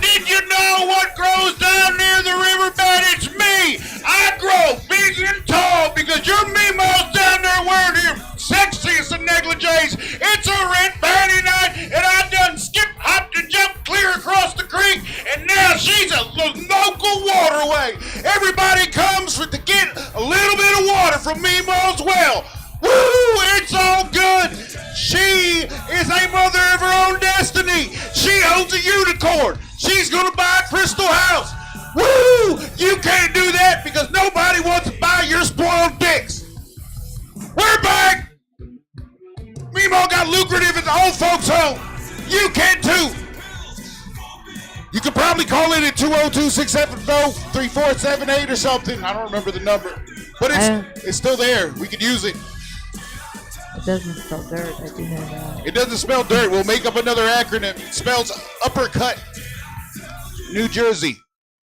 Did you know what grows down near the riverbed? It's me! I grow big and tall because your Memo's down there wearing him sexiest of negligees. It's a rent party night, and I done skip, hopped, and jumped clear across the creek, and now she's a local waterway. Everybody comes to get a little bit of water from Memo's well. Woo! It's all good. She is a mother of her own destiny. She owns a unicorn. She's gonna buy a crystal house. Woo! You can't do that because nobody wants to buy your spoiled dicks. We're back. Memo got lucrative at the old folks' home. You can too. You could probably call it at 202-670-3478 or something. I don't remember the number, but it's still there. We could use it. It doesn't spell dirt. I do know that. It doesn't spell dirt. We'll make up another acronym. It spells uppercut. New Jersey.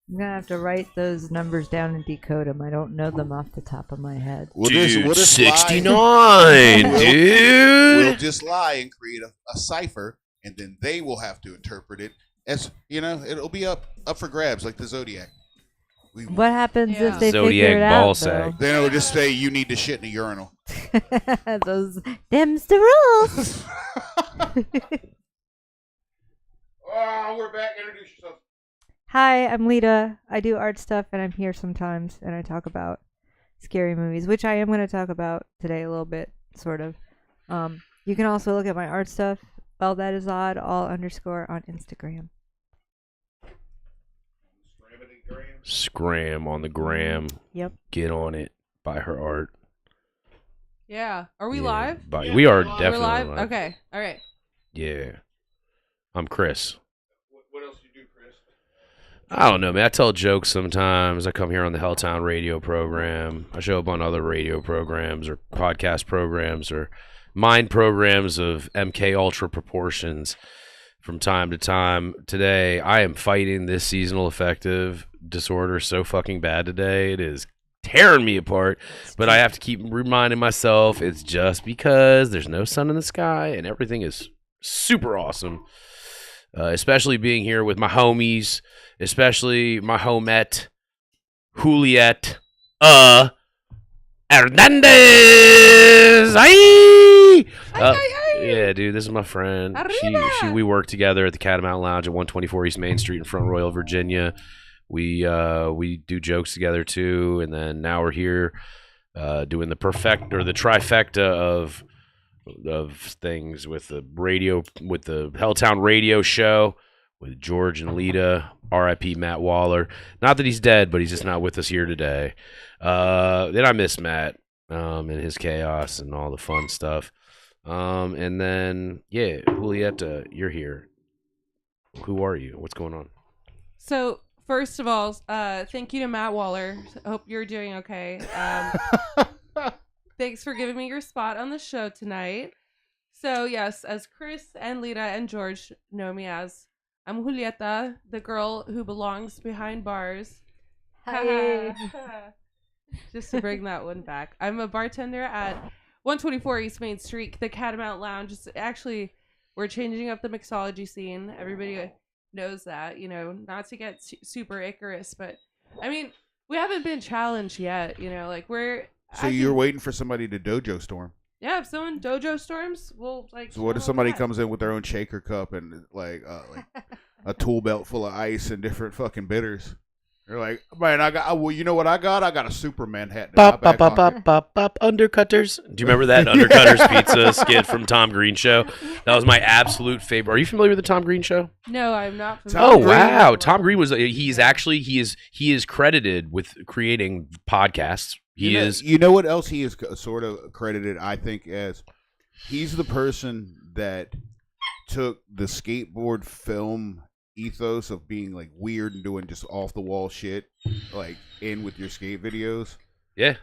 I'm going to have to write those numbers down and decode them. I don't know them off the top of my head. Dude, 69, dude. We'll just lie and create a cipher, and then they will have to interpret it. As you know, it'll be up for grabs like the Zodiac. What happens if they figure it out, though? Then it'll just say you need to shit in a urinal. Them's the rules. Oh, we're back. Introduce yourself. Hi, I'm Lita. I do art stuff, and I'm here sometimes, and I talk about scary movies, which I am going to talk about today a little bit, sort of. You can also look at my art stuff. Well, that is odd, all _ on Instagram. Scram on the gram. Yep. Get on it. Buy her art. Yeah. Are we live? We are definitely live. live. Okay. All right. Yeah. I'm Chris. What else do you do, Chris? I don't know, man. I tell jokes sometimes. I come here on the Helltown Radio program. I show up on other radio programs or podcast programs or mind programs of MK Ultra proportions from time to time. Today, I am fighting this seasonal affective disorder so fucking bad today. It is tearing me apart, but I have to keep reminding myself it's just because there's no sun in the sky and everything is super awesome. Especially being here with my homies, especially my homette, Juliet, Hernandez. Aye! Yeah, dude, this is my friend. We work together at the Catamount Lounge at 124 East Main Street in Front Royal, Virginia. We do jokes together too, and then now we're here doing the trifecta of things with the Helltown Radio show with George and Lita. R.I.P. Matt Waller. Not that he's dead, but he's just not with us here today. Then I miss Matt and his chaos and all the fun stuff. And then, yeah, Julieta, you're here. Who are you? What's going on? So, first of all, thank you to Matt Waller. Hope you're doing okay. Thanks for giving me your spot on the show tonight. So, yes, as Chris and Lita and George know me as, I'm Julieta, the girl who belongs behind bars. Hi. Just to bring that one back. I'm a bartender at 124 East Main Street, the Catamount Lounge. Actually, we're changing up the mixology scene. Everybody knows that, not to get super Icarus, but I mean, we haven't been challenged yet, So you're waiting for somebody to dojo storm? Yeah, if someone dojo storms, we'll So what if somebody comes in with their own shaker cup and like a tool belt full of ice and different fucking bitters? They're like, man, you know what I got? I got a Superman hat. Bop, undercutters. Do you remember that Undercutters pizza skit from Tom Green Show? That was my absolute favorite. Are you familiar with the Tom Green Show? No, I'm not familiar. Wow. Tom Green he is credited with creating podcasts He is. You know what else he is sort of credited, I think, as he's the person that took the skateboard film ethos of being like weird and doing just off the wall shit, like in with your skate videos. Yeah.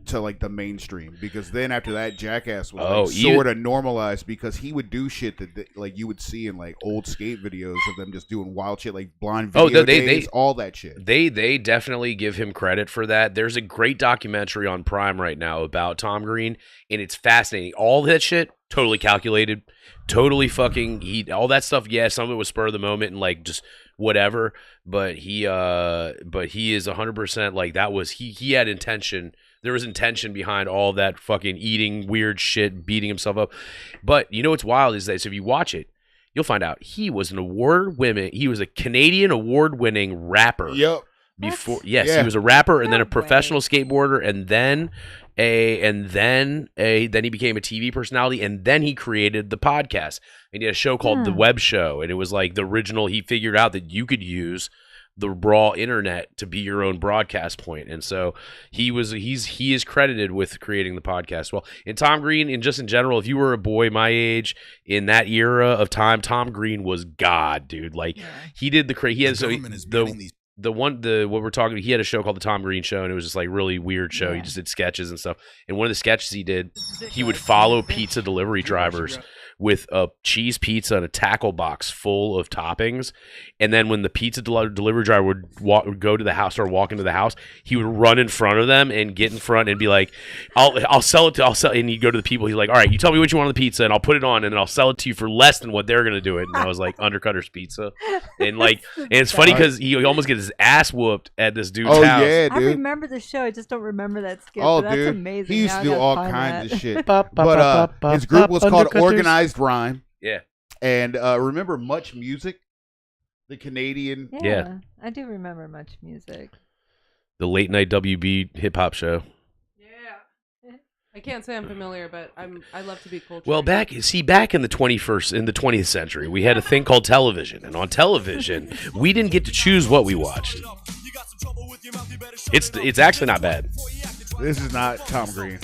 To like the mainstream, because then after that, Jackass was sort of normalized, because he would do shit that like you would see in like old skate videos of them just doing wild shit, like blind video days, all that shit. They definitely give him credit for that. There's a great documentary on Prime right now about Tom Green, and it's fascinating. All that shit totally calculated, totally fucking all that stuff. Yeah, some of it was spur of the moment and like just whatever, but he is 100% like that was he had intention. There was intention behind all that fucking eating weird shit, beating himself up. But you know what's wild is that, so if you watch it, you'll find out he was a Canadian award-winning rapper. Yep. Before, yes, he was a rapper and then a professional skateboarder, and then he became a TV personality, and then he created the podcast. And he had a show called The Web Show, and it was like the original. He figured out that you could use the raw internet to be your own broadcast point, and so he is credited with creating the podcast. Well, and Tom Green, and just in general, if you were a boy my age in that era of time, Tom Green was God, dude. Like he did what we're talking. He had a show called the Tom Green Show, and it was just like really weird show. He just did sketches and stuff. And one of the sketches he did, he would follow pizza delivery drivers with a cheese pizza and a tackle box full of toppings, and then when the pizza delivery driver would go to the house or walk into the house, he would run in front of them and get in front and be like, I'll sell it, and he'd go to the people. He's like, all right, you tell me what you want on the pizza, and I'll put it on, and then I'll sell it to you for less than what they're gonna do it. And I was like, Undercutter's Pizza, and like, and it's funny because he almost gets his ass whooped at this dude's house. Yeah, dude. I remember the show. I just don't remember that skit. Oh, but that's dude, amazing. he used Now to do I gotta all find kinds that. of shit. But his group was called Organized Rhyme. Yeah. And remember Much Music, the Canadian? Yeah. I do remember Much Music. The late night WB hip hop show. Yeah. I can't say I'm familiar, but I love to be cultured. Well, back in the 20th century, we had a thing called television, and on television, we didn't get to choose what we watched. It's actually not bad. This is not Tom Green.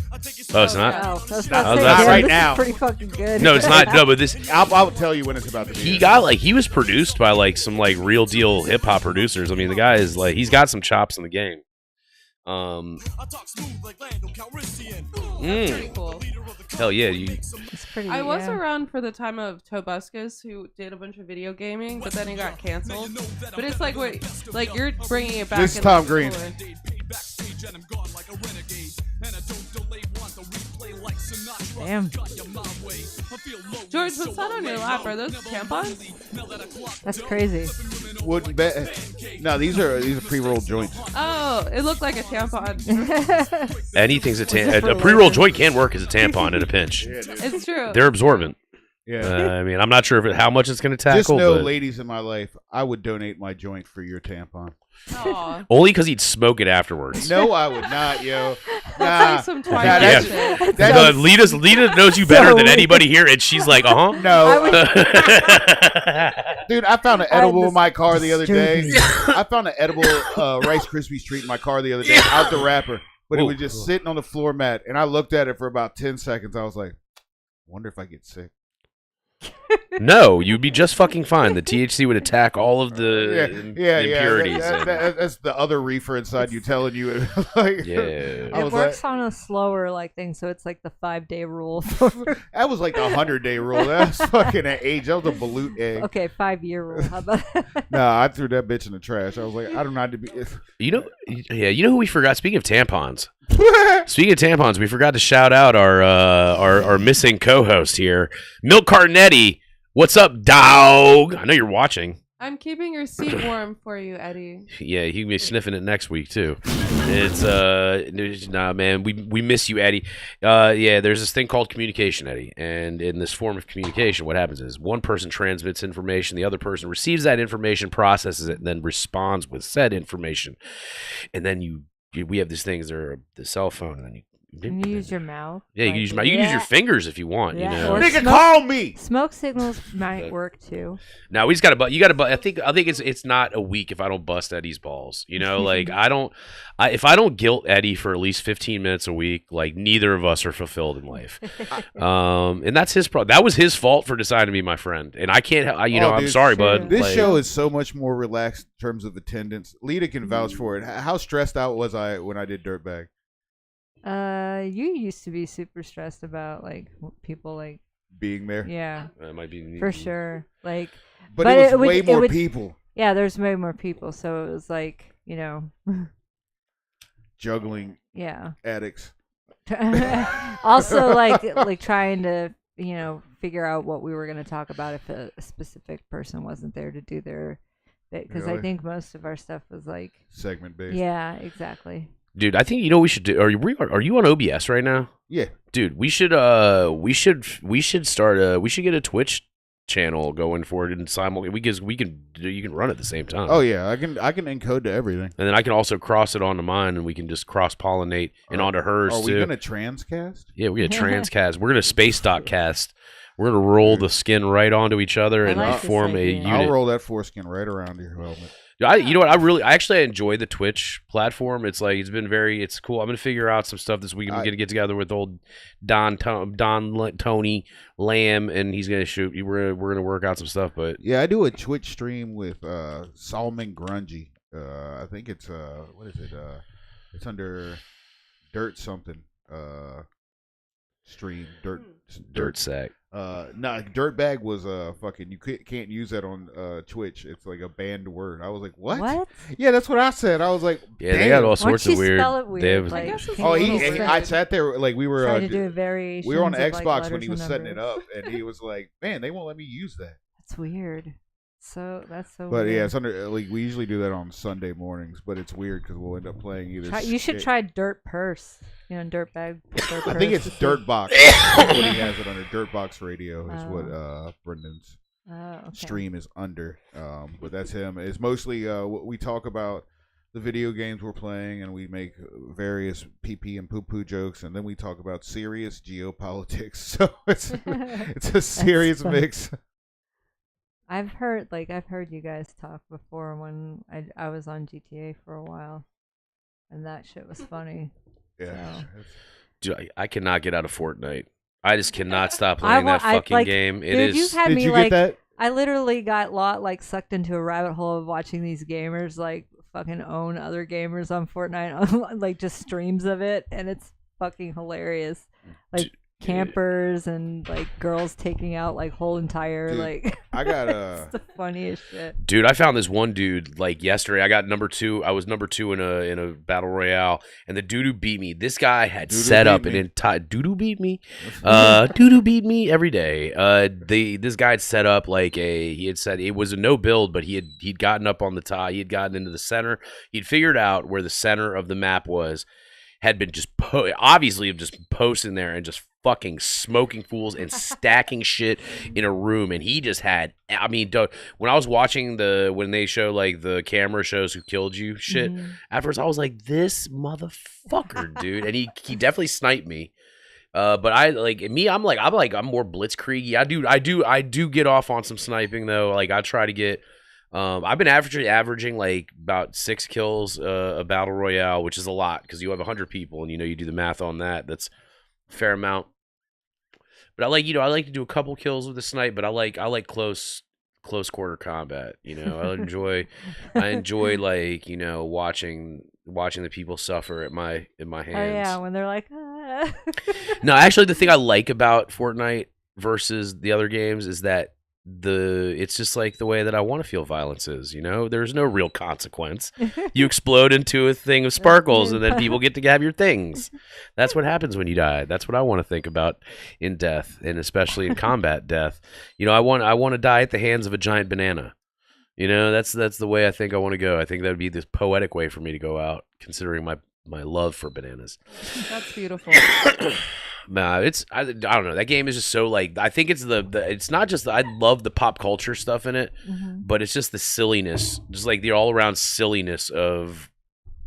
Oh, it's not? Oh, that's not right now. Pretty fucking good. No, it's not. No, but this. I'll tell you when it's about to be. He was produced by like some like real deal hip hop producers. I mean, the guy is like, he's got some chops in the game. Pretty cool. Hell yeah, It's pretty, I was around for the time of Tobuscus, who did a bunch of video gaming, but then he got canceled. But it's like like you're bringing it back. This is Tom Green. Damn. George, what's that on your lap? Are those tampons? That's crazy. Wouldn't bet. No, these are pre-rolled joints. Oh, it looked like a tampon. anything's a pre-roll joint can work as a tampon in a pinch. Yeah, dude. It's true. They're absorbent. Yeah. I mean, I'm not sure how much it's going to tackle. Just know, but ladies in my life, I would donate my joint for your tampon. Aw. only because he'd smoke it afterwards. No, I would not, yo. That's Nah. like some Twilight shit. Lita knows you better than anybody here, and she's like, No. Dude, I found an edible in my car the other day. I found an edible Rice Krispies treat in my car the other day out the wrapper, but it was just sitting on the floor mat, and I looked at it for about 10 seconds. I was like, wonder if I get sick. No, you'd be just fucking fine. The THC would attack all of the impurities. That's the other reefer inside you telling you. Like, Yeah. It works on a slower thing, so it's like the 5-day rule. That was like the 100-day rule. That's fucking an age. That was a balut egg. Okay, 5-year rule. How about that? Nah, I threw that bitch in the trash. I was like, I don't know how to be. You know who we forgot? Speaking of tampons, we forgot to shout out our missing co-host here, Milk Carnetti. What's up, dog? I know you're watching. I'm keeping your seat warm for you, Eddie. Yeah, he can be sniffing it next week too. It's nah, man. We miss you, Eddie. Yeah, there's this thing called communication, Eddie, and in this form of communication, what happens is one person transmits information, the other person receives that information, processes it, and then responds with said information, and then we have these things that are the cell phone, and then You use your mouth. Yeah, you can use you can use your fingers if you want. Yeah, You know. or Nigga, call me. Smoke signals might work too. No, we just got to. You got to. I think it's not a week if I don't bust Eddie's balls. You know, like if I don't guilt Eddie for at least 15 minutes a week, like neither of us are fulfilled in life. And that's his problem. That was his fault for deciding to be my friend, and I can't. I'm sorry, bud. This show is so much more relaxed in terms of attendance. Lita can vouch for it. How stressed out was I when I did Dirtbag? You used to be super stressed about like people like Being there. Yeah, that might be for sure. Like, but it was way more people. Yeah, there's way more people, so it was like juggling. Yeah. Addicts. Also, like trying to figure out what we were going to talk about if a specific person wasn't there to do their bit, because I think most of our stuff was like segment based. Yeah, exactly. Dude, I think we should do. Are you on OBS right now? Yeah. Dude, we should start. We should get a Twitch channel going for it and you can run at the same time. Oh yeah, I can encode to everything, and then I can also cross it onto mine, and we can just cross pollinate and onto hers too. Are we gonna transcast? Yeah, we're gonna transcast. We're gonna space dot cast. We're gonna roll the skin right onto each other and form a unit. I'll roll that foreskin right around your helmet. You know what? I actually enjoy the Twitch platform. It's like it's cool. I'm gonna figure out some stuff this week. I'm gonna get together with old Tony Lamb, and he's gonna shoot. We're gonna work out some stuff. But yeah, I do a Twitch stream with Solomon Grungy. I think it's what is it? It's under Dirt something. Stream Dirt Sack. Dirtbag was fucking. You can't use that on Twitch. It's like a banned word. I was like, what? Yeah, that's what I said. I was like, yeah, they got all sorts of weird. Spell it weird? I sat there like we were trying to do variations. We were on of, Xbox like, when he was setting it numbers. up, and he was like, "Man, they won't let me use that." That's weird. That's so. But weird. yeah, it's under. Like we usually do that on Sunday mornings, but it's weird because we'll end up playing either. You should try Dirt Purse. Dirtbag. I think it's Dirtbox. That's what he has it under. Dirtbox Radio is what Brendan's stream is under. But that's him. It's mostly we talk about the video games we're playing, and we make various pee and poo jokes, and then we talk about serious geopolitics. So it's a serious mix. I've heard you guys talk before when I was on GTA for a while, and that shit was funny. Yeah. So. Dude, I cannot get out of Fortnite. I just cannot stop playing that fucking game. It dude, is. You've had Did me you like. get that? I literally got sucked into a rabbit hole of watching these gamers like fucking own other gamers on Fortnite, like just streams of it, and it's fucking hilarious. Like campers and like girls taking out like whole entire like. I got it's the funniest shit. Dude, I found this one dude like yesterday. I got number 2. I was number 2 in a battle royale, and the dude who beat me. This guy had set up an entire dude beat me. Dude beat me every day. This guy had set up like he had said it was a no build, but he'd gotten up on the top. He had gotten into the center. He'd figured out where the center of the map was. Had been just obviously just posting there and just fucking smoking fools and stacking shit in a room, and he just had. I mean, when I was watching when they show like the camera shows who killed you shit, at first I was like, this motherfucker, dude, and he definitely sniped me. But I'm more blitzkrieg. I do get off on some sniping though. Like I try to get. I've been averaging like about 6 kills a battle royale, which is a lot because you have 100 people, and you do the math on that. That's a fair amount. But I like to do a couple kills with a snipe, but I like close quarter combat. I enjoy like watching the people suffer at my hands. Oh yeah, when they're like. Ah. No, actually, the thing I like about Fortnite versus the other games is that. It's just like the way that I want to feel violence is, there's no real consequence. You explode into a thing of sparkles and then people get to have your things. That's what happens when you die. That's what I want to think about in death, and especially in combat death. I want to die at the hands of a giant banana. That's the way I think I want to go. I think that would be this poetic way for me to go out, considering my love for bananas. That's beautiful. Nah, I don't know. That game is just so like I think it's it's not just I love the pop culture stuff in it, but it's just the silliness, just like the all around silliness of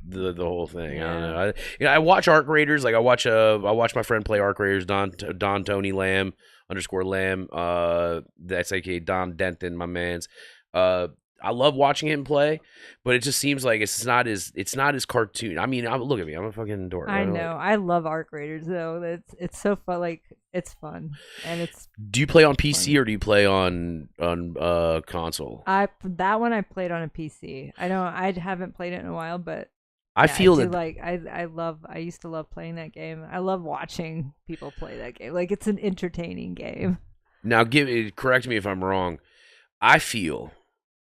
the whole thing. Yeah. I don't know. I watch Arc Raiders. Like I watch my friend play Arc Raiders. Don Tony Lamb _Lamb. That's aka Don Denton, my man's. I love watching him play, but it just seems like it's not as cartoon. I mean, look at me, I'm a fucking dork. I know. I love Arc Raiders though. It's so fun. Like it's fun, and it's. Do you play on PC fun. or do you play on console? That one I played on a PC. I haven't played it in a while, but I feel that like I used to love playing that game. I love watching people play that game. Like it's an entertaining game. Now correct me if I'm wrong. I feel,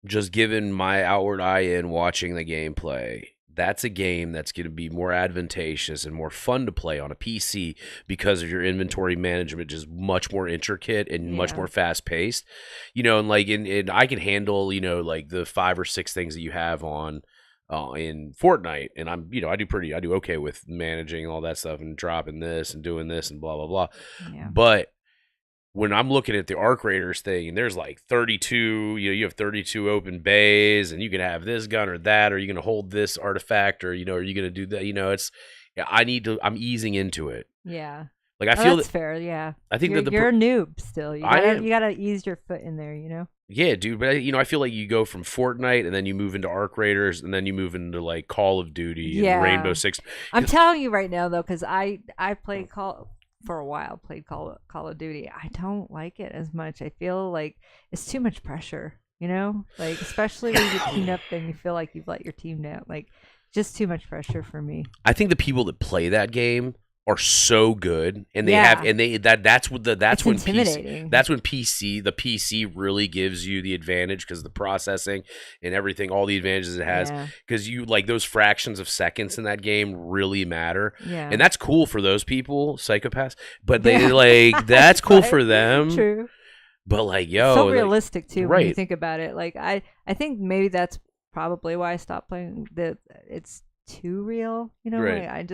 just given my outward eye in watching the gameplay, that's a game that's going to be more advantageous and more fun to play on a PC because of your inventory management, just much more intricate and much more fast paced. You know, and like and I can handle, you know, like the 5 or 6 things that you have on in Fortnite, and I do okay with managing all that stuff and dropping this and doing this and blah blah blah. Yeah. But when I'm looking at the Arc Raiders thing, and there's like 32, you have 32 open bays, and you can have this gun or that, or you're gonna hold this artifact, or are you gonna do that? I'm easing into it. Yeah. Like I feel that's fair. Yeah. I think you're a noob still. You gotta ease your foot in there. You know. Yeah, dude, but I feel like you go from Fortnite and then you move into Arc Raiders and then you move into like Call of Duty and Rainbow Six. I'm telling you right now though, because I played for a while, played Call of Duty. I don't like it as much. I feel like it's too much pressure, like especially when you team up and you feel like you've let your team down. Like just too much pressure for me. I think the people that play that game are so good, and that's when the PC really gives you the advantage because the processing and everything, all the advantages it has, because you like those fractions of seconds in that game really matter, and that's cool for those people, psychopaths, but they like that's cool for them. True. But like, so realistic too when you think about it. Like I think maybe that's probably why I stopped playing. It's too real, Like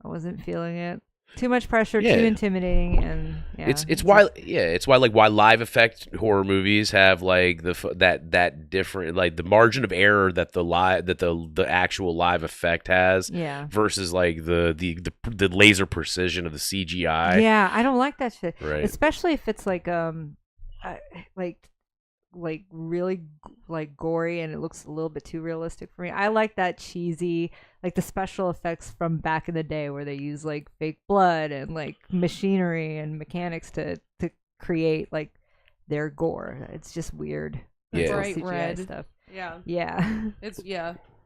I wasn't feeling it. Too much pressure, too intimidating, and it's why why live effect horror movies have like that different, like the margin of error that the actual live effect has versus like the laser precision of the CGI. Yeah, I don't like that shit. Right. Especially if it's like like really like gory and it looks a little bit too realistic for me. I like that cheesy, like the special effects from back in the day where they use like fake blood and like machinery and mechanics to create like their gore. It's just weird. Bright CGI red stuff. Yeah.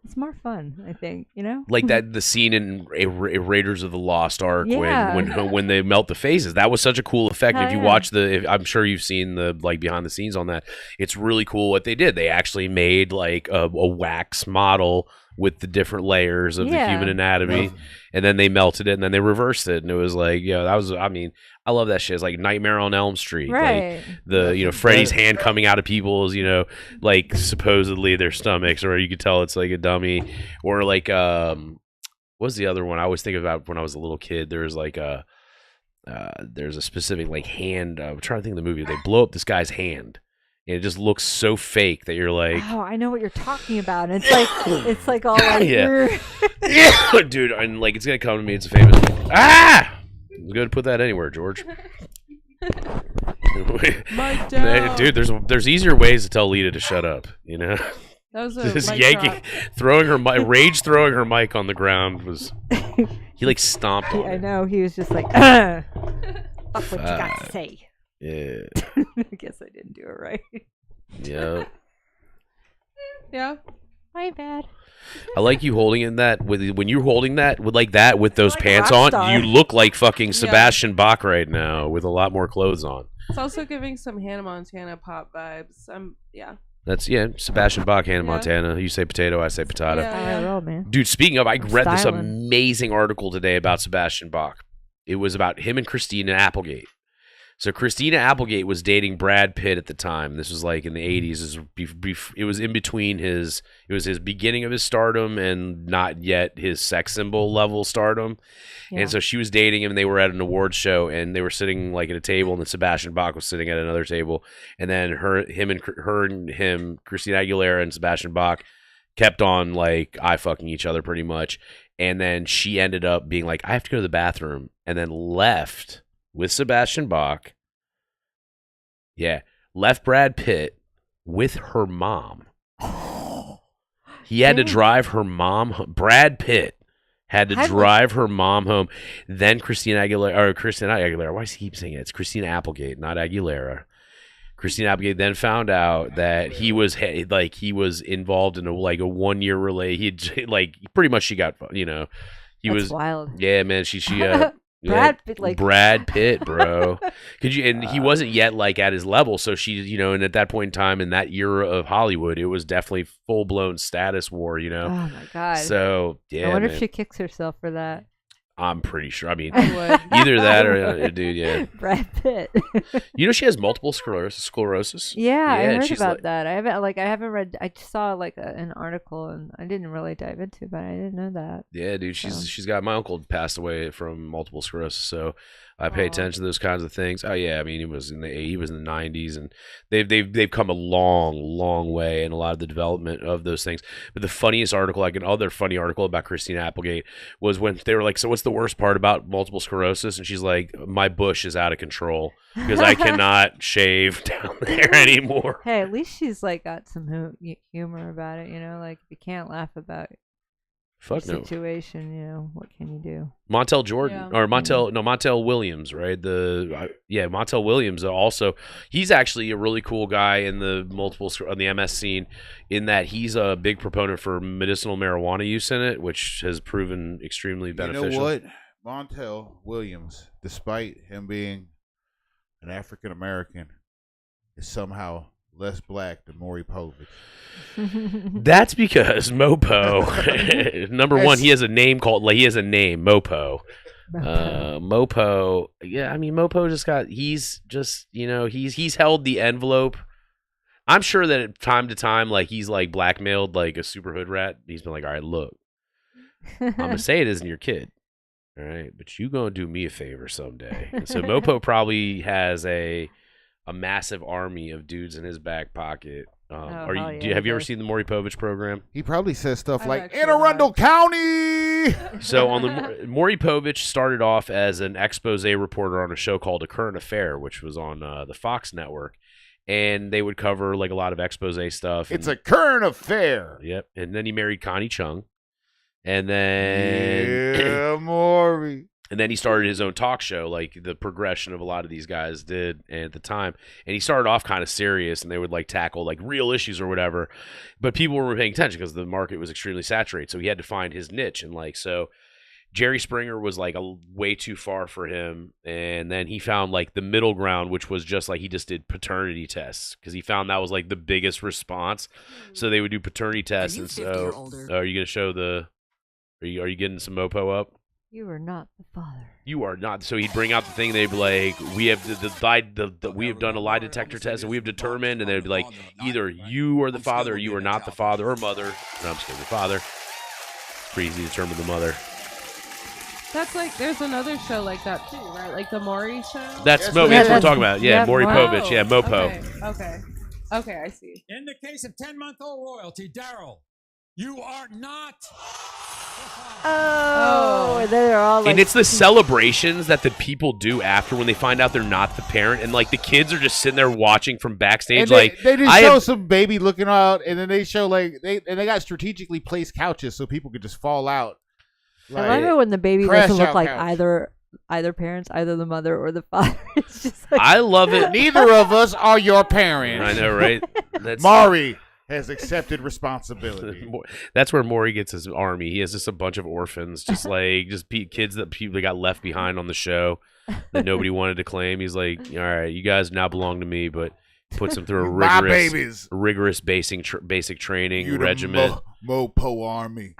It's more fun, I think, Like the scene in Raiders of the Lost Ark when they melt the faces. That was such a cool effect. If you watch I'm sure you've seen the like behind the scenes on that. It's really cool what they did. They actually made like a wax model with the different layers of the human anatomy, and then they melted it, and then they reversed it, and it was like, I love that shit. It's like Nightmare on Elm Street, right? Like the Freddy's hand coming out of people's like supposedly their stomachs, or you could tell it's like a dummy, or like what's the other one I always think about when I was a little kid? There's like there's a specific like hand. I'm trying to think of the movie. They blow up this guy's hand. And it just looks so fake that you're like, oh, I know what you're talking about. And it's like all like, yeah, dude, and like it's gonna come to me. It's a famous I'm gonna put that anywhere, George. Mike down. Dude, there's easier ways to tell Lita to shut up. That was just yanking, throwing her throwing her mic on the ground was. He like stomped on it. I know. He was just like, fuck what you got to say. Yeah. I guess I didn't do it right. Yeah. Yeah. My bad. I like you holding in that when you're holding that with like that with those pants on, you look like fucking Sebastian Bach right now with a lot more clothes on. It's also giving some Hannah Montana pop vibes. That's Sebastian Bach, Hannah Montana. You say potato, I say potato. Yeah. Man. Dude, speaking of, I read this amazing article today about Sebastian Bach. It was about him and Christina Applegate. So Christina Applegate was dating Brad Pitt at the time. This was like in the 80s. It was in between his beginning of his stardom and not yet his sex symbol level stardom. Yeah. And so she was dating him, and they were at an awards show, and they were sitting like at a table, and then Sebastian Bach was sitting at another table. And then Christina Aguilera and Sebastian Bach kept on like eye fucking each other pretty much. And then she ended up being like, I have to go to the bathroom, and then left with Sebastian Bach. Yeah, left Brad Pitt with her mom. He had to drive her mom. Brad Pitt had to drive her mom home. Then Christina Aguilera. Why does he keep saying it? It's Christina Applegate, not Aguilera. Christina Applegate then found out that he was involved in a 1 year relay. He'd like pretty much she got he That's was wild. Yeah, man. She Brad Pitt, Brad Pitt, bro. He wasn't yet like at his level, so she, and at that point in time in that era of Hollywood, it was definitely full blown status war, Oh my god. So yeah, I wonder man. if she kicks herself for that. I'm pretty sure. I mean, I would. either that or dude, yeah. Brad Pitt. She has multiple sclerosis. Yeah, I heard she's about that. I haven't read. I just saw an article, and I didn't really dive into it, but I didn't know that. Yeah, dude, she's got, my uncle passed away from multiple sclerosis, so I pay attention to those kinds of things. Oh yeah, I mean he was in the 90s, and they've come a long way in a lot of the development of those things. But the funniest article, like another funny article about Christina Applegate, was when they were like, so what's the worst part about multiple sclerosis? And she's like, my bush is out of control because I cannot shave down there anymore. Hey, at least she's got some humor about it, if you can't laugh about Fuck no. situation, what can you do? Montel Jordan or Montel Williams, right? Montel Williams also. He's actually a really cool guy in the on the MS scene, in that he's a big proponent for medicinal marijuana use in it, which has proven extremely beneficial. You know what? Montel Williams, despite him being an African American, is somehow less black than Maury Povich. That's because Mopo, number one, he has a name, Mopo. Mopo, yeah, I mean Mopo he's held the envelope. I'm sure that at time to time, he's blackmailed a super hood rat. He's been like, all right, look, I'm gonna say it isn't your kid, all right, but you gonna do me a favor someday. And so Mopo probably has a massive army of dudes in his back pocket. Have you ever seen the Maury Povich program? He probably says stuff like Anne Arundel County. So on the Maury Povich started off as an expose reporter on a show called A Current Affair, which was on the Fox network, and they would cover a lot of expose stuff. It's a current affair. Yep. And then he married Connie Chung, and then Maury. And then he started his own talk show, like the progression of a lot of these guys did at the time. And he started off kind of serious, and they would tackle real issues or whatever. But people were paying attention because the market was extremely saturated. So he had to find his niche. And so Jerry Springer was a way too far for him. And then he found the middle ground, which was just he just did paternity tests, because he found that was the biggest response. So they would do paternity tests. And so are you going to show are you getting some Mopo up? You are not the father. You are not. So he'd bring out the thing. They'd be like, "We have we have done a lie detector test, and we have determined." And they'd be like, "Either you are the father, or you are not the father or mother." No, I'm just kidding. The father. It's pretty easy to determine the mother. That's there's another show like that too, right? The Maury show. That's what we're talking about. Yeah, Maury Povich. Yeah, Mopo. Okay, I see. In the case of 10-month-old royalty, Daryl, you are not. Oh, they're all and it's the celebrations that the people do after when they find out they're not the parent, and the kids are just sitting there watching from backstage. And they just show some baby looking out, and then they show they got strategically placed couches so people could just fall out. I love it when the baby doesn't look like either parents, either the mother or the father. It's just I love it. Neither of us are your parents. I know, right? Maury has accepted responsibility. That's where Maury gets his army. He has just a bunch of orphans, just kids that people got left behind on the show that nobody wanted to claim. He's like, all right, you guys now belong to me, but puts them through a rigorous basic training regimen. Mopo army.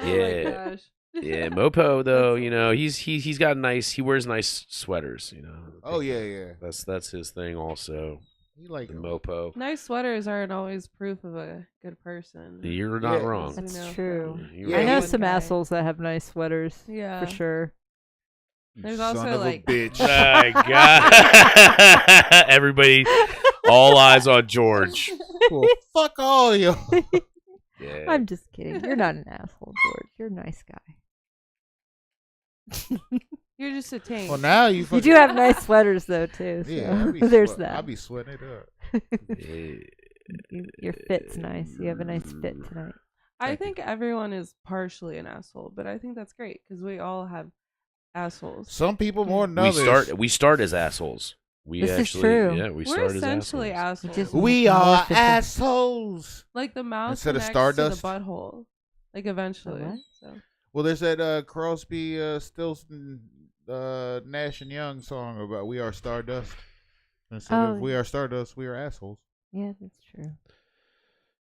Yeah. Oh my gosh. Yeah, Mopo though, he's got he wears nice sweaters, Oh yeah. That's his thing also. You like the Mopo. Nice sweaters aren't always proof of a good person. You're not wrong. That's true. I know some assholes that have nice sweaters. Yeah, for sure. There's son also of a bitch. My God. Everybody, all eyes on George. Well, fuck all you. Yeah. I'm just kidding. You're not an asshole, George. You're a nice guy. You're just a tank. Well, now you. You do have nice sweaters though too. So Yeah, there's that. I'll be sweating it up. Your fit's nice. You have a nice fit tonight. I think everyone is partially an asshole, but I think that's great because we all have assholes. Some people more than others. We start as assholes. We This is actually, true. yeah, we We're start as essentially assholes. assholes. We are assholes. Like the mouth Instead of connects to the Stardust? butthole. Like eventually. what? So. Well, there's that Crosby, Stilson, Nash and Young song about we are Stardust. Instead of we are Stardust, we are assholes. Yeah, that's true.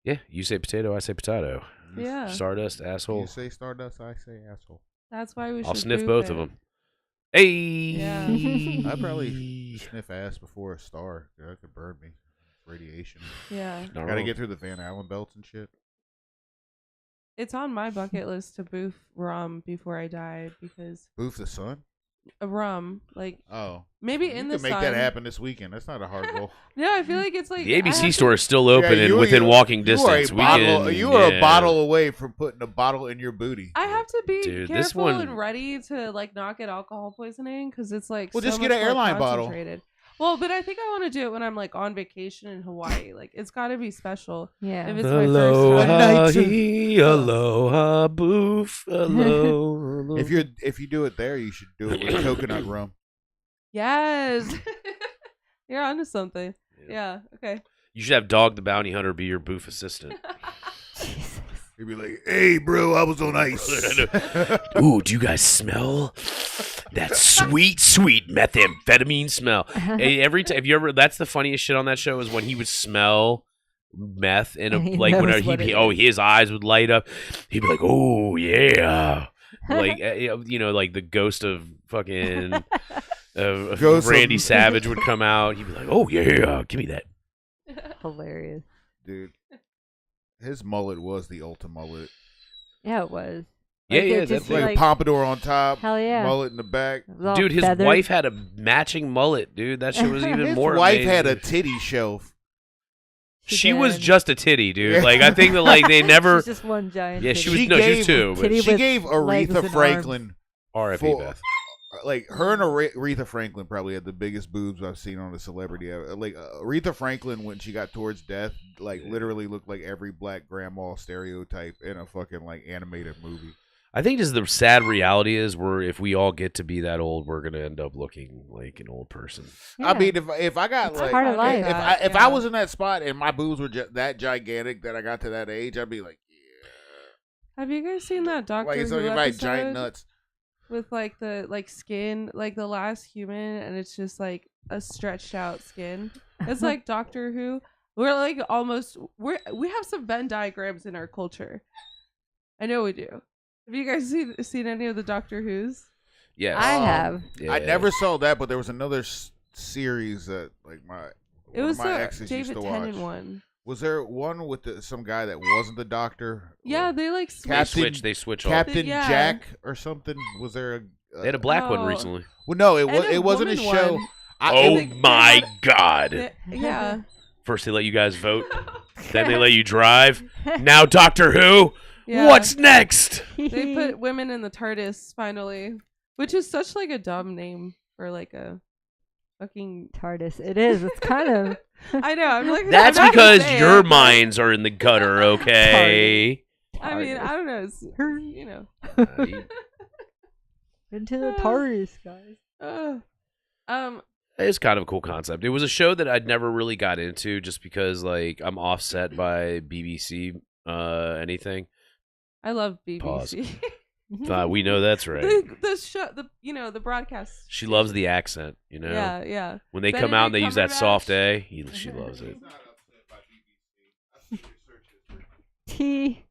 Yeah, you say potato, I say potato. Yeah. Stardust, asshole. You say Stardust, I say asshole. That's why we should I'll sniff prove both it. of them. Hey. Yeah. I'd probably sniff ass before a star. That could burn me. Radiation. Yeah. Not Gotta wrong. get through the Van Allen belts and shit. It's on my bucket list to boof rum before I die because Boof the sun? a rum, like Oh. maybe You in can the make sun. that happen this weekend. That's not a hard goal. No, I feel like it's like The I ABC have store is still open and within walking distance. You are a bottle away from putting a bottle in your booty. I have to be Dude, this careful one- and ready to like not get alcohol poisoning because it's like Well, so just get much an more airline bottle. concentrated. Well, but I think I want to do it when I'm like on vacation in Hawaii. Like it's got to be special. Yeah. If it's my first Aloha, time. aloha, boof, aloha. If you do it there, you should do it with coconut rum. Yes, you're onto something. Yeah. Okay. You should have Dog the Bounty Hunter be your boof assistant. Jesus. He'd be like, "Hey, bro, I was on ice." Ooh, do you guys smell that sweet, sweet methamphetamine smell? Hey, every time, have you ever? That's the funniest shit on that show is when he would smell meth and And he like knows whenever what it his eyes would light up. He'd be like, "Oh yeah," like like the ghost of fucking Ghost of- Randy Savage would come out. He'd be like, "Oh yeah, give me that." Hilarious. Dude, his mullet was the ultimate mullet. Yeah, it was. Yeah, Like, yeah, it just that's Like pompadour on top, Hell yeah. mullet in the back. it was all Dude, his feathered. wife had a matching mullet, dude. That shit was even His more wife amazing. had a titty shelf. She was did. just a titty, dude. Yeah. Like I think that like they never. She's just one giant. Yeah, titty. she was. She No, she was gave- two. But Titty She with gave legs Aretha and Franklin, R.I.P. for- Beth. like her and Aretha Franklin probably had the biggest boobs I've seen on a celebrity ever. Like Aretha Franklin, when she got towards death, like literally looked like every black grandma stereotype in a fucking like animated movie. I think just the sad reality is, if we all get to be that old, we're gonna end up looking like an old person. Yeah. I mean, if I got It's like part of life. if I was in that spot and my boobs were that gigantic that I got to that age, I'd be like, yeah, Have you guys seen that Doctor like it's Who something about episode giant nuts. with like the skin, like the last human, and it's just like a stretched out skin? It's like Doctor Who. We're like we have some Venn diagrams in our culture. I know we do. Have you guys seen any of the Doctor Who's? Yes, I have. Yeah. I never saw that, but there was another series that like It one was of my the exes used David to watch. Tennant one. Was there one with some guy that wasn't the doctor? Yeah, Or they like They switched. switch off. Captain Yeah. Jack or something. Was there a? They had a black one Oh. recently. Well, no, And a it wasn't a woman show. one. Oh think they my had- god! Yeah. First they let you guys vote, then they let you drive. Now Doctor Who. Yeah. What's next? They put women in the TARDIS finally, which is such like a dumb name for like a fucking. TARDIS. It is. It's kind of. I know. I'm like. That's I'm not gonna because say your it, but- minds are in the gutter, okay? I mean, TARDIS. I don't know. It's, you know. Into the TARDIS, guys. It's kind of a cool concept. It was a show that I'd never really got into just because like I'm offset by BBC anything. I love BBC. Pause. We know that's right. the show, the broadcast. She loves the accent, you know. Yeah, yeah. When they come out and they use that Benedict soft Cumberbatch. A, she loves it. T.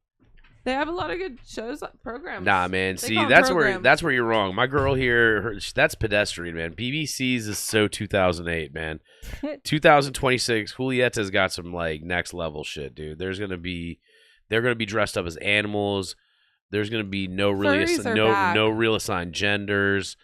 They have a lot of good shows, programs. Nah, man. They See, call 'em that's programs. where you're wrong. My girl here, that's pedestrian, man. BBC's is so 2008, man. 2026, Julieta's got some like next level shit, dude. They're gonna be dressed up as animals. There's gonna be no Furries are back. real assigned genders.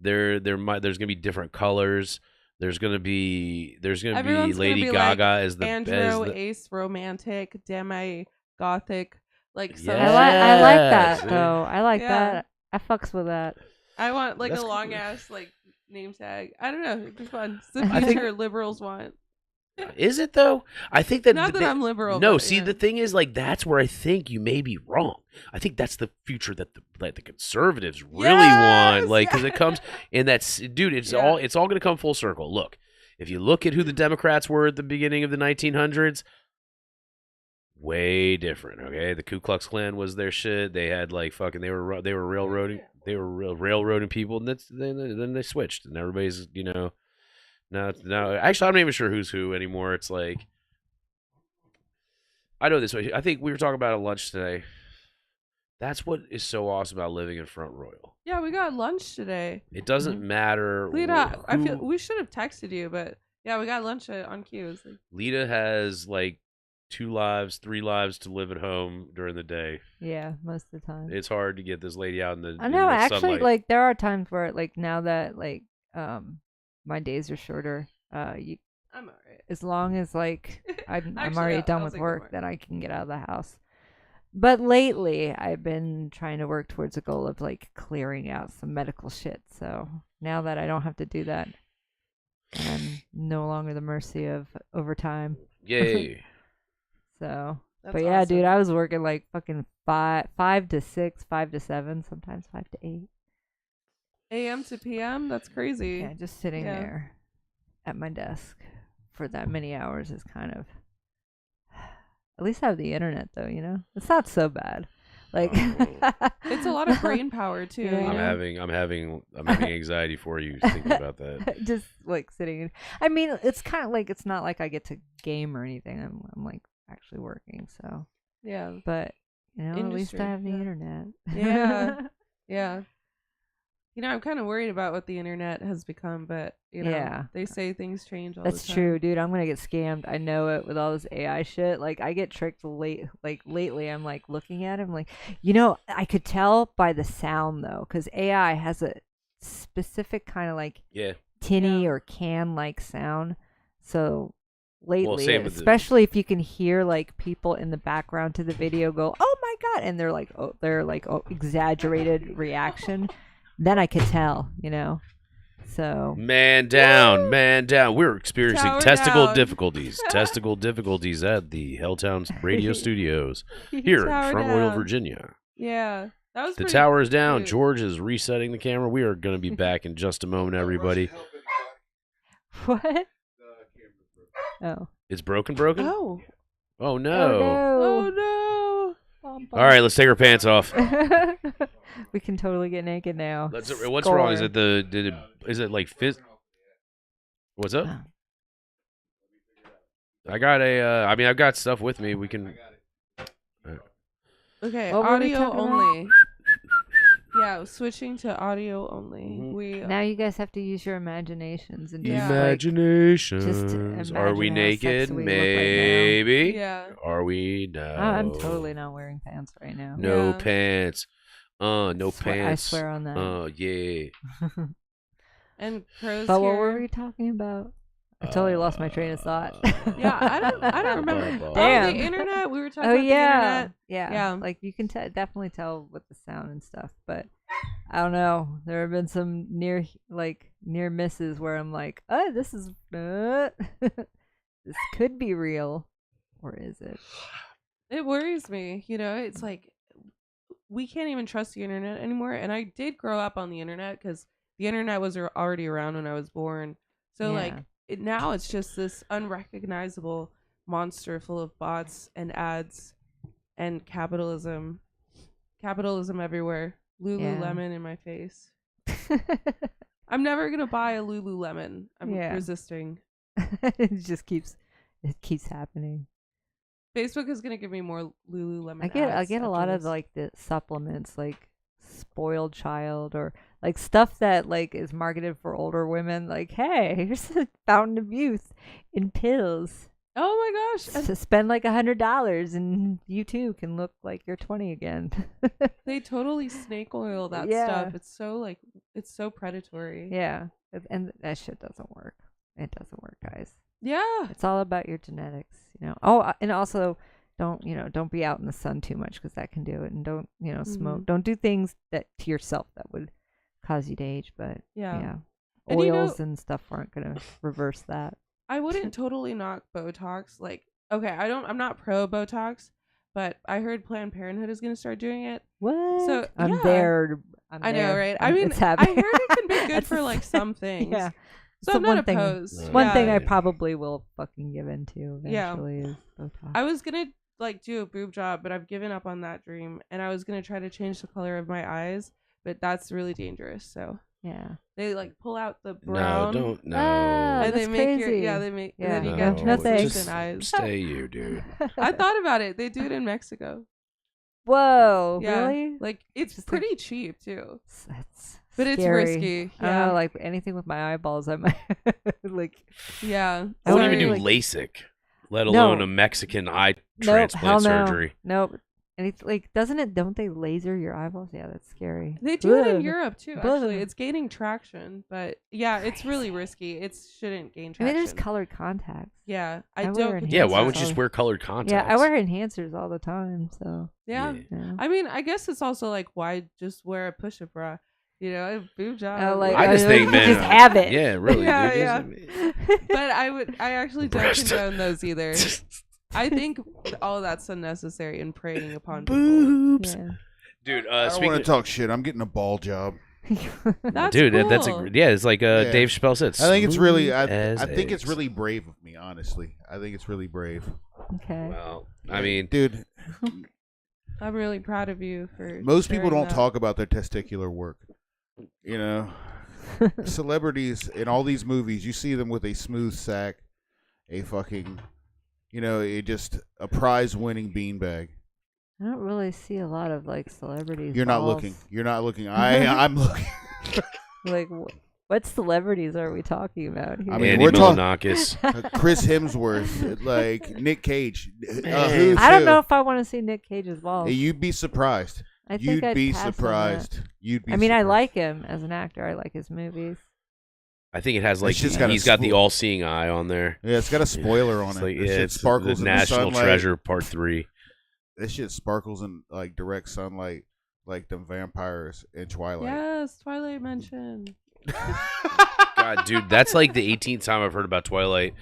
There's gonna be different colors. There's gonna be Everyone's gonna Lady be Gaga like as the Andro, Ace, romantic, demi, gothic, like some Yeah. I like that Yes. though. I like Yeah. that. I fucks with that. I want like That's a cool. long ass like name tag. I don't know. It'd be fun. It's the I think- future liberals want. Is it though? I think that Not that I'm liberal. No, but, see, yeah. the thing is, like, that's where I think you may be wrong. I think that's the future that the conservatives really want, Yes! like, because it comes and that's, dude, it's Yeah. all going to come full circle. Look, if you look at who the Democrats were at the beginning of the 1900s, way different. Okay, the Ku Klux Klan was their shit. They had like fucking, they were railroading people, and then they switched, and everybody's now, actually, I'm not even sure who's who anymore. It's like, I know this way. I think we were talking about at lunch today. That's what is so awesome about living in Front Royal. Yeah, we got lunch today. It doesn't matter. Lita, I feel who- we should have texted you, but yeah, we got lunch on cue. It was like, Lita has like 2 lives, 3 lives to live at home during the day. Yeah, most of the time. It's hard to get this lady out in the I know. in the Actually, sunlight. like there are times where, like now that like my days are shorter, I'm alright. as long as like I'm Actually, already I done was with thinking more. work, then I can get out of the house. But lately, I've been trying to work towards a goal of like clearing out some medical shit. So now that I don't have to do that, I'm no longer the mercy of overtime. Yay. So, That's but yeah, dude, awesome. I was working like fucking 5 to 6, 5 to 7, sometimes 5 to 8. AM to PM. That's crazy. Yeah, just sitting Yeah. there at my desk for that many hours is kind of. At least I have the internet, though. It's not so bad. Like, It's a lot of brain power too. Yeah. You I'm know? having anxiety for you thinking about that. just like sitting. I mean, it's kind of like it's not like I get to game or anything. I'm like actually working. So, Yeah. but at least Industry, I have the yeah. internet. Yeah. Yeah. I'm kind of worried about what the internet has become, but Yeah. they say things change all That's the time. true, dude. I'm gonna get scammed. I know it with all this AI shit. Like I get tricked lately. I'm like looking at him, like I could tell by the sound though, because AI has a specific kind of like Yeah. tinny Yeah. or can like sound. So lately, same with the- especially if you can hear like people in the background to the video go, "Oh my god," and they're like exaggerated reaction. Then I could tell, So Man down. We're experiencing Tower testicle down. difficulties. Testicle difficulties at the Helltown Radio Studios here in Tower Front Royal, down. Virginia. Yeah. That was The pretty tower is down. cute. George is resetting the camera. We are going to be back in just a moment, everybody. what? Oh. It's broken? Oh. Oh, no. Oh no. All right, let's take our pants off. We can totally get naked now. What's wrong? Is Score. it is it like What's up? I got I've got stuff with me. We can. Okay, What were we audio talking about? only. Yeah, switching to audio only. Mhm. We Now you guys have to use your imaginations and just Yeah. Imaginations. Are we imagine how sexy naked? we look right now. Maybe. yeah. Are we? No. I'm totally not wearing pants right now. No Yeah. pants. No I pants. swear on that. Yeah. And pros But here. what were we talking about? I totally lost my train of thought. Yeah, I don't remember. Oh, Damn. the internet. We were talking Oh about the yeah, internet. yeah, Yeah. Like you can definitely tell with the sound and stuff, but I don't know. There have been some near misses where I'm like, oh, this is this could be real, or is it? It worries me. It's like we can't even trust the internet anymore. And I did grow up on the internet because the internet was already around when I was born. So Yeah. now it's just this unrecognizable monster full of bots and ads and capitalism everywhere. Lululemon in my face. I'm never gonna buy a Lululemon. I'm Yeah. resisting. it keeps happening. Facebook is gonna give me more Lululemon. I get a ads lot after of this. like the supplements, like spoiled child or like stuff that like is marketed for older women. Like, hey, here's a fountain of youth in pills. Oh my gosh! And So spend like $100 and you too can look like you're 20 again. they totally snake oil that Yeah. stuff. It's so predatory. Yeah, and that shit doesn't work. it doesn't work, guys. Yeah. It's all about your genetics, you know. Oh, and also don't be out in the sun too much because that can do it. And don't, smoke. Don't do things that to yourself that would cause you to age. But yeah. And Oils and stuff aren't going to reverse that. I wouldn't totally knock Botox. Like, okay, I'm not pro Botox, but I heard Planned Parenthood is going to start doing it. What? So I'm there. I know, right? I mean, it's I happening. heard it can be good for like some things. Yeah. So I'm not opposed. One Yeah. thing I probably will fucking give into eventually is Botox. I was gonna like do a boob job, but I've given up on that dream. And I was gonna try to change the color of my eyes, but that's really dangerous. So yeah, they like pull out the brown. No, don't. No. And they that's make crazy. and then you No, got translucent just eyes. Stay you, dude. I thought about it. They do it in Mexico. Whoa, Yeah. really? Like it's Just pretty cheap too. That's But it's scary. risky. I don't know, Yeah. like anything with my eyeballs, I might like. Yeah. I wouldn't even do Sorry. LASIK, let alone a Mexican eye transplant surgery. Nope. And it's like, don't they laser your eyeballs? Yeah, that's scary. They do it in Ugh. Europe too, Ugh. actually. It's gaining traction, but yeah, it's really risky. It shouldn't gain I traction. mean, there's colored contacts. Yeah, I I wear don't. Yeah, why Enhancers would you just wear colored contacts? Yeah, I wear enhancers all the time, so. Yeah. Yeah. I mean, I guess it's also like, why just wear a push-up bra? You know, a boob job. Like, I just think, man, just have it. Yeah, really. Yeah, dude, But I actually don't Breast. condone those either. I think all of that's unnecessary and preying upon people. Boobs. Yeah. Dude, I don't want to talk shit. I'm getting a ball job. That's dude, cool. that's it's like Dave Chappelle said. I think it's really, smooth I as think it's eggs. really brave of me, honestly. I think it's really brave. Okay. Well, I mean, dude, I'm really proud of you for. most people sharing don't that. talk about their testicular work. You know, celebrities in all these movies, you see them with a smooth sack, a fucking, a prize-winning beanbag. I don't really see a lot of like celebrities. You're not balls. looking. You're not looking. I'm looking. Like, what celebrities are we talking about here? I mean, Andy we're talking Milonakis. Chris Hemsworth, like Nick Cage. Man. I don't know if I want to see Nick Cage's balls. You'd be surprised. I think You'd I'd be pass on surprised. You'd be. that. I mean, I surprised. like him as an actor. I like his movies. I think it has like It's just got a he's got the spool- all-seeing eye on there. Yeah, it's got a spoiler on It's it. like, That shit it's sparkles the in National the sunlight. Treasure Part 3. This shit sparkles in like direct sunlight, like them vampires in Twilight. Yes, Twilight mentioned. God, dude, that's like the 18th time I've heard about Twilight.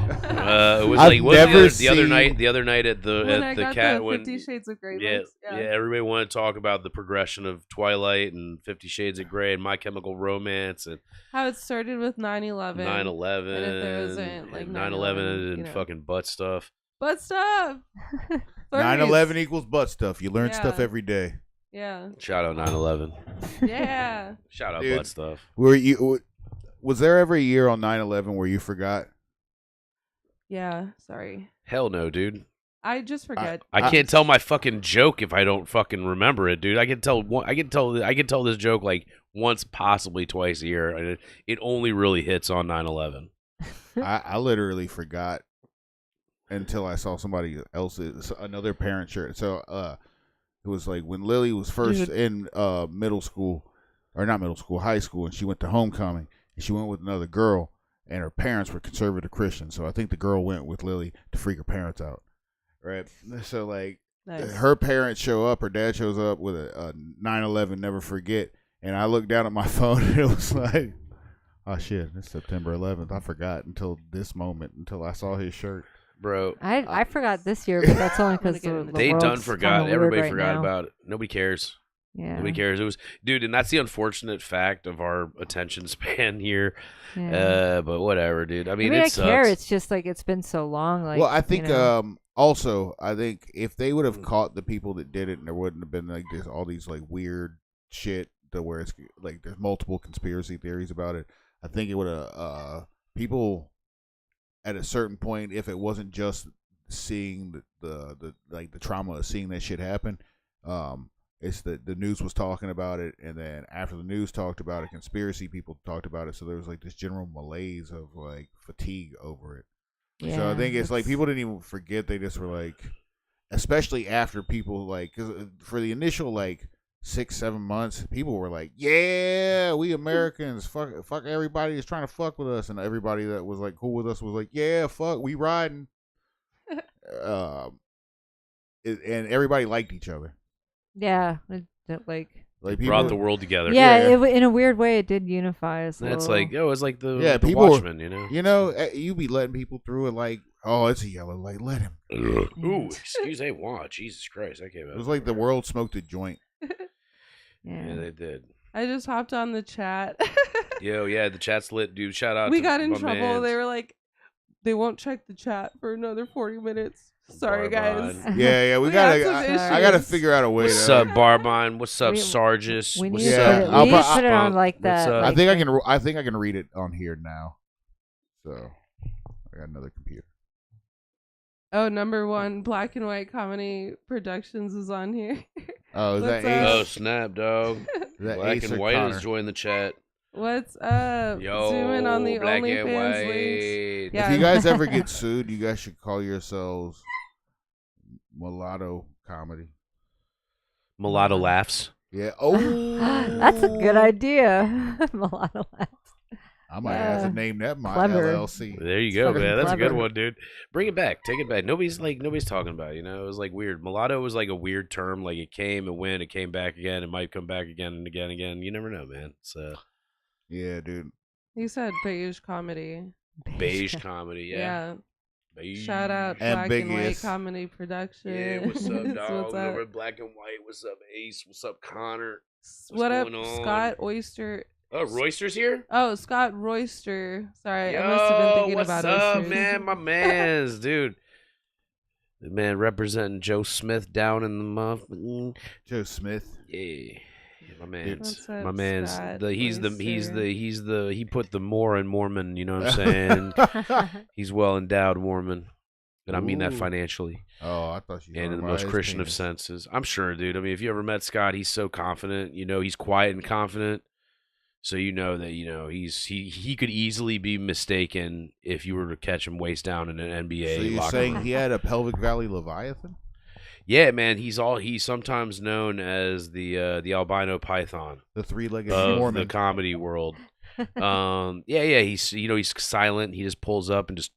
It was I've like what was never the other seen- night. The other night at the When I the got cat the when 50 Shades of Grey yeah, books. yeah, everybody wanted to talk about the progression of Twilight and 50 Shades of Grey and My Chemical Romance and How it started with 9/11. 9/11 And if there wasn't, like, and 9/11 and you know. fucking butt stuff. Butt stuff. 9/11 equals butt stuff. You learn Yeah. stuff every day. Yeah. Shout out 9/11. Yeah. Shout out Dude. butt stuff. Was there ever a year on 9/11 where you forgot? Yeah. Sorry. Hell no, dude. I just forget. I can't tell my fucking joke if I don't fucking remember it, dude. I can tell this joke like once, possibly twice a year, and it only really hits on 9/11. I literally forgot until I saw somebody else's another parent shirt. So it was like when Lily was first in middle school, or not middle school, high school, and she went to homecoming, and she went with another girl, and her parents were conservative Christians. So I think the girl went with Lily to freak her parents out, right? So like Nice. her parents show up, her dad shows up with a 9/11 never forget, and I looked down at my phone and it was like, oh shit, it's September 11th. I forgot until this moment, until I saw his shirt. Bro, I forgot this year, but that's only because the they done world's forgot. kinda Everybody weird right forgot now. about it. Nobody cares. Yeah. Nobody cares. It was, dude, and that's the unfortunate fact of our attention span here. Yeah. But whatever, dude. I mean, I it I sucks. care. It's just like it's been so long. Like, Well, I think you know. also I think if they would have caught the people that did it, and there wouldn't have been like this all these like weird shit to where it's like there's multiple conspiracy theories about it. I think it would have people at a certain point, if it wasn't just seeing the like the trauma of seeing that shit happen, it's the news was talking about it, and then after the news talked about it, conspiracy people talked about it, so there was like this general malaise of like fatigue over it. Yeah, So I think it's like that's- people didn't even forget. They just were like, especially after people like, because for the initial like 6-7 months, people were like, "Yeah, we Americans, fuck everybody that's trying to fuck with us," and everybody that was like cool with us was like, "Yeah, fuck, we riding." And everybody liked each other. Yeah, Like Brought people, the world together. Yeah, in a weird way, it did unify us. It's like, it's like the people, Watchmen, you know. You know, you be letting people through it like, oh, it's a yellow light, let him. Ooh, excuse me, what? Jesus Christ, I came out. It was like the world smoked a joint. Yeah, they did. I just hopped on the chat. Yo, yeah, the chat's lit, dude. Shout out. We to got in my trouble. mans. They were like, they won't check the chat for another 40 minutes. Sorry, guys. Barbon. Yeah, we got gotta. some I gotta issues. figure out a way. What's to, up, Barbine? What's up, We- Sargis? we What's need to Yeah, put it, I'll we need to pro- put it on like What's that. up? I like think I thing. can. I think I can read it on here now. So I got another computer. Oh, number one black and white comedy productions is on here. Oh, is that What's up? Oh Ace? snap, dog! Is that Black Ace and or White Connor? has joined the chat. What's up? Yo, Zoom in on the Black and OnlyFans White. links. Yeah. If you guys ever get sued, you guys should call yourselves Mulatto Comedy. Mulatto laughs. Yeah. Oh, That's a good idea. Mulatto laughs. I might have to name that my Clever. LLC. There you go, Fucking man. That's a good clever. one, dude. Bring it back. Take it back. Nobody's talking about it, you know. It was like weird. Mulatto was like a weird term. Like it came and went. It came back again. It might come back again and again and again. You never know, man. So Yeah, dude. You said beige comedy. beige comedy, yeah. Beige. Shout out Black and White Ambiguous. Comedy Production. Yeah, what's up, dog? What's Over up? at Black and White. What's up, Ace? What's up, Connor? What up, going on? Scott Oyster? Oh, Royster's here? Oh, Scott Royster. Sorry, Yo, I must have been thinking what's about up, oysters. man? My man's, dude. The man representing Joe Smith down in the month. Joe Smith. Yeah. My man's, What's up, my man's. Scott He put the Moor in Mormon. You know what I'm saying? He's well endowed Mormon, and I mean that Ooh. financially Oh, I thought you. and in the about most his Christian of penis. senses. I'm sure, dude. I mean, if you ever met Scott, he's so confident. You know, he's quiet and confident. So you know that he could easily be mistaken if you were to catch him waist down in an NBA So you're locker saying room. he had a pelvic valley leviathan? Yeah, man. He's sometimes known as the albino python The three-legged of Mormon. the comedy world. Yeah. He's silent. He just pulls up and just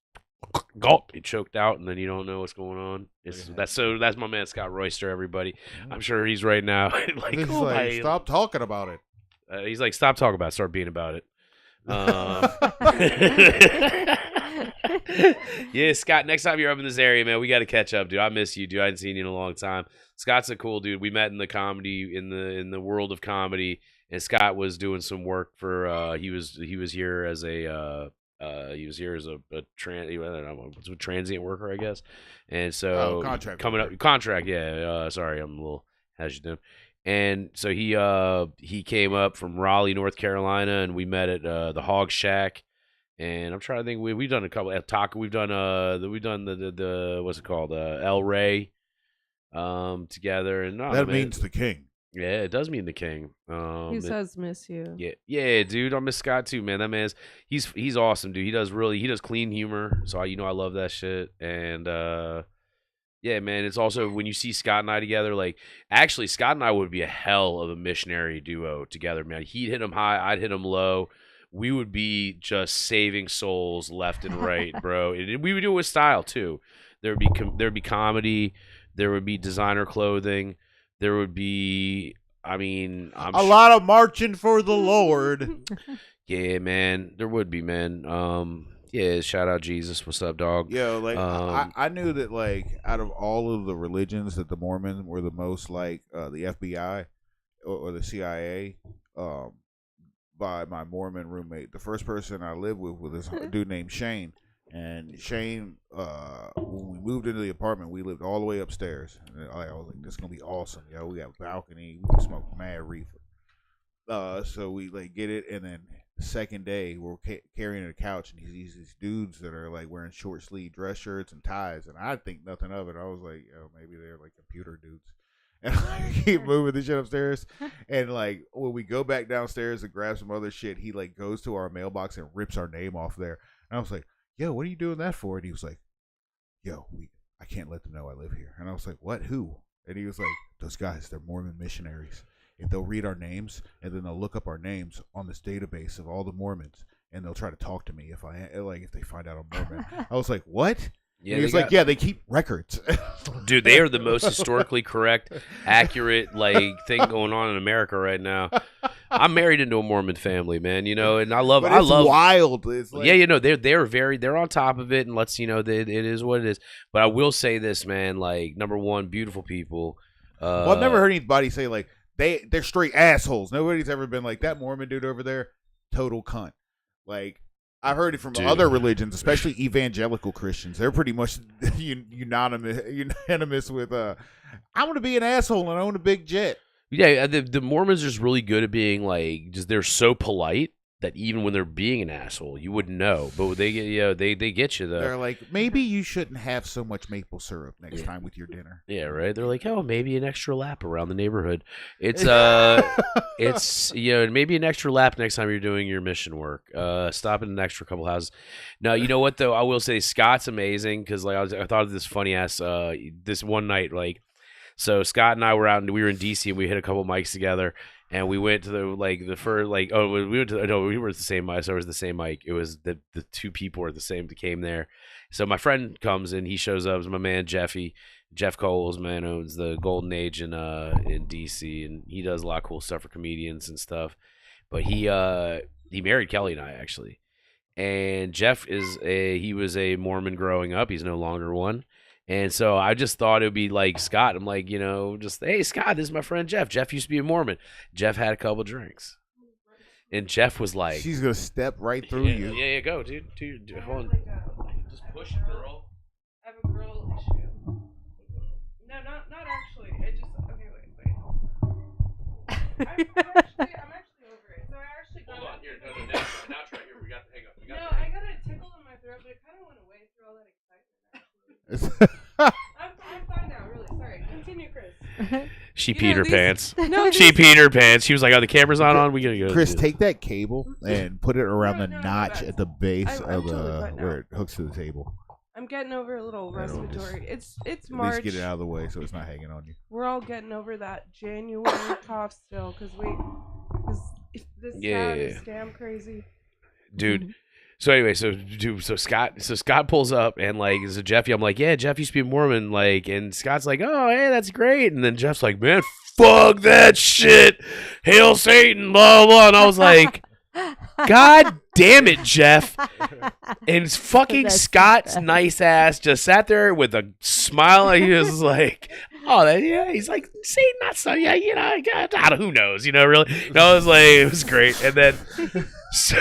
gulp. He choked out, and then you don't know what's going on. That's my man Scott Royster. Everybody, I'm sure he's right now like, He's oh, like, my- stop talking about it. He's like, stop talking about it, start being about it. Yeah, Scott, next time you're up in this area, man, we got to catch up, dude. I miss you, dude. I hadn't seen you in a long time. Scott's a cool dude. We met in the comedy, in the world of comedy, and Scott was doing some work for, he was here as a transient worker, I guess. And so contract coming worker. up, contract. Yeah. Sorry, I'm a little hesitant. And so he came up from Raleigh, North Carolina, and we met at the Hog Shack. And I'm trying to think, we've done a couple at Taco. We've done the what's it called, El Rey, together. And That means the king. yeah, it does mean the king. He says miss you. Yeah, dude. I miss Scott too, man. That man's he's awesome, dude. He does clean humor, so I love that shit. And yeah, man. It's also when you see Scott and I together, like actually Scott and I would be a hell of a missionary duo together, man. He'd hit him high, I'd hit him low. We would be just saving souls left and right, bro. We would do it with style too. There'd be comedy, there would be designer clothing, there would be. I mean, A lot of marching for the Lord. Yeah, man, there would be, man. Yeah, shout out Jesus. What's up, dog? Yo, like I Um, knew that like out of all of the religions that the Mormons were the most like the FBI or the CIA by my Mormon roommate. The first person I lived with was this dude named Shane. And Shane, when we moved into the apartment, we lived all the way upstairs. And I was like, "This is gonna be awesome, yo! We got a balcony, we can smoke mad reefer." So we like get it, and then the second day we're carrying a couch, and these dudes that are like wearing short sleeve dress shirts and ties, and I think nothing of it. I was like, "Oh, maybe they're like computer dudes." And I keep moving the shit upstairs, and like when we go back downstairs and grab some other shit, he like goes to our mailbox and rips our name off there. And I was like, "Yo, what are you doing that for?" And he was like, "Yo, I can't let them know I live here." And I was like, "What? Who?" And he was like, "Those guys, they're Mormon missionaries. they'll read our names, and then they'll look up our names on this database of all the Mormons, and they'll try to talk to me if they find out I'm Mormon. I was like, what? Yeah, he's like, yeah, they keep records. Dude, they are the most historically correct, accurate thing going on in America right now. I'm married into a Mormon family, man. And I love. Wild. It's like, yeah, they're on top of it, and it is what it is. But I will say this, man. Number one, beautiful people. Well, I've never heard anybody say they're straight assholes. Nobody's ever been like that Mormon dude over there, total cunt. I've heard it from other religions, especially evangelical Christians. They're pretty much unanimous with, I want to be an asshole and own a big jet. Yeah, the Mormons are just really good at being they're so polite that even when they're being an asshole, you wouldn't know. But they get they get you though. They're like, maybe you shouldn't have so much maple syrup next time with your dinner. Yeah, right. They're like, oh, maybe an extra lap around the neighborhood. It's maybe an extra lap next time you're doing your mission work. Stop at an extra couple houses. No, you know what though? I will say Scott's amazing because I thought of this funny ass this one night So Scott and I were out and we were in DC and we hit a couple mics together. And we went to we were at the same mic. So it was the same mic. It was the two people were the same that came there. So my friend comes and he shows up. It's my man Jeffy. Jeff Coles, man, owns the Golden Age in DC, and he does a lot of cool stuff for comedians and stuff. But he married Kelly and I actually. And Jeff he was a Mormon growing up. He's no longer one. And so I just thought it would be like Scott. I'm like, hey, Scott, this is my friend Jeff. Jeff used to be a Mormon. Jeff had a couple drinks. And Jeff was like... She's going to step right through you. Yeah, go, dude. Hold on. Just push it, girl. I have a girl issue. No, not actually. I just... Okay, wait. I'm actually over it. So I actually got... Hold on, here. Now try here. We got the hang up. I got a tickle in my throat, but it kind of went away through all that excitement, actually. I'm fine now, really. Sorry. Continue, Chris. She peed her pants. She peed her pants. She was like, oh, the camera's not on. We gotta go. Chris, take that cable and put it around the notch at the base of where it hooks to the table. I'm getting over a little respiratory. It's At March. least get it out of the way so it's not hanging on you. We're all getting over that January cough still because this town is damn crazy. Dude. So anyway, so Scott pulls up and is it Jeffy? I'm like, yeah, Jeff used to be a Mormon, and Scott's like, oh, hey, that's great. And then Jeff's like, man, fuck that shit. Hail Satan, blah, blah. And I was like, God damn it, Jeff. And fucking Scott's nice ass just sat there with a smile. And he was like, oh, he's like, Satan, not so, yeah, God, who knows, really? And I was like, it was great. And then... So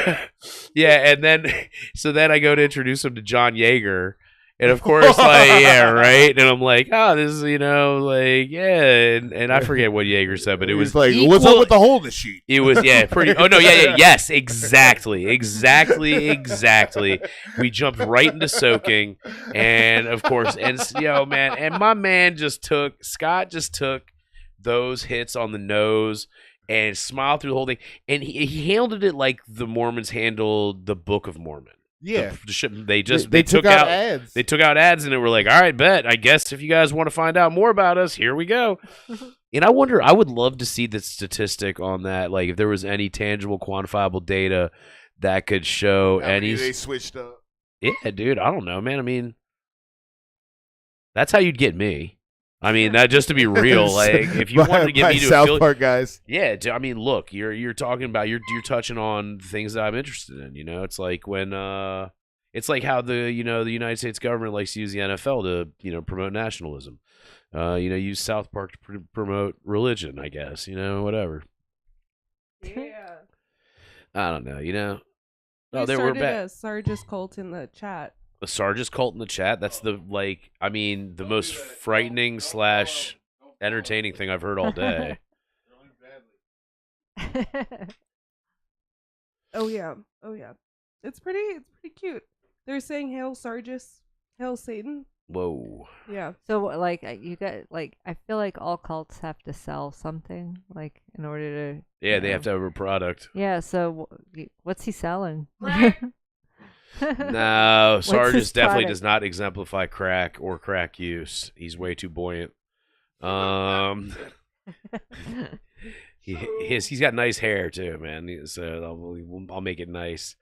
then I go to introduce him to John Yeager, and of course, yeah, right. And I'm like, oh, this is, yeah, and I forget what Yeager said, but it was like, what's up with the hole in the sheet? It was, pretty. Oh no, yes, exactly. We jumped right into soaking, and of course, man, and my man Scott just took those hits on the nose. And smiled through the whole thing, and he handled it like the Mormons handled the Book of Mormon. Yeah, they took out ads. They took out ads, and they were like, "All right, bet. I guess if you guys want to find out more about us, here we go." And I would love to see the statistic on that, if there was any tangible, quantifiable data that could show any. They switched up. Yeah, dude. I don't know, man. I mean, that's how you'd get me. I mean, that just to be real, if you wanted to get me to South Park guys. Yeah, I mean, look, you're talking about you're touching on things that I'm interested in. It's like when it's like how the United States government likes to use the NFL to promote nationalism. Use South Park to promote religion, I guess. Whatever. Yeah. I don't know. Oh, there we're back. Sargis cult in the chat. The Sargis cult in the chat. That's the most frightening / entertaining thing I've heard all day. Oh yeah. It's pretty cute. They're saying hail Sargis, hail Satan. Whoa. Yeah. So you got I feel like all cults have to sell something in order to. Yeah, they have to have a product. Yeah. So what's he selling? No, Sargis definitely does not exemplify crack or crack use. He's way too buoyant. He's got nice hair too, man. So I'll make it nice.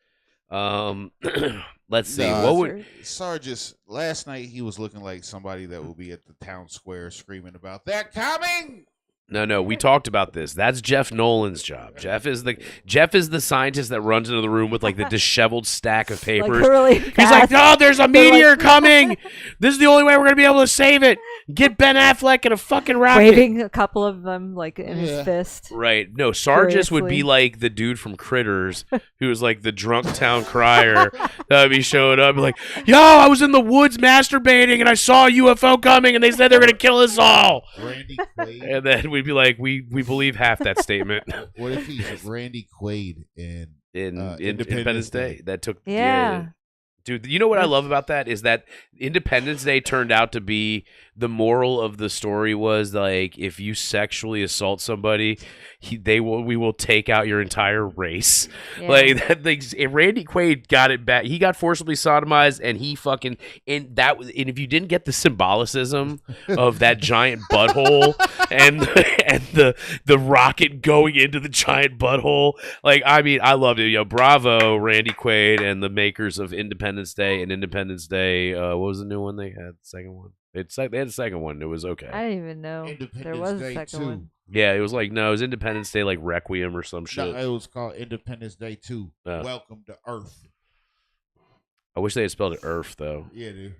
Let's see. What would Sargis last night? He was looking like somebody that will be at the town square screaming about "They're coming." No, we talked about this. That's Jeff Nolan's job. Jeff is the scientist that runs into the room with like the disheveled stack of papers. He's like, "No, there's a meteor coming. This is the only way we're gonna be able to save it. Get Ben Affleck in a fucking rocket." Waving a couple of them like in his fist. Right. No, Sargis would be like the dude from Critters, who was like the drunk town crier that would be showing up like, "Yo, I was in the woods masturbating and I saw a UFO coming and they said they're gonna kill us all." Randy Quaid. And then we'd be like, we believe half that statement. What if he's Randy Quaid in Independence Day? That took Yeah. Dude, you know what I love about that is that Independence Day turned out to be the moral of the story was like if you sexually assault somebody, we will take out your entire race. Yeah. Like that. Randy Quaid got it back. He got forcibly sodomized, and he fucking and if you didn't get the symbolicism of that giant butthole and the rocket going into the giant butthole, like I mean, I loved it. Yo, bravo, Randy Quaid and the makers of Independence Day and Independence Day. What was the new one they had? The second one. It's like they had a second one. It was okay. I didn't even know there was a second one. Yeah, it was like it was Independence Day like Requiem or some shit. No, it was called Independence Day 2. Welcome to Earth. I wish they had spelled it Earth though. Yeah, dude.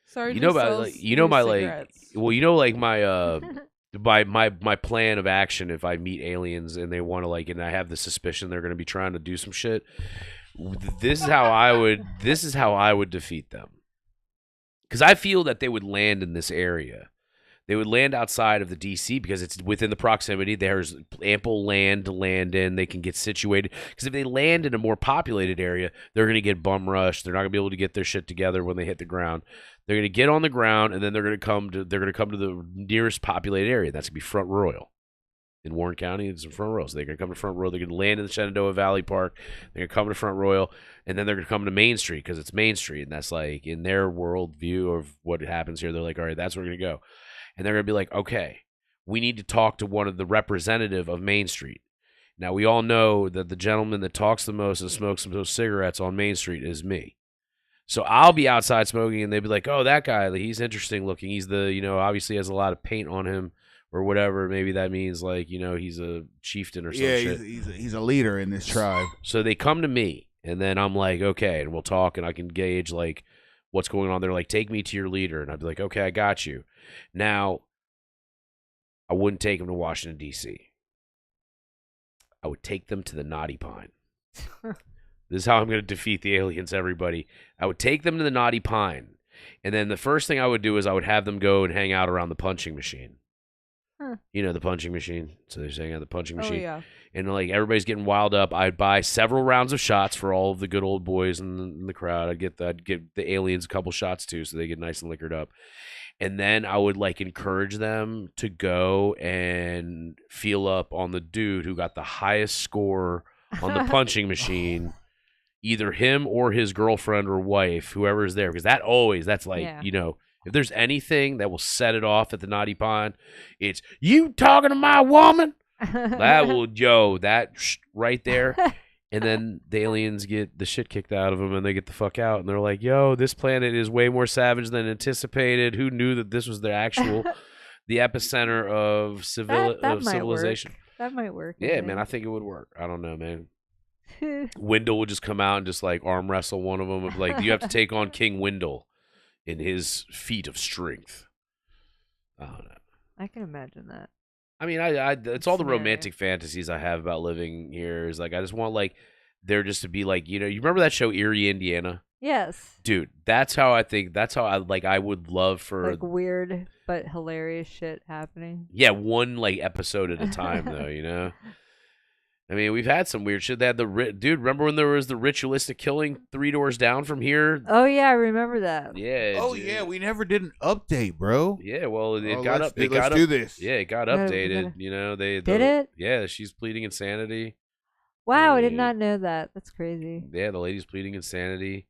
Sorry, my plan of action if I meet aliens and they want to and I have the suspicion they're going to be trying to do some shit. This is how I would defeat them. Because I feel that they would land in this area. They would land outside of the D.C. because it's within the proximity. There's ample land to land in. They can get situated. Because if they land in a more populated area, they're going to get bum rushed. They're not going to be able to get their shit together when they hit the ground. They're going to get on the ground, and then they're going to come to the nearest populated area. That's going to be Front Royal. In Warren County, it's in Front Royal. So they're going to come to Front Royal. They're going to land in the Shenandoah Valley Park. They're going to come to Front Royal. And then they're going to come to Main Street because it's Main Street. And that's like in their world view of what happens here. They're like, all right, that's where we're going to go. And they're going to be like, okay, we need to talk to one of the representative of Main Street. Now, we all know that the gentleman that talks the most and smokes the most cigarettes on Main Street is me. So I'll be outside smoking and they'll be like, oh, that guy, he's interesting looking. He's obviously has a lot of paint on him. Or whatever, maybe that means he's a chieftain or some shit. Yeah, he's a leader in this tribe. So they come to me, and then I'm like, okay, and we'll talk, and I can gauge what's going on. They're like, take me to your leader, and I'd be like, okay, I got you. Now, I wouldn't take them to Washington D.C. I would take them to the Naughty Pine. This is how I'm going to defeat the aliens, everybody. I would take them to the Naughty Pine, and then the first thing I would do is I would have them go and hang out around the punching machine. You know, the punching machine. So they're saying the punching machine. Oh, yeah. And everybody's getting wild up. I'd buy several rounds of shots for all of the good old boys in the crowd. I'd give the aliens a couple shots too, so they get nice and liquored up. And then I would encourage them to go and feel up on the dude who got the highest score on the punching machine, either him or his girlfriend or wife, whoever is there, because that's if there's anything that will set it off at the Naughty Pine, it's you talking to my woman. That will, right there. And then the aliens get the shit kicked out of them and they get the fuck out. And they're like, yo, this planet is way more savage than anticipated. Who knew that this was the epicenter of civilization? That might work. Yeah, man, I think it would work. I don't know, man. Wendell would just come out and just arm wrestle one of them. You have to take on King Wendell in his feat of strength. I don't know. I can imagine that. I mean, it's all the romantic fantasies I have about living here. Is I just want there just to be you remember that show Erie, Indiana? Yes. Dude, that's how I think. That's how I would love for weird but hilarious shit happening. Yeah, one episode at a time though. I mean, we've had some weird shit. They had dude. Remember when there was the ritualistic killing 3 doors down from here? Oh yeah, I remember that. Yeah. Oh dude. Yeah, we never did an update, bro. Yeah, well, let's do this. Yeah, it got updated. They did it. Yeah, she's pleading insanity. Wow, I did not know that. That's crazy. Yeah, the lady's pleading insanity.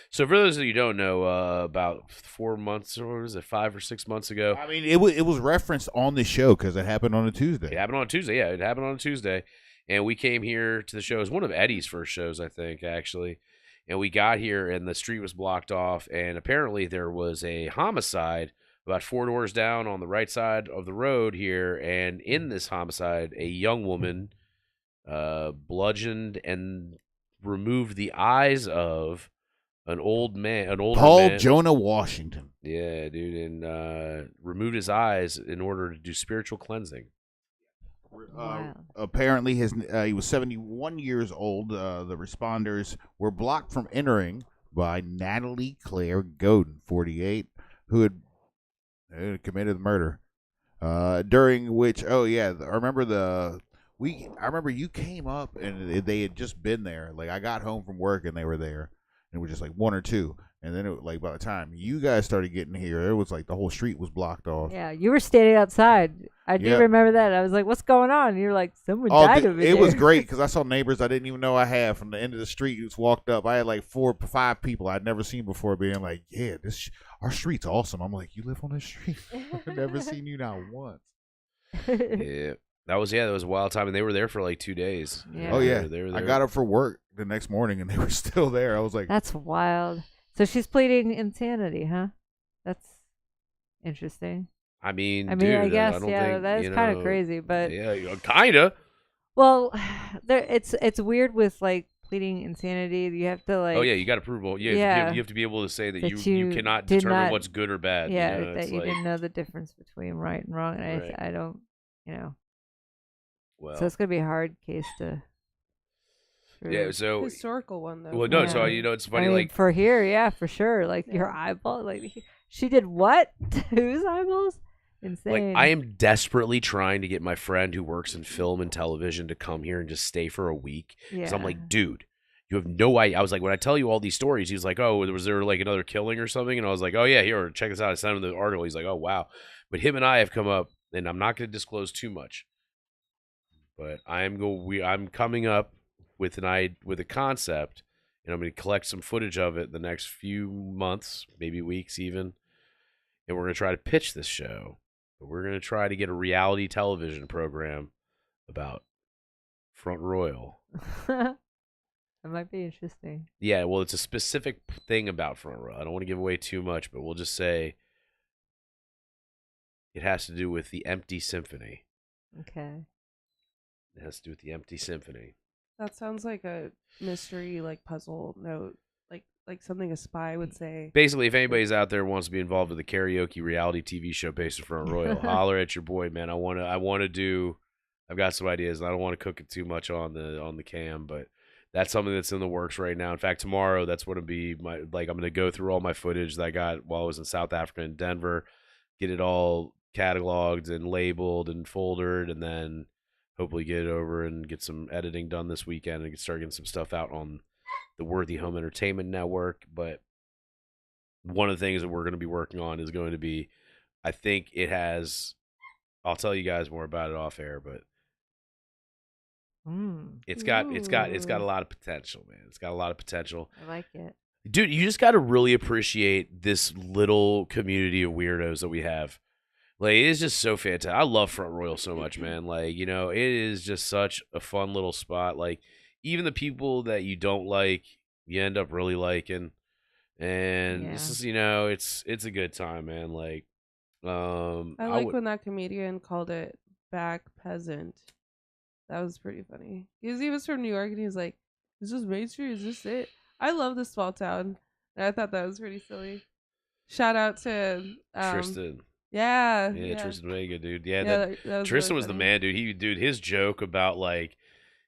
So for those of you who don't know, about 4 months, or was it 5 or 6 months ago? I mean, it was referenced on the show because it happened on a Tuesday. It happened on a Tuesday. Yeah, it happened on a Tuesday. And we came here to the show. It was one of Eddie's first shows, I think, actually. And we got here, and the street was blocked off. And apparently there was a homicide about 4 doors down on the right side of the road here. And in this homicide, a young woman bludgeoned and removed the eyes of an older Paul Jonah Washington. Yeah, dude, and removed his eyes in order to do spiritual cleansing. Wow. Apparently, he was 71 years old. The responders were blocked from entering by Natalie Claire Godin, 48, who had committed the murder. During which, I remember you came up and they had just been there. Like, I got home from work and they were there. And it was just like one or two. And then by the time you guys started getting here, it was like the whole street was blocked off. Yeah, you were standing outside. I do remember that. I was like, what's going on? And you're like, someone died over there. It was great because I saw neighbors I didn't even know I had from the end of the street who just walked up. I had like 4 or 5 people I'd never seen before being like, yeah, our street's awesome. I'm like, you live on this street? I've never seen you not once. Yeah. That was a wild time, and they were there for like 2 days. Yeah. Oh, yeah. They were there. I got up for work the next morning, and they were still there. I was like... That's wild. So she's pleading insanity, huh? That's interesting. I mean, I dude, guess, I don't yeah, think, that is kind of crazy, but... Yeah, kind of. Well, it's weird with, like, pleading insanity. You have to, like... Oh, yeah, you got to prove... You have to be able to say that you cannot determine what's good or bad. Yeah, you know? that you didn't know the difference between right and wrong, and Right. I don't, Well, so it's going to be a hard case to... yeah, so... Historical one, though. Well, no, Yeah. so, it's funny, I mean, like... for here, yeah, for sure. Like, your eyeball, like, she did what? Whose eyeballs? Insane. Like, I am desperately trying to get my friend who works in film and television to come here and just stay for a week. Because I'm like, dude, you have no idea. I was like, when I tell you all these stories, he's like, oh, was there like another killing or something? And I was like, oh, yeah, here, check this out. I sent him the article. He's like, oh, wow. But him and I have come up, and I'm not going to disclose too much. But I'm coming up with a concept, and I'm going to collect some footage of it the next few months, maybe weeks even. And we're going to try to pitch this show. We're going to try to get a reality television program about Front Royal. That might be interesting. Yeah, well, it's a specific thing about Front Royal. I don't want to give away too much, but we'll just say it has to do with the Empty Symphony. Okay. It has to do with the Empty Symphony. That sounds like a mystery, like puzzle note, like something a spy would say. Basically, if anybody's out there who wants to be involved with a karaoke reality TV show based on Front Royal, holler at your boy, man. I've got some ideas. I don't want to cook it too much on the cam, but that's something that's in the works right now. In fact, tomorrow, that's going to be I'm going to go through all my footage that I got while I was in South Africa and Denver, get it all cataloged and labeled and foldered, and then hopefully get it over and get some editing done this weekend and start getting some stuff out on the Worthy Home Entertainment Network. But one of the things that we're going to be working on is going to be, I think it has, I'll tell you guys more about it off air, but it's got a lot of potential, man. It's got a lot of potential. I like it. Dude, you just got to really appreciate this little community of weirdos that we have. Like, it is just so fantastic. I love Front Royal so much, man. Like, it is just such a fun little spot. Like, even the people that you don't like, you end up really liking. And this is, it's a good time, man. Like, I like when that comedian called it Back Peasant. That was pretty funny. Because he was from New York, and he was like, "Is this Main Street? Is this it?" I love this small town. And I thought that was pretty silly. Shout out to Tristan. Yeah, Tristan Vega, dude. Yeah, that was Tristan really was the funny. man, dude. His joke about like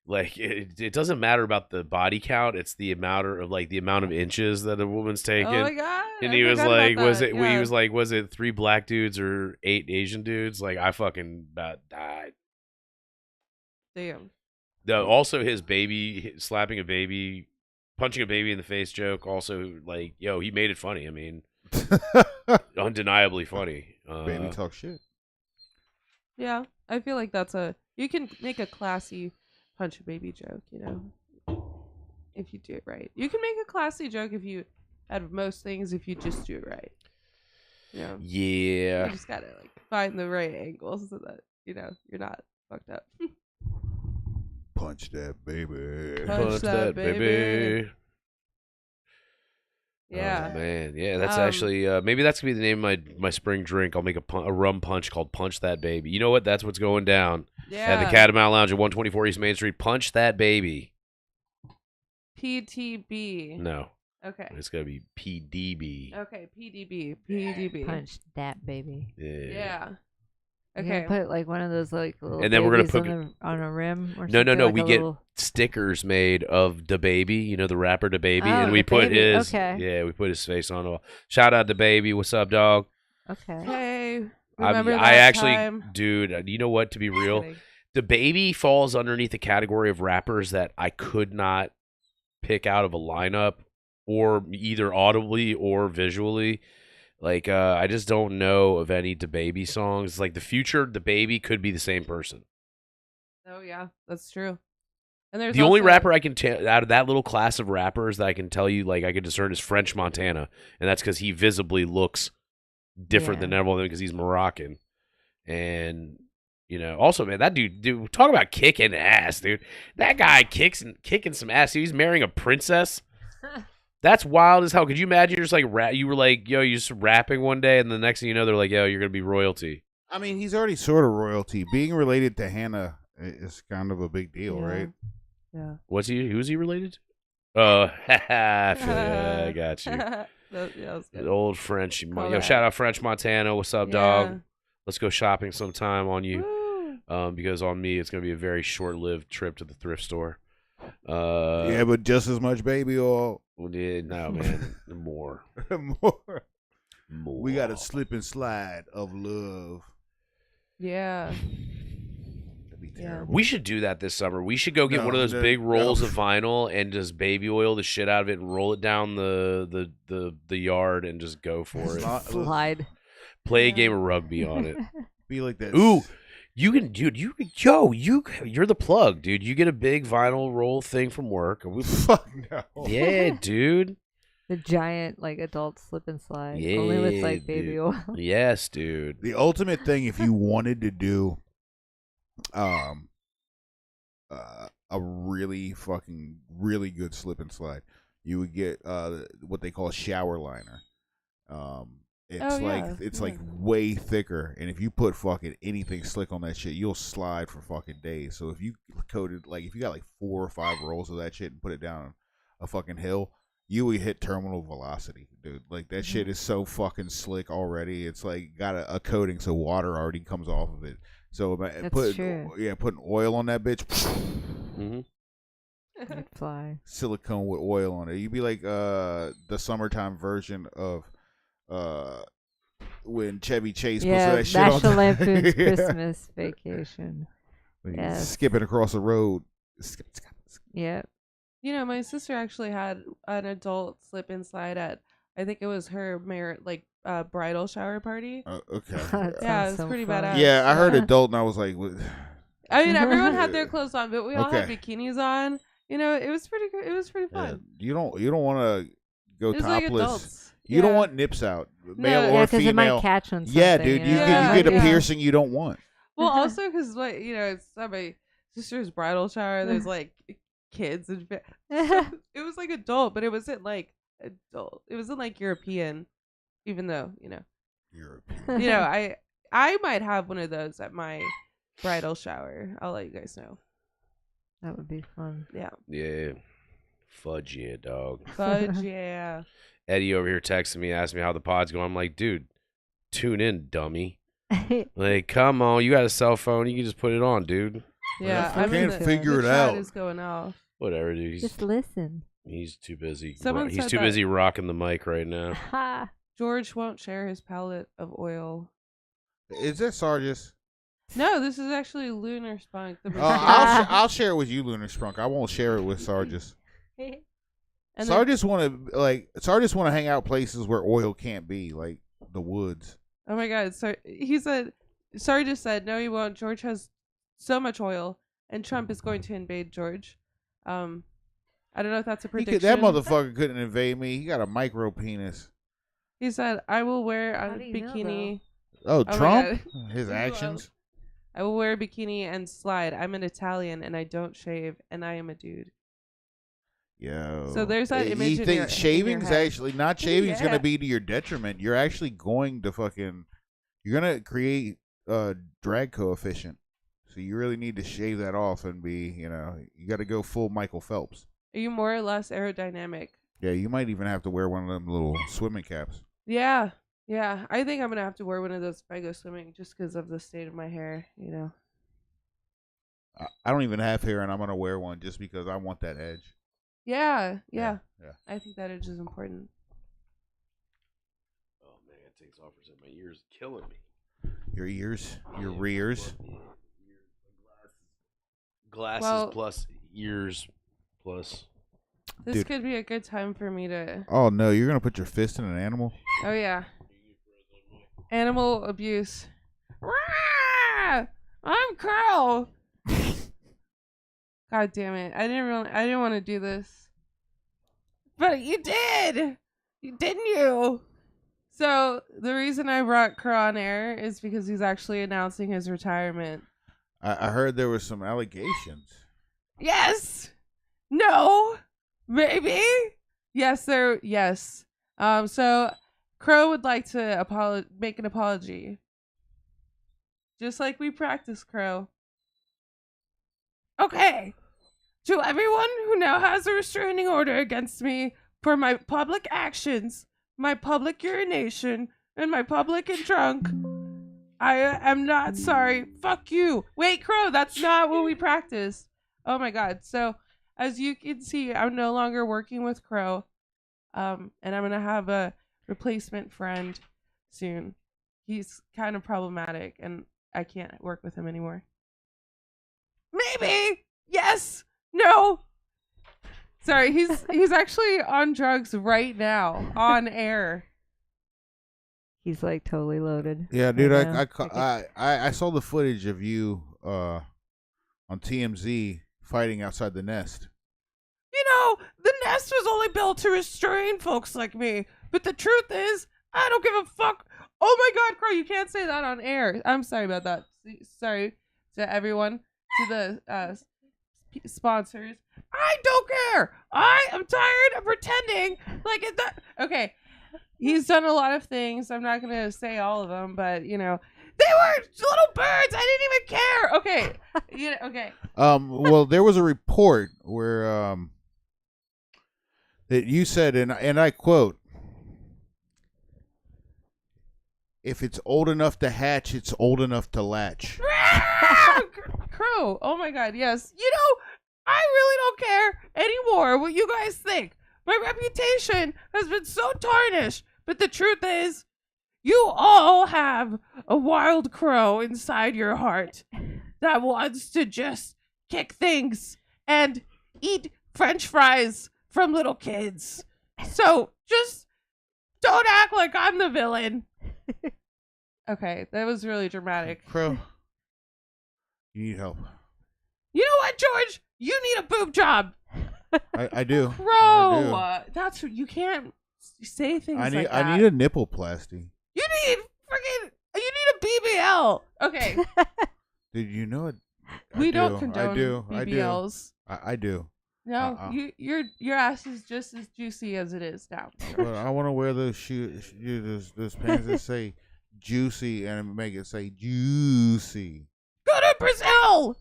it doesn't matter about the body count; it's the amount of inches that a woman's taking. Oh my god! And I he was forgot like, about "Was that. it?" Yeah. He was like, "Was it 3 black dudes or 8 Asian dudes?" Like, I fucking about died. Damn. Also, his baby slapping a baby, punching a baby in the face joke. Also, like, yo, he made it funny. I mean, undeniably funny. Baby talk shit. Yeah, I feel like you can make a classy punch a baby joke, if you do it right. You can make a classy joke if you out of most things if you just do it right. You know, Yeah. you just gotta like find the right angle so that you're not fucked up. Punch that baby. Punch that baby. Yeah. Oh, man. Yeah, that's actually maybe that's gonna be the name of my spring drink. I'll make a rum punch called Punch That Baby. You know what? That's what's going down at the Catamount Lounge at 124 East Main Street. Punch That Baby. PTB. No. Okay. It's gonna be PDB. Okay, PDB. Punch that baby. Yeah. Okay. Put like one of those like little And then we're gonna put on a rim or No. something, like We a get little... stickers made of the baby. You know the rapper the baby, Oh, and we put DaBaby. his Okay. we put his face on it. Shout out to baby. What's up, dog? Okay. Hey. Remember that I actually, time? dude. You know what? To be real, Kidding. the baby falls underneath the category of rappers that I could not pick out of a lineup, or either audibly or visually. Like, I just don't know of any DaBaby songs. Like, the future DaBaby could be the same person. Oh yeah, that's true. And there's The only also- rapper I can tell out of that little class of rappers that I can tell you, like, I could discern is French Montana, and that's because he visibly looks different than everyone because he's Moroccan. And also, man, that dude, talk about kicking ass, dude. That guy kicking some ass. He's marrying a princess. That's wild as hell. Could you imagine? You're just like you were like, yo, you're just rapping one day, and the next thing you know, they're like, yo, you're gonna be royalty. I mean, he's already sort of royalty. Being related to Hannah is kind of a big deal, right? Yeah. Who's he related to? I got you. that was good. The old French. Yo, Call that. shout out French Montana. What's up, dog? Let's go shopping sometime on you. Woo. Because on me, it's gonna be a very short-lived trip to the thrift store. Yeah, but just as much baby oil. No, man, more. More. More. We got a slip and slide of love. Yeah. That'd be Yeah. terrible. We should do that this summer. We should go get No, one of those no, big rolls no. of vinyl and just baby oil the shit out of it and roll it down the yard and just go for it. Slide. Play a game of rugby on it. Be like that. Ooh, you can, dude. You're the plug, dude. You get a big vinyl roll thing from work. Fuck no. Yeah, dude. The giant like adult slip and slide. Yeah, Only with like baby dude. oil. Yes, dude. The ultimate thing, if you wanted to do, a really good slip and slide, you would get what they call a shower liner. It's like way thicker, and if you put fucking anything slick on that shit, you'll slide for fucking days. So if you if you got like 4 or 5 rolls of that shit and put it down a fucking hill, you would hit terminal velocity, dude. Like that shit is so fucking slick already. It's like got a coating, so water already comes off of it. So putting oil on that bitch, Mm-hmm. It'd fly. silicone with oil on it. You'd be like the summertime version of when Chevy Chase puts Yeah, that shit National on. Lampoon's Yeah. Christmas Vacation. Like, Yes. skipping across the road. Skip. Yeah. My sister actually had an adult slip and slide at, I think it was her bridal shower party. Okay. That Yeah, sounds it's so pretty fun. badass. Yeah, I heard adult and I was like, what? I mean, everyone had their clothes on, but we all had Okay. bikinis on. It was pretty good. It was pretty fun. You don't want to go It was like topless. adults. You don't Yeah. want nips out, male No. or Yeah, because it female. might catch on something. Yeah, dude, you Yeah, get a yeah. piercing you don't want. Well, also because it's at my sister's bridal shower. There's like kids and it was like adult, but it wasn't like adult. It wasn't like European, even though European. I might have one of those at my bridal shower. I'll let you guys know. That would be fun. Yeah, Yeah. Fudge yeah, dog. fudge. Yeah. Eddie over here texting me, asking me how the pod's going. I'm like, dude, tune in, dummy. Like, come on, you got a cell phone, you can just put it on, dude. Yeah, I can't figure the it chat out. is going off. Whatever, dude. Just listen. He's too busy. Someone He's said too that- busy rocking the mic right now. Ha. George won't share his palette of oil. Is that Sargis? No, this is actually Lunar Spunk. The I'll share it with you, Lunar Sprunk. I won't share it with Sargis. and then, Sargis want to hang out places where oil can't be, like the woods. oh my God! So he said, "Sorry, just said no, he won't." George has so much oil, and Trump is going to invade George. I don't know if that's a He prediction. that motherfucker couldn't invade me. He got a micro penis. He said, I will wear a How do you know, bikini. Oh, my Trump? God. His actions? I will wear a bikini and slide. I'm an Italian and I don't shave and I am a dude. Yo. So there's that image You in think your shaving's head. actually not shaving's Yeah. gonna be to your detriment. You're actually going to you're gonna create a drag coefficient. So you really need to shave that off and be, you gotta go full Michael Phelps. Are you more or less aerodynamic? Yeah, you might even have to wear one of them little swimming caps. Yeah. Yeah. I think I'm going to have to wear one of those if I go swimming just because of the state of my hair, I don't even have hair and I'm gonna wear one just because I want that edge. Yeah. Yeah. I think that edge is important. Oh man, it takes offers in my ears, killing me. Your ears, your rears. Glasses Well- plus ears plus. This Dude. could be a good time for me to. Oh no, you're gonna put your fist in an animal? Oh, yeah. Animal abuse. Rah! I'm Crow. God damn it! I didn't want to do this, but you did. Didn't you? So the reason I brought Crow on air is because he's actually announcing his retirement. I heard there was some allegations. Yes. No. Maybe. Yes. Yes. So Crow would like to make an apology. Just like we practice, Crow. Okay. To everyone who now has a restraining order against me for my public actions, my public urination, and my public and drunk, I am not sorry. Fuck you. Wait, Crow, that's not what we practice. Oh my god. So, as you can see, I'm no longer working with Crow. And I'm going to have a replacement friend soon. He's kind of problematic and I can't work with him anymore. Maybe. Yes. No. Sorry, he's actually on drugs right now on air. He's like totally loaded. Yeah, dude, right now. I saw the footage of you on TMZ fighting outside the nest. The nest was only built to restrain folks like me. But the truth is, I don't give a fuck. Oh my god, Crow, you can't say that on air. I'm sorry about that. Sorry to everyone, to the sponsors. I don't care. I am tired of pretending like it's not. Okay, he's done a lot of things. I'm not gonna say all of them, but they were little birds. I didn't even care. Okay, okay. Well, there was a report where that you said, and I quote, "If it's old enough to hatch, it's old enough to latch." Crow. Oh my god, yes. I really don't care anymore what you guys think. My reputation has been so tarnished. But the truth is, you all have a wild crow inside your heart that wants to just kick things and eat French fries from little kids. So just don't act like I'm the villain. Okay, that was really dramatic. Crow, you need help. You know what, George? You need a boob job. I do. Crow, I that's you can't say things do. like that. I need a nipple plasty. You need a BBL. Okay, Dude, you know it. we don't condone BBLs. I do. No, your ass is just as juicy as it is now. But I want to wear those shoes, those pants that say juicy and make it say juicy. Go to Brazil.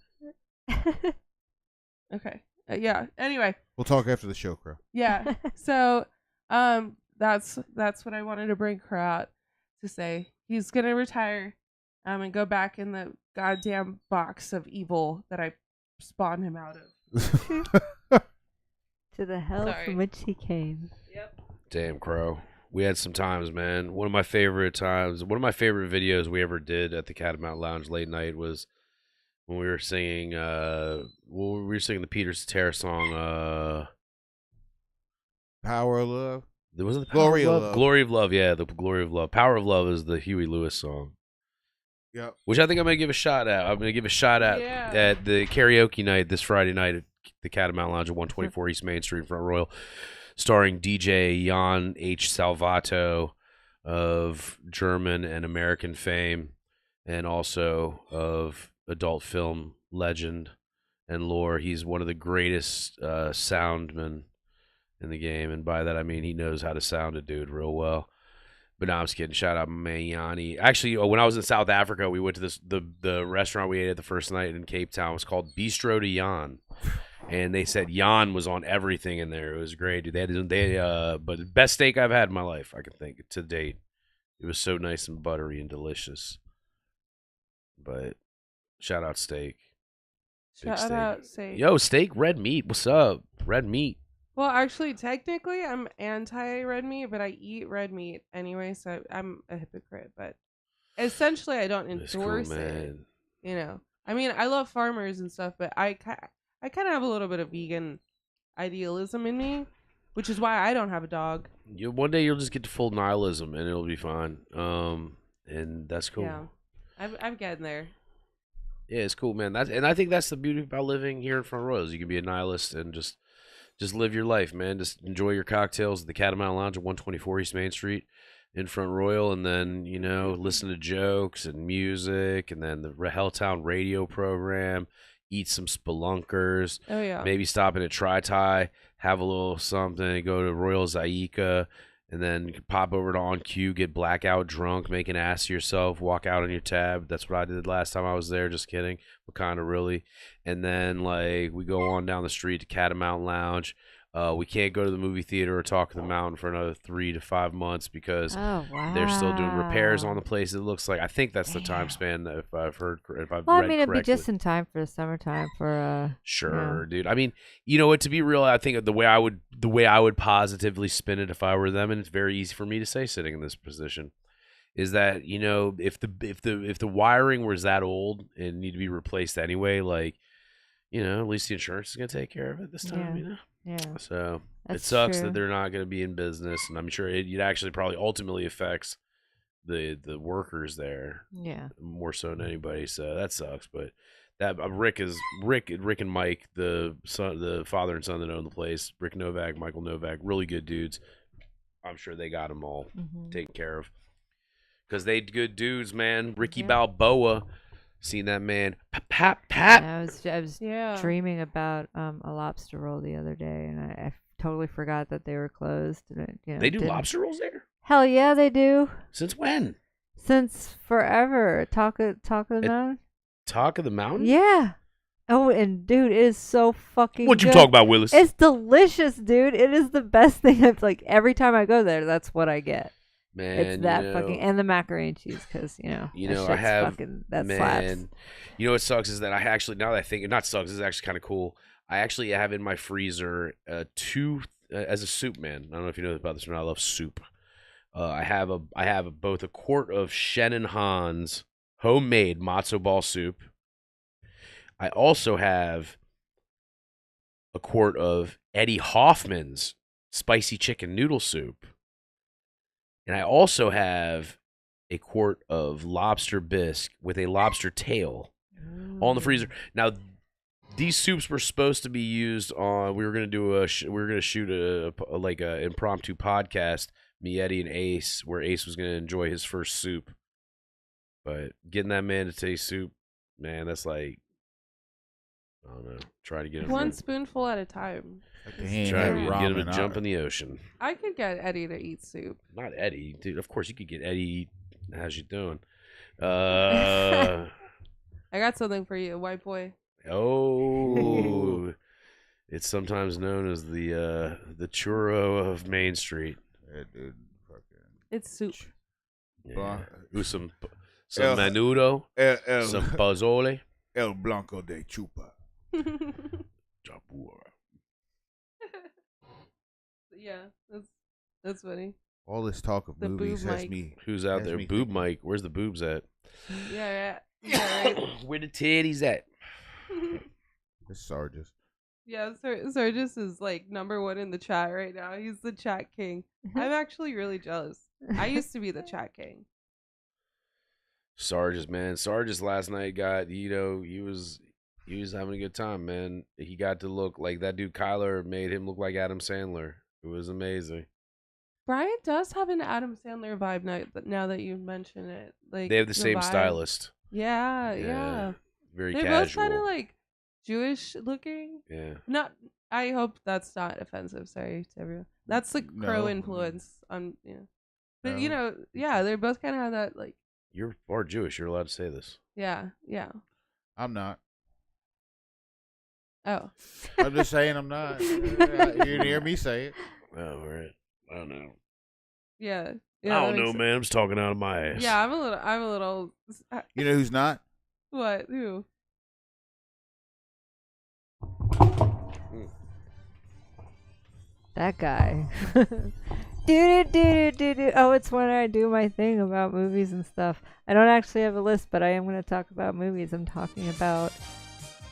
Okay. Yeah. Anyway. We'll talk after the show, Crow. Yeah. So, that's what I wanted to bring Crow out to say. He's gonna retire, and go back in the goddamn box of evil that I spawned him out of. To the hell Sorry. from which he came. Yep. Damn, Crow. We had some times, man. One of my favorite videos we ever did at the Catamount Lounge late night was when we were singing the Peter Cetera song, Power of Love. was it the Glory Power of Love. Glory of Love, yeah, the Glory of Love. Power of Love is the Huey Lewis song. Yep. Which I think I'm gonna give a shot at. I'm gonna give a shot at Yeah. at the karaoke night this Friday night at the Catamount Lounge at 124 East Main Street, Front Royal, starring DJ Jan H. Salvato of German and American fame, and also of adult film legend and lore. He's one of the greatest soundmen in the game, and by that I mean he knows how to sound a dude real well. But no, I'm just kidding. Shout out my man Yanni. Actually, when I was in South Africa, we went to the restaurant we ate at the first night in Cape Town. It was called Bistro de Jan, and they said Jan was on everything in there. It was great, dude. But the best steak I've had in my life, I can think to date. It was so nice and buttery and delicious. But shout out steak. Shout out steak. Yo, steak, red meat. What's up? Red meat. Well, actually, technically, I'm anti-red meat, but I eat red meat anyway, so I'm a hypocrite. But essentially, I don't endorse it. You know, I mean, I love farmers and stuff, but I kind of have a little bit of vegan idealism in me, which is why I don't have a dog. One day you'll just get to full nihilism, and it'll be fine. And that's cool. Yeah, I'm getting there. Yeah, it's cool, man. And I think that's the beauty about living here in Front Royal. You can be a nihilist and just live your life, man. Just enjoy your cocktails at the Catamount Lounge at 124 East Main Street in Front Royal, and then, you know, listen to jokes and music, and then the Helltown Radio program, eat some spelunkers. Oh, yeah. Maybe stop in at Tri-Tie, have a little something, go to Royal Zaika, and then you can pop over to On Cue, get blackout drunk, make an ass of yourself, walk out on your tab. That's what I did last time I was there. Just kidding. But kind of really. And then, like, we go on down the street to Catamount Lounge. We can't go to the movie theater or Talk of the Mountain for another 3 to 5 months because they're still doing repairs on the place. It looks like. I think that's the time span, if I've read correctly. It'd be just in time for the summertime for Sure, dude. I mean, you know what? To be real, I think the way I would positively spin it if I were them, and it's very easy for me to say sitting in this position, is that, you know, if the wiring was that old and need to be replaced anyway, like, you know, at least the insurance is gonna take care of it this time, you know. Yeah. So That's it sucks true. that they're not going to be in business, and I'm sure it actually probably ultimately affects the workers there. Yeah. More so than anybody. So that sucks. But that Rick and Mike, the father and son that own the place, Rick Novak, Michael Novak, really good dudes. I'm sure they got them all taken care of because they good dudes, man. Ricky Balboa. Seen that man. Pat. I was dreaming about a lobster roll the other day, and I totally forgot that they were closed. And they do lobster rolls there? Hell yeah, they do. Since when? Since forever. Talk of the Mountain? Talk of the Mountain? Yeah. Oh, and dude, it is so fucking What'd you good. talk about, Willis? It's delicious, dude. It is the best thing. I've, like, every time I go there, that's what I get. Man, it's that fucking, and the macaroni and cheese, because I have fucking, that man. slaps. You know what sucks is that I actually, now that I think, it not sucks, this is actually kind of cool. I actually have in my freezer two as a soup man. I don't know if you know about this or not. I love soup. I have both a quart of Shannon Han's homemade matzo ball soup. I also have a quart of Eddie Hoffman's spicy chicken noodle soup. And I also have a quart of lobster bisque with a lobster tail all in the freezer. Now, these soups were supposed to be used on. We were going to shoot a impromptu podcast, me, Eddie, and Ace, where Ace was going to enjoy his first soup. But getting that man to taste soup, man, that's like, I don't know. Try to get him one spoonful at a time. Try to get him to jump in the ocean. I could get Eddie to eat soup. Not Eddie, dude. Of course you could get Eddie. How's you doing? I got something for you, white boy. Oh, it's sometimes known as the churro of Main Street. Yeah, dude. It's soup. Yeah. Ooh, some menudo, some pozole. El Blanco de Chupa. Yeah, that's funny. All this talk of The movies boob has mic. me. Who's out has there? me Boob thinking. Mike. Where's the boobs at? Yeah, right. Where the titties at? It's Sargis. Yeah, Sargis is like #1 in the chat right now. He's the chat king. I'm actually really jealous. I used to be the chat king. Sargis, man. Sargis last night got, he was He was having a good time, man. He got to look like that dude. Kyler made him look like Adam Sandler. It was amazing. Brian does have an Adam Sandler vibe now that you mention it. Like They have the same vibe. stylist. Yeah. Very They're casual. both kind of like Jewish looking. Yeah. Not. I hope that's not offensive. Sorry to everyone. That's like No. Crow influence on But No. they're both kind of have that like. You're part Jewish. You're allowed to say this. Yeah. I'm not. Oh. I'm just saying I'm not. You didn't hear me say it. Oh, right. I don't know. Yeah. I don't know, man. I'm just talking out of my ass. Yeah, I'm a little. You know who's not? What? Who? That guy. Do. Oh, it's when I do my thing about movies and stuff. I don't actually have a list, but I am going to talk about movies. I'm talking about.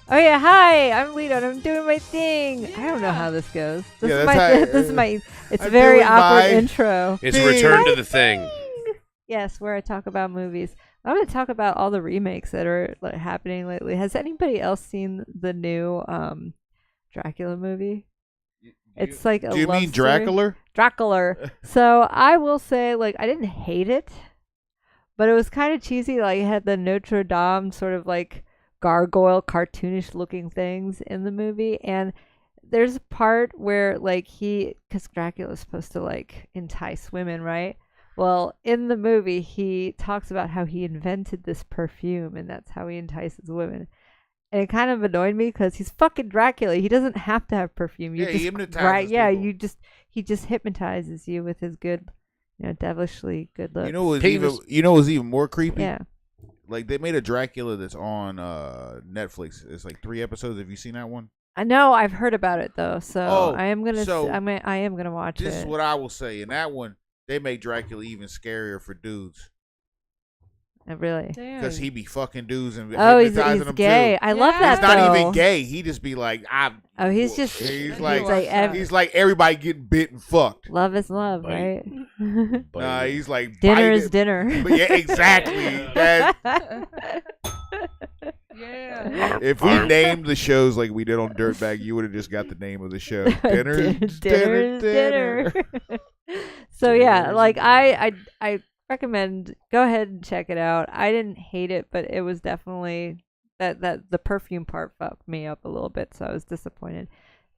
Oh yeah, hi! I'm Lito, and I'm doing my thing. I don't know how this goes. This Yeah, is that's my. how- This is my. It's a I'm very doing awkward my intro. It's Ding. Return to the Thing. Yes, where I talk about movies. I'm going to talk about all the remakes that are like, happening lately. Has anybody else seen the new Dracula movie? It's like a Do you love mean story. Dracula? Dracula. So I will say, like, I didn't hate it, but it was kind of cheesy. Like, it had the Notre Dame sort of like gargoyle, cartoonish looking things in the movie, and there's a part where like because Dracula's supposed to like entice women, right? Well, in the movie, he talks about how he invented this perfume, and that's how he entices women. And it kind of annoyed me because he's fucking Dracula. He doesn't have to have perfume. You Yeah, just, he hypnotizes yeah, people. he just hypnotizes you with his good, devilishly good looks. You know what's Penis. even more creepy? Yeah. Like they made a Dracula that's on Netflix. It's like 3 episodes. Have you seen that one? I know. I've heard about it though, so Oh, I am gonna. so I am gonna watch This it. is what I will say. In that one, they make Dracula even scarier for dudes Really. Damn. because he be fucking dudes and Oh, hypnotizing he's them gay. too. I love Yeah. that He's not though. even gay. He just be like, Oh, he's just. He's like- he's like everybody getting bit and fucked. love is love, Bite. right? But He's like Dinner is biting- dinner. But yeah, exactly. That Yeah. if we named the shows like we did on Dirtbag, you would have just got the name of the show. Dinner, dinner. So yeah, like I recommend go ahead and check it out. I didn't hate it, but it was definitely that the perfume part fucked me up a little bit, so I was disappointed.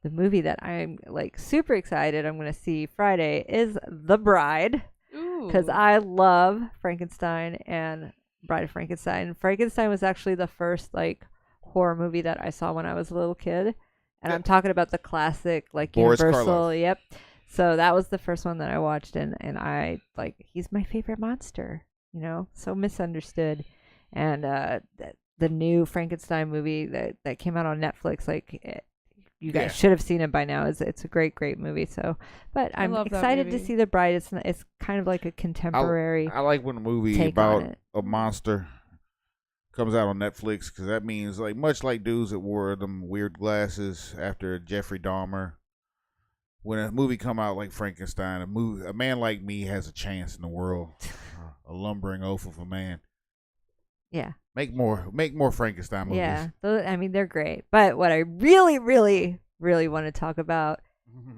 The movie that I'm like super excited I'm going to see Friday is The Bride, because Ooh. I love Frankenstein and Bride of Frankenstein. Frankenstein was actually the first like horror movie that I saw when I was a little kid, and I'm talking about the classic like Boris Universal. Karloff. Yep. So that was the first one that I watched, and I like he's my favorite monster. So misunderstood, and the new Frankenstein movie that came out on Netflix, you guys Yeah. should have seen it by now. It's a great movie. So, but I'm love that excited to movie. see The Bride. It's kind of like a contemporary. I like when a movie take on about it. a monster comes out on Netflix because that means like much like dudes that wore them weird glasses after Jeffrey Dahmer. When a movie come out like Frankenstein, a man like me has a chance in the world. A lumbering oaf of a man. Yeah. Make more Frankenstein movies. Yeah, I mean they're great. But what I really, really, really want to talk about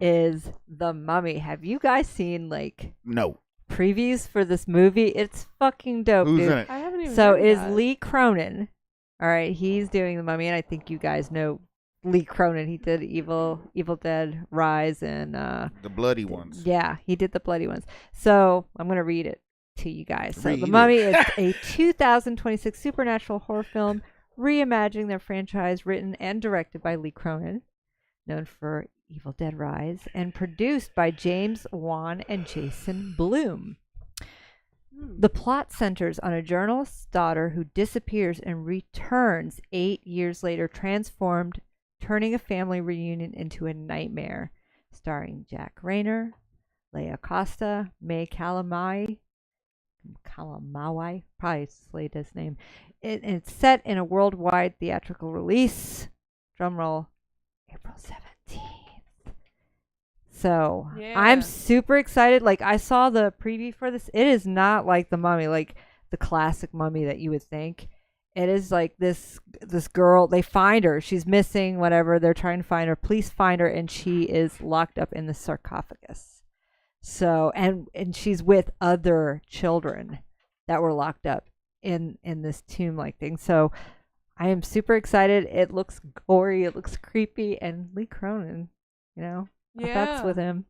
is The Mummy. Have you guys seen like No. previews for this movie? It's fucking dope, Who's dude. in it? I haven't even. So heard it is that. Lee Cronin. All right, he's doing The Mummy, and I think you guys know Lee Cronin. He did Evil Dead Rise and The bloody ones. yeah, he did the bloody ones. So I'm gonna read it to you guys. So Read The it. Mummy is a 2026 supernatural horror film reimagining their franchise, written and directed by Lee Cronin, known for Evil Dead Rise, and produced by James Wan and Jason Blum. The plot centers on a journalist's daughter who disappears and returns 8 years later, transformed, turning a family reunion into a nightmare. Starring Jack Rayner, Leia Costa, May Calamai, probably slayed his name. It's set in a worldwide theatrical release. Drumroll, April 17th. So Yeah. I'm super excited. Like I saw the preview for this. It is not like The Mummy, like the classic Mummy that you would think. it is like this girl. They find her. She's missing. Whatever. They're trying to find her. Police find her, and she is locked up in the sarcophagus. So and she's with other children that were locked up in this tomb like thing. So I am super excited. It looks gory. It looks creepy, and Lee Cronin, my thoughts with him.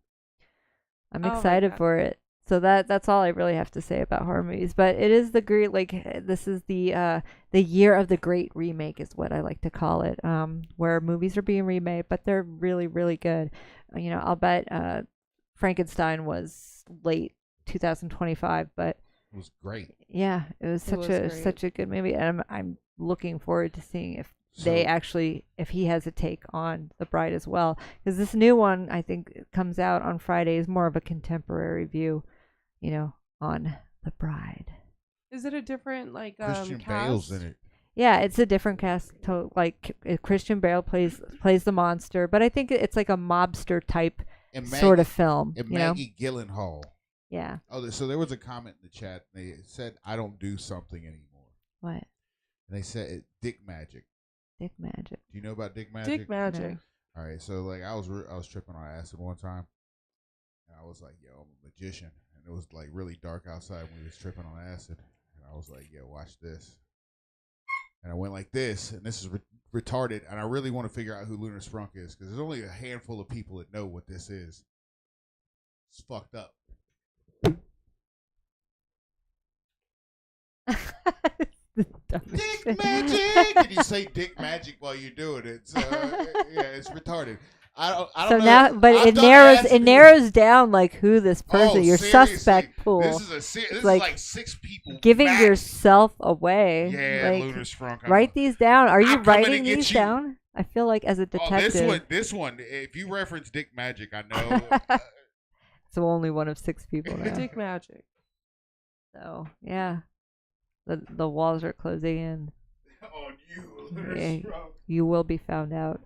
I'm excited for it. So that's all I really have to say about horror movies. But it is the great, this is the year of the great remake is what I like to call it, where movies are being remade, but they're really, really good. I'll bet Frankenstein was late 2025, but it was great. Yeah, it was such a good movie, and I'm looking forward to seeing if if he has a take on The Bride as well, because this new one I think comes out on Friday is more of a contemporary view, on The Bride. Is it a different Christian cast? Bale's in it. Yeah, it's a different cast. Christian Bale plays the monster, but I think it's like a mobster type sort of film. And Maggie Gyllenhaal. Yeah. Oh, so there was a comment in the chat. They said, "I don't do something anymore." What? And they said, "Dick magic." Dick magic. Do you know about dick magic? Dick magic. No. All right, so I was tripping on acid one time, and I was like, "Yo, I'm a magician," and it was like really dark outside when we was tripping on acid, and I was like, "Yo, watch this," and I went like this, and this is retarded, and I really want to figure out who Lunar Sprunk is because there's only a handful of people that know what this is. It's fucked up. Dick magic, and you say dick magic while you're doing it. So yeah, it's retarded. I don't know. Now, but it narrows down who this person, your seriously, suspect pool. This is like 6 people. Giving max. yourself away. Yeah, Lunar Sprunk. Write these down. Are you I'm coming writing to get these you. down? I feel like as a detective. This one. If you reference dick magic, I know. It's only one of 6 people now. Dick magic. So yeah, the walls are closing in. On you, Lunar Sprunk. You will be found out.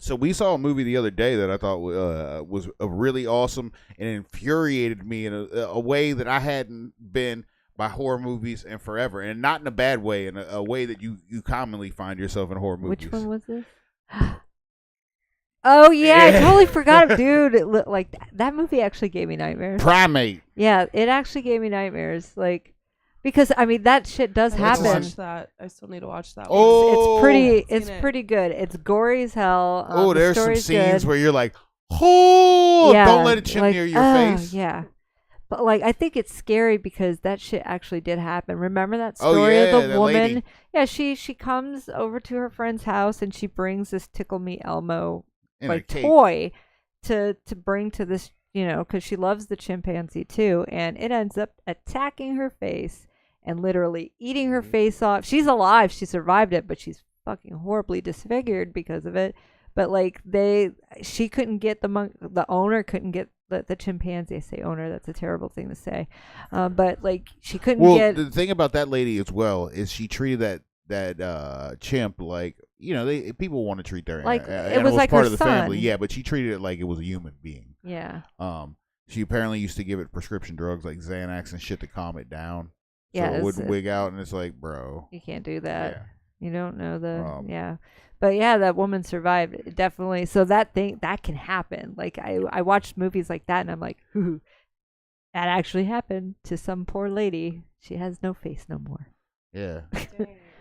So we saw a movie the other day that I thought was really awesome and infuriated me in a way that I hadn't been by horror movies in forever, and not in a bad way, in a way that you commonly find yourself in horror movies. Which one was this? Oh yeah, I totally forgot it, dude. That movie actually gave me nightmares. Primate. Yeah, it actually gave me nightmares. Because that shit does happen. I watch that. I still need to watch that. Oh, it's pretty good. It's gory as hell. There's some scenes good. where you're like, don't let it chip near your face. Yeah. But I think it's scary because that shit actually did happen. Remember that story of the woman? Lady. Yeah, she comes over to her friend's house and she brings this Tickle Me Elmo toy to bring to this, because she loves the chimpanzee too, and it ends up attacking her face and literally eating her face off. She's alive. She survived it, but she's fucking horribly disfigured because of it. But she couldn't get the owner couldn't get the chimpanzee. I say owner, that's a terrible thing to say. But she couldn't get. The thing about that lady as well is she treated that chimp people want to treat their it was part her of the son. family. Yeah, but she treated it like it was a human being. Yeah. She apparently used to give it prescription drugs like Xanax and shit to calm it down. Yeah, so it wouldn't wig out, and it's like, bro, you can't do that. Yeah. You don't know but yeah, that woman survived definitely. So that can happen. I watched movies like that, and I'm like, ooh, that actually happened to some poor lady. She has no face no more. Yeah.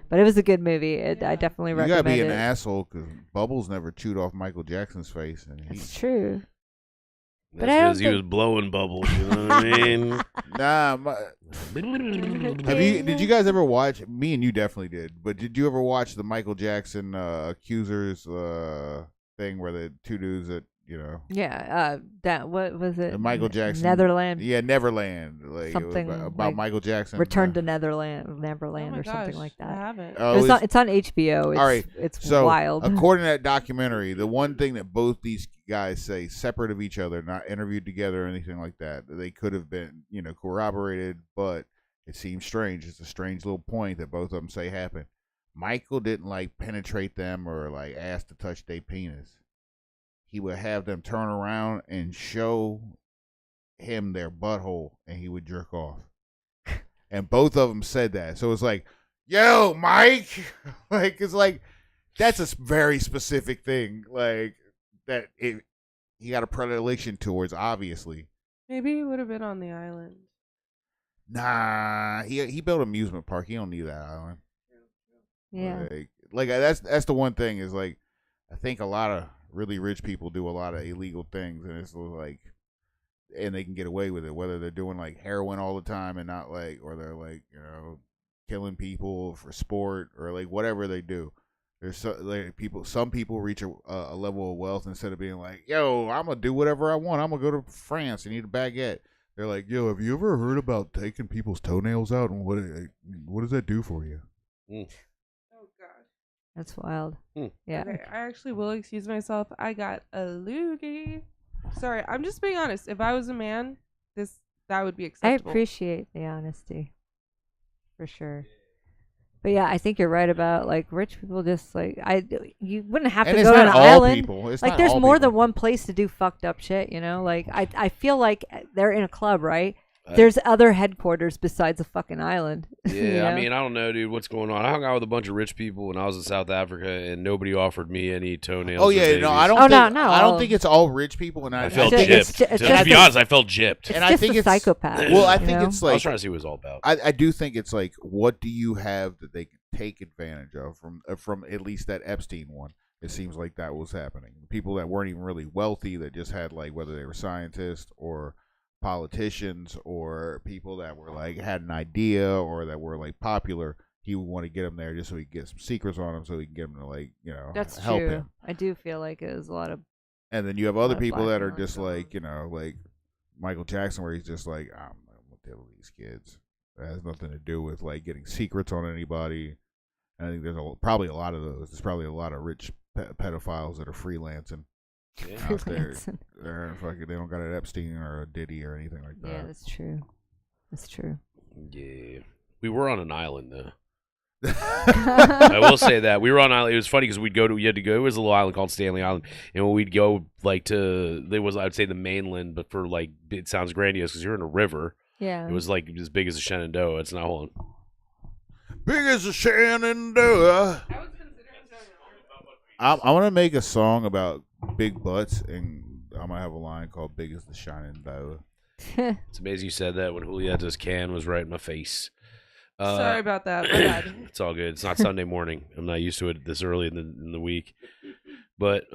But it was a good movie. I definitely recommend it. You gotta be an asshole because Bubbles never chewed off Michael Jackson's face, and That's true. That's because he was blowing bubbles. You know what I mean? Nah. Did you guys ever watch? Me and you definitely did. But did you ever watch the Michael Jackson accusers thing where the 2 dudes that Yeah. That what was it? Michael Jackson. Neverland. Yeah, Neverland. Something it was about Michael Jackson. Return to Neverland Oh or something like that. I haven't. It's on HBO. It's, all right. It's so, wild. According to that documentary, the one thing that both these guys say, separate of each other, not interviewed together or anything like that, they could have been, corroborated, but it seems strange. It's a strange little point that both of them say happened. Michael didn't penetrate them or ask to touch their penis. He would have them turn around and show him their butthole, and he would jerk off. And both of them said that. So it's like, yo, Mike. Like, it's like, that's a very specific thing. Like, that he got a predilection towards, obviously. Maybe he would have been on the island. Nah, he built an amusement park. He don't need that island. Yeah. Like that's the one thing is like, I think a lot of really rich people do a lot of illegal things, and it's like, and they can get away with it, whether they're doing like heroin all the time and not like, or they're like, you know, killing people for sport or like whatever they do. There's some people reach a level of wealth instead of being like, yo, I'm gonna do whatever I want. I'm gonna go to France and eat a baguette. They're like, yo, have you ever heard about taking people's toenails out and what does that do for you? Oh God. That's wild. Yeah. Okay, I actually will excuse myself. I got a loogie. Sorry, I'm just being honest. If I was a man, that would be I acceptable. appreciate the honesty. For sure. But yeah, I think you're right about like rich people just like you wouldn't have And to it's go to not an all island. people. It's like not there's all more people. than one place to do fucked up shit, you know? Like I feel like they're in a club, right? There's other headquarters besides a fucking island. Yeah, you know? I mean, I don't know, dude. What's going on? I hung out with a bunch of rich people when I was in South Africa, and nobody offered me any toenails. Oh or yeah, no, babies. I don't. Oh, think, no, I don't all- think it's all rich people, and I I felt It's gypped. just- it's To just be a- honest, I felt gypped. It's and I just think a it's psychopath. Well, I you think know? it's I like was trying to see what it was all about. I do think it's like, what do you have that they can take advantage of from at least that Epstein one? It seems like that was happening. People that weren't even really wealthy, that just had like, whether they were scientists or politicians or people that were like had an idea or that were like popular, he would want to get them there just so he could get some secrets on them, so he can get them to like, you know, That's help true. him. I do feel like it was a lot of And then you have other lot of people that are blackmailing just going on. like, you know, like Michael Jackson, where he's just like, I'm gonna deal with these kids. That has nothing to do with like getting secrets on anybody. And I think there's probably a lot of those. There's probably a lot of rich pedophiles that are freelancing Yeah. out there. freelancing. They're fucking, they don't got an Epstein or a Diddy or anything like Yeah, that. that's true. That's true. Yeah. We were on an island, though. I will say that we were on an island. It was funny because you had to go. It was a little island called Stanley Island, and when we'd go like there was, I would say, the mainland, but for like, it sounds grandiose because you're in a river. Yeah. It was like as big as the Shenandoah. It's not. Hold on. Big as a Shenandoah. I want to make a song about big butts, and I'm gonna have a line called "Big as the Shenandoah." It's amazing you said that when Julieta's can was right in my face. Sorry about that. My bad. It's all good. It's not Sunday morning. I'm not used to it this early in the week. But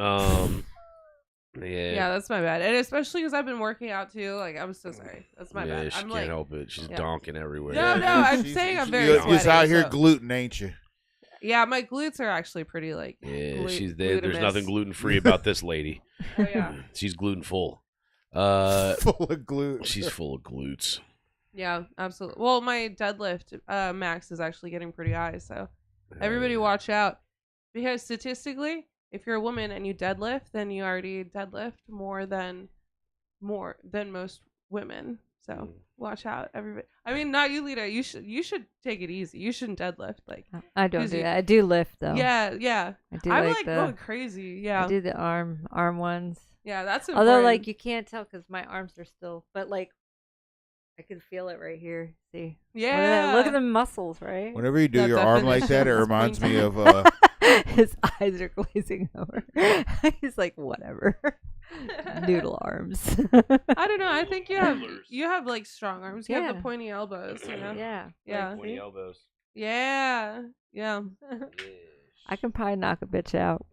Yeah, that's my bad. And especially because I've been working out too. Like, I'm so sorry. That's my yeah, bad. she I'm can't like, help it. She's yeah. donking everywhere. No, I'm saying I'm very You're just out sweaty, here so- gluten, ain't you? yeah, my glutes are actually pretty like. Yeah, she's there. There's glutinous. nothing gluten free about this lady. Oh yeah. She's gluten full. Full of gluten. She's full of glutes. Yeah, absolutely. Well, my deadlift max is actually getting pretty high, so everybody watch out. Because statistically, if you're a woman and you deadlift, then you already deadlift more than most women. So watch out, everybody. I mean, not you, Lita. You should take it easy. You shouldn't deadlift. Like, I don't Easy. do that. I do lift though. yeah. I do I'm like like the going crazy. Yeah, I do the arm ones. yeah. That's important. Although like you can't tell because my arms are still, but like I can feel it right here. See? yeah. Look at the muscles, right? Whenever you do That your arm like that, it definition is reminds me pointy. of His eyes are glazing over. He's like, whatever. Noodle arms. I don't know. I think you have like strong arms. You have Yeah. the pointy elbows. You know. Yeah. Yeah. Like, see? elbows. Yeah. Yeah. I can probably knock a bitch out.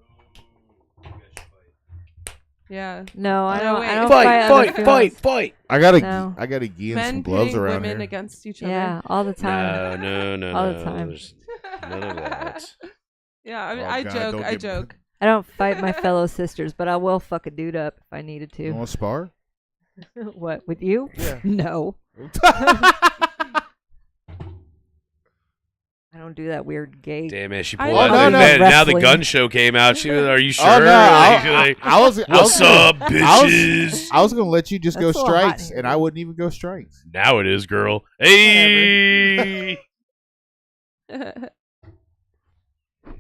Yeah. No, I No, don't. wait. I don't other females. fight. I gotta No. give him Men some gloves pitting around women here. against each other. Yeah, all the time. No. All the time. There's none of that. Yeah. I mean, Oh, I God, joke. don't I get- joke. I don't fight my fellow sisters, but I will fuck a dude up if I needed You to. want to spar? What, with you? Yeah. No. I don't do that weird gay. Damn it, she I pulled know. out. Oh, no, Man, no. now the Wrestling. gun show came out. She was, are you sure? Oh no! Like, I was. what's up, bitches? I was gonna let you just go That's a little hot strikes, here. and I wouldn't even go strikes. Now it is, girl. Hey.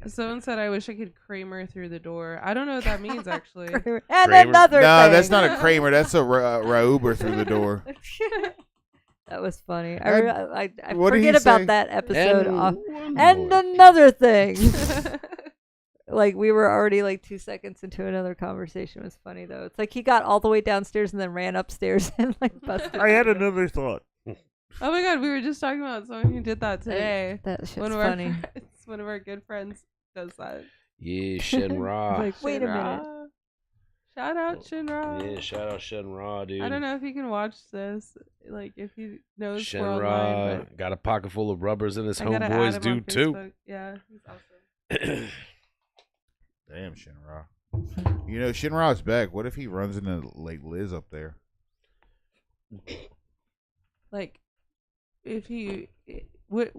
Someone said, "I wish I could Kramer through the door." I don't know what that means actually. And Kramer? another No, thing. that's not a Kramer. That's a Rauber through the door. That was funny. And I what did he forget about say? that episode. And And another thing. Like, we were already like 2 seconds into another conversation. It was funny, though. It's like he got all the way downstairs and then ran upstairs and like busted. I had another thought. Oh my god, we were just talking about someone who did that today. That shit's One of funny. our friends, one of our good friends does that. Yeah, Shinra. Like, wait a minute. Shinra. Shout out Shinra. Yeah, shout out Shinra, dude. I don't know if he can watch this. Like, if he knows we're online, Shinra got a pocket full of rubbers, and his but I gotta add homeboys him do on too. Facebook. Yeah, he's awesome. Damn, Shinra. You know, Shinra's back. What if he runs into like Liz up there? Like, if he, wait,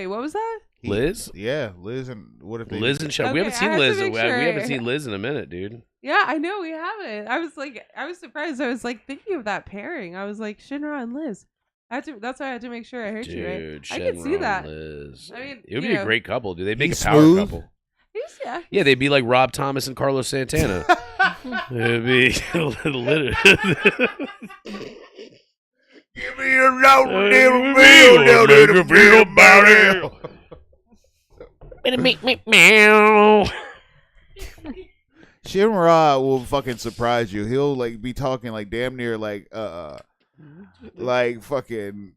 what was that? Liz? Yeah, Liz and what if they Liz and Shinra. We Okay, haven't seen I have to Liz. make We sure. haven't seen Liz in a minute, dude. Yeah, I know we haven't. I was surprised. I was like thinking of that pairing. I was like Shinra and Liz. That's why I had to make sure I heard Dude, you right. Shinra I can see and that. Liz. I mean, it would you be a know. great couple, dude. They'd make He's a power smooth. couple. Yeah. Yeah, they'd be like Rob Thomas and Carlos Santana. It'd be literally. Give me a little meal down there to feel about it. Meow. Shinra will fucking surprise you. He'll like be talking like damn near like fucking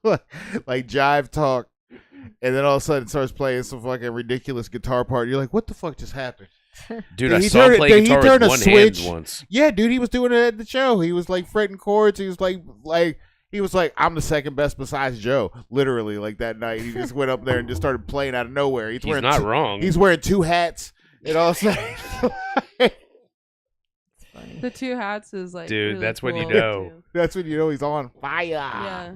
like jive talk, and then all of a sudden starts playing some fucking ridiculous guitar part. You're like, what the fuck just happened? Dude, Did I he saw him turn- play did he guitar turn with a one hand switch? once. Yeah, dude, he was doing it at the show. He was like fretting chords. He was like he was like, I'm the second best besides Joe. Literally, like that night, he just went up there and just started playing out of nowhere. He's wearing not two, wrong. He's wearing two hats and all of a sudden. The two hats is like Dude, really that's when you cool, know. too. That's when you know he's on fire. Yeah.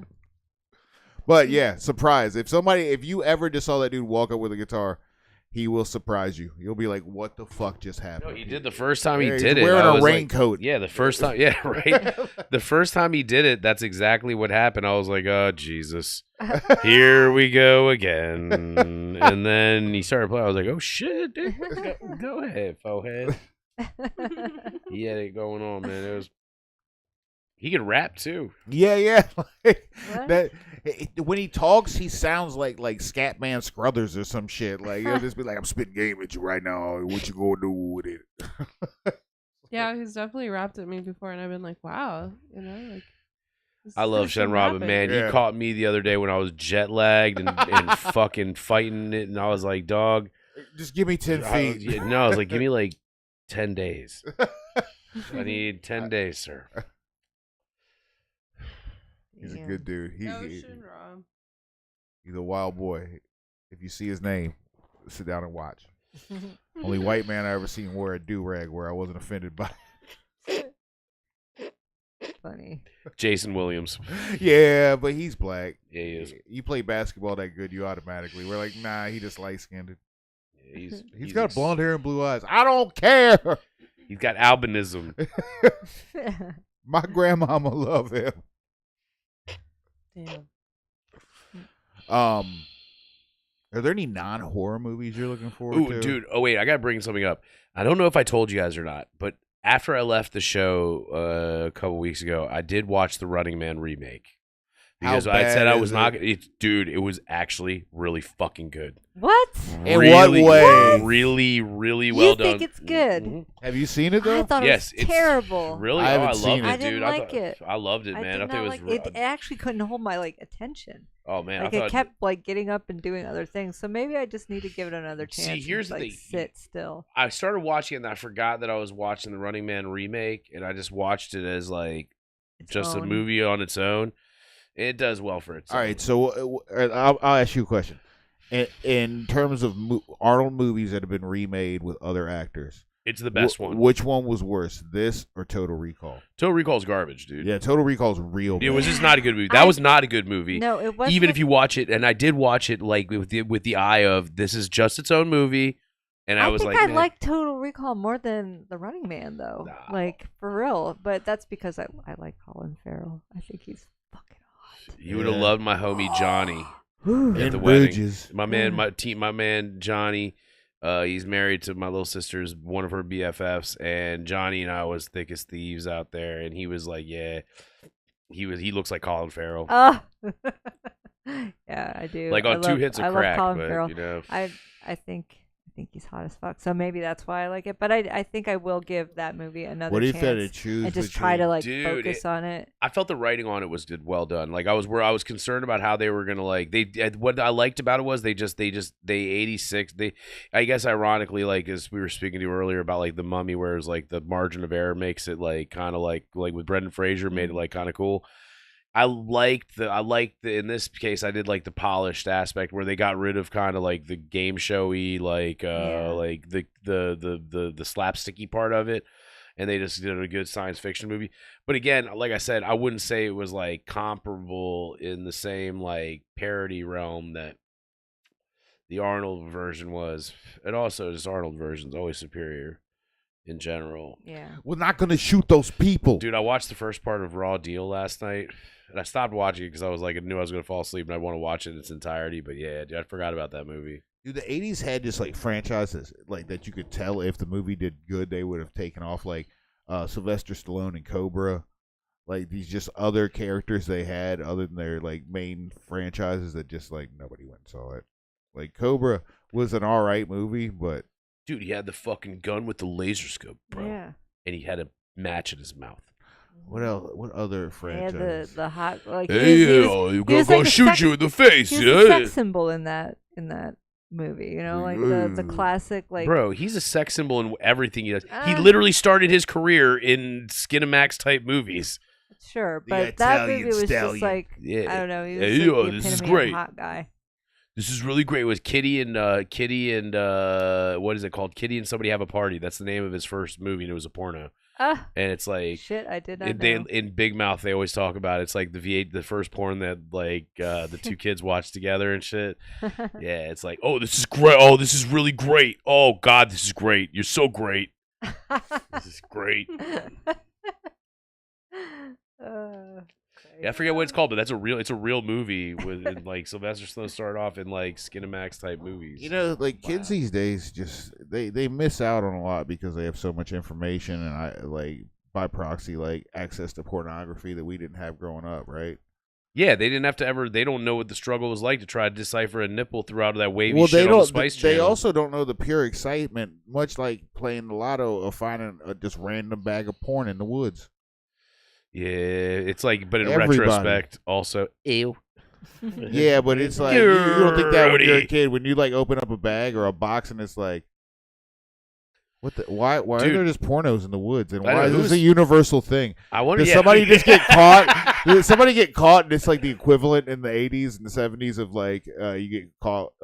But yeah, surprise. If you ever just saw that dude walk up with a guitar, he will surprise you. You'll be like, what the fuck just happened? No, he did the first time he Yeah, he's did it. wearing I a was like- raincoat. yeah, the first time. Yeah, right. The first time he did it, that's exactly what happened. I was like, oh, Jesus. Here we go again. And then he started playing. I was like, oh, shit, dude. Go ahead, forehead. He had it going on, man. It was. He could rap, too. Yeah. Like, What? that when he talks, he sounds like Scatman Scruthers or some shit. Like he'll just be like, "I'm spitting game at you right now. What you gonna do with it?" Yeah, he's definitely rapped at me before, and I've been like, wow, you know, like. this I is love some Shenron, but rapping. man, Yeah. you caught me the other day when I was jet lagged and fucking fighting it, and I was like, dog. Just give me 10 feet. I was like, give me like 10 days. I need 10 days, sir. He's a Yeah. good dude. No, He's Shinra. a wild boy. If you see his name, sit down and watch. Only white man I ever seen wear a do-rag where I wasn't offended by Funny. Jason Williams. it. Yeah, but he's black. Yeah, he is. You play basketball that good, you automatically. We're like, nah, he just light-skinned. Yeah, He's got blonde hair and blue eyes. I don't care. He's got albinism. My grandmama love him. Damn. Are there any non-horror movies you're looking forward Ooh, to? dude. Oh, wait. I got to bring something up. I don't know if I told you guys or not, but after I left the show a couple weeks ago, I did watch the Running Man remake. Because I said I was not. It was actually really fucking good. What? In Really, what way? Really, really well You done. think it's good? Mhm. Have you seen it I though? thought Yes, it was it's terrible. Really? I I haven't loved seen it, it. I didn't dude. like thought, it. I loved it, I man. did I thought not it like was. it. It actually couldn't hold my attention. Oh man, Like I thought it kept getting up and doing other things. So maybe I just need to give it another See, chance. here's and, the like, thing. sit still. I started watching it and I forgot that I was watching the Running Man remake, and I just watched it as like Its just a own. movie on its own. It does well for itself. All right, so I'll ask you a question. In terms of Arnold movies that have been remade with other actors, It's the best one. Which one was worse, this or Total Recall? Total Recall's garbage, dude. Yeah, Total Recall's real. It was bad. just not a good movie. That was not a good movie. No, it wasn't. Even if you watch it, and I did watch it like with the eye of this is just its own movie, and I was think like, I man, like Total Recall more than The Running Man, though. No. Like, for real. But that's because I like Colin Farrell. I think he's fucking hot. you would have Yeah. loved my homie Johnny at In the wedding. Bridges. My man, my man Johnny. He's married to my little sister's one of her BFFs, and Johnny and I was thick as thieves out there, and he was like, "Yeah, He looks like Colin Farrell. Oh. Yeah, I do. Like on Two Hits of I Crack, love Colin but Farrell. you know. I think he's hot as fuck. So maybe that's why I like it. But I think I will give that movie another What if chance you had to choose? and just try to like Dude, focus on it. I felt the writing on it was well done. Like I was concerned about how they were gonna what I liked about it was they 86 I guess ironically, like as we were speaking to earlier about like the Mummy, where it's like the margin of error makes it like kind of like with Brendan Fraser made it like kind of cool. I liked in this case I did like the polished aspect where they got rid of kind of like the game showy like like the slapsticky part of it, and they just did a good science fiction movie. But again, like I said, I wouldn't say it was like comparable in the same like parody realm that the Arnold version was. And also just Arnold version's always superior in general. Yeah. We're not gonna shoot those people. Dude, I watched the first part of Raw Deal last night, and I stopped watching it because I was like, I knew I was gonna fall asleep, and I want to watch it in its entirety. But yeah, dude, I forgot about that movie. Dude, the 80s had just like franchises like that you could tell if the movie did good, they would have taken off, like Sylvester Stallone and Cobra. Like these just other characters they had other than their like main franchises that just like nobody went and saw it. Like Cobra was an alright movie, but Dude, he had the fucking gun with the laser scope, bro. Yeah. And he had a match in his mouth. what else? What other Yeah, franchise? the hot like Hey, he was, you he gonna was go like a shoot sex- you in the face, he was a yeah? sex symbol in that movie, you know, like the classic like Bro, he's a sex symbol in everything he does. He Ah. literally started his career in Skinamax type movies. sure, The but that Italian movie was just stallion. like Yeah. I don't know, he was Hey, like yo, the this is epitome great. of hot guy. This is really great. It was Kitty and what is it called? Kitty and Somebody Have a Party. That's the name of his first movie, and it was a porno. Ah, And it's like shit, I did not in know. Big Mouth, they always talk about it. It's like the first porn that like the two kids watched together and shit. Yeah, it's like, oh, this is great. Oh, this is really great. Oh God, this is great. You're so great. This is great. Yeah, I forget what it's called, but it's a real movie with and, like Sylvester Stallone started off in like Skinamax type movies. You know, like kids these days just they miss out on a lot because they have so much information and by proxy like access to pornography that we didn't have growing up, right? Yeah, they didn't have to they don't know what the struggle was like to try to decipher a nipple throughout that wavy Well, shit they on the don't. Spice They Channel. also don't know the pure excitement, much like playing the lotto of finding a just random bag of porn in the woods. Yeah, it's like, but in Everybody. retrospect, also, ew. Yeah, but it's like you don't think that when you're a Dirty. kid, when you like open up a bag or a box and it's like, what the why are Dude. there just pornos in the woods and I why know, is this who's- a universal thing? I wonder. Does Yeah, somebody just get caught? Did somebody get caught and it's like the equivalent in the 80s and the 70s of like you get caught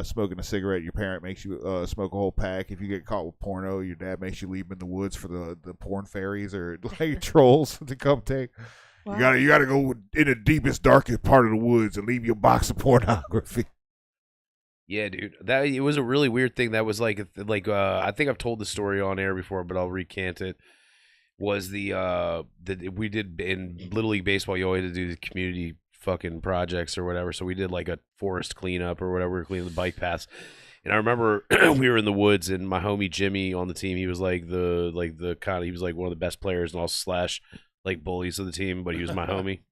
smoking a cigarette, your parent makes you smoke a whole pack. If you get caught with porno, your dad makes you leave them in the woods for the porn fairies or like trolls to come take. Wow. You gotta go in the deepest, darkest part of the woods and leave your box of pornography. Yeah, dude, that it was a really weird thing. That was like I think I've told the story on air before, but I'll recant it. Was that we did in Little League Baseball? You always had to do the community fucking projects or whatever. So we did like a forest cleanup or whatever. We were cleaning the bike paths. And I remember we were in the woods, and my homie Jimmy on the team, he was like the kind of, he was like one of the best players and also slash like bullies of the team, but he was my homie.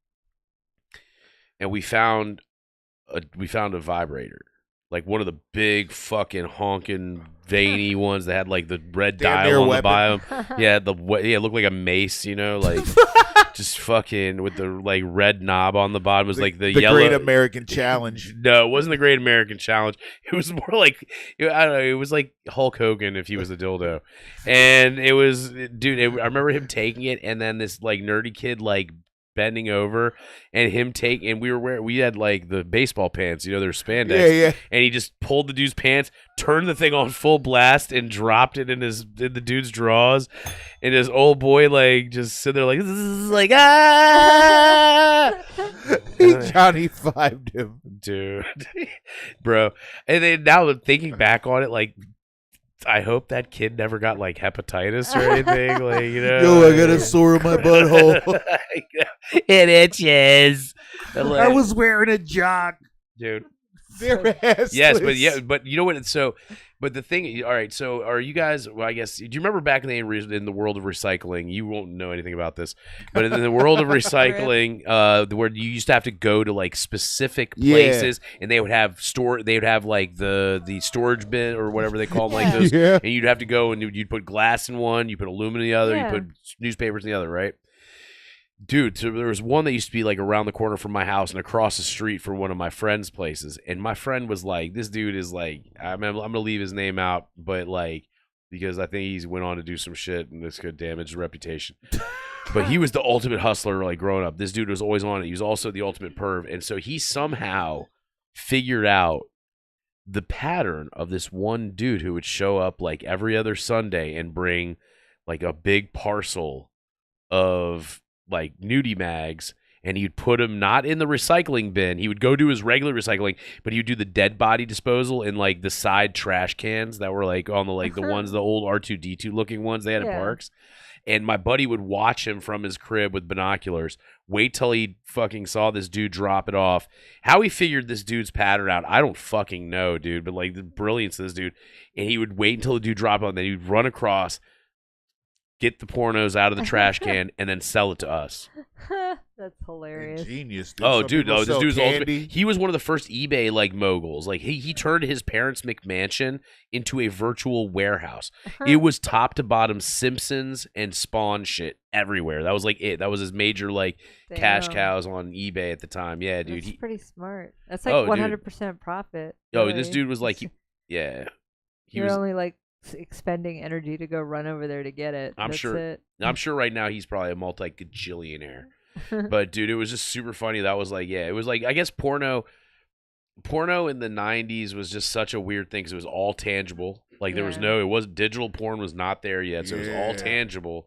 And we found a vibrator. Like one of the big fucking honking veiny ones that had like the red Damn near dial on the weapon. bottom. Yeah, it looked like a mace, you know, like just fucking with the like red knob on the bottom. It was like the yellow Great American Challenge. No, it wasn't the Great American Challenge. It was more like I don't know. It was like Hulk Hogan if he was a dildo, and it was dude. I remember him taking it, and then this like nerdy kid like bending over, and him and we had like the baseball pants, you know, they're spandex. Yeah. And he just pulled the dude's pants, turned the thing on full blast, and dropped it in the dude's drawers. And his old boy like just sit there like this is like Johnny fived him. dude, bro. And then now thinking back on it, like I hope that kid never got like hepatitis or anything, like you know. Yo, I got a sore in my butthole. It itches. I was wearing a jock. Dude. They're assless. Yes, but you know what? So But the thing, all right. So, are you guys? Well, I guess. Do you remember back in the world of recycling? You won't know anything about this, but in the world of recycling, where you used to have to go to like specific places, and they would have They would have like the storage bin or whatever they call them, like those. Yeah. And you'd have to go and you'd put glass in one, you put aluminum in the other, Yeah. you put newspapers in the other, right? Dude, so there was one that used to be like around the corner from my house and across the street from one of my friend's places. And my friend was like, this dude is like, I'm going to leave his name out, but like, because I think he went on to do some shit and this could damage his reputation. But he was the ultimate hustler, like growing up. This dude was always on it. He was also the ultimate perv. And so he somehow figured out the pattern of this one dude who would show up like every other Sunday and bring like a big parcel of like nudie mags, and he'd put them not in the recycling bin. He would go do his regular recycling, but he would do the dead body disposal in like the side trash cans that were like on the like the ones, the old R2D2 looking ones they had at parks. And my buddy would watch him from his crib with binoculars, wait till he fucking saw this dude drop it off. How he figured this dude's pattern out, I don't fucking know, dude. But like the brilliance of this dude. And he would wait until the dude dropped it, and then he'd run across, get the pornos out of the trash can, and then sell it to us. That's hilarious. Genius. Oh, Some dude, people this sell dude's candy. ultimate. He was one of the first eBay like moguls. Like he turned his parents' McMansion into a virtual warehouse. It was top to bottom Simpsons and Spawn shit everywhere. That was like it. That was his major like cash Damn. cows on eBay at the time. Yeah, dude. That's pretty smart. That's like Oh, dude. 100% profit. Oh, really. this dude was like, yeah. He You're was. only like expending energy to go run over there to get it. I'm That's sure. It. I'm sure right now he's probably a multi-gajillionaire. But dude, it was just super funny. That was like, yeah, it was like, I guess porno in the 90s was just such a weird thing because it was all tangible. Like there was digital porn was not there yet, so it was all tangible.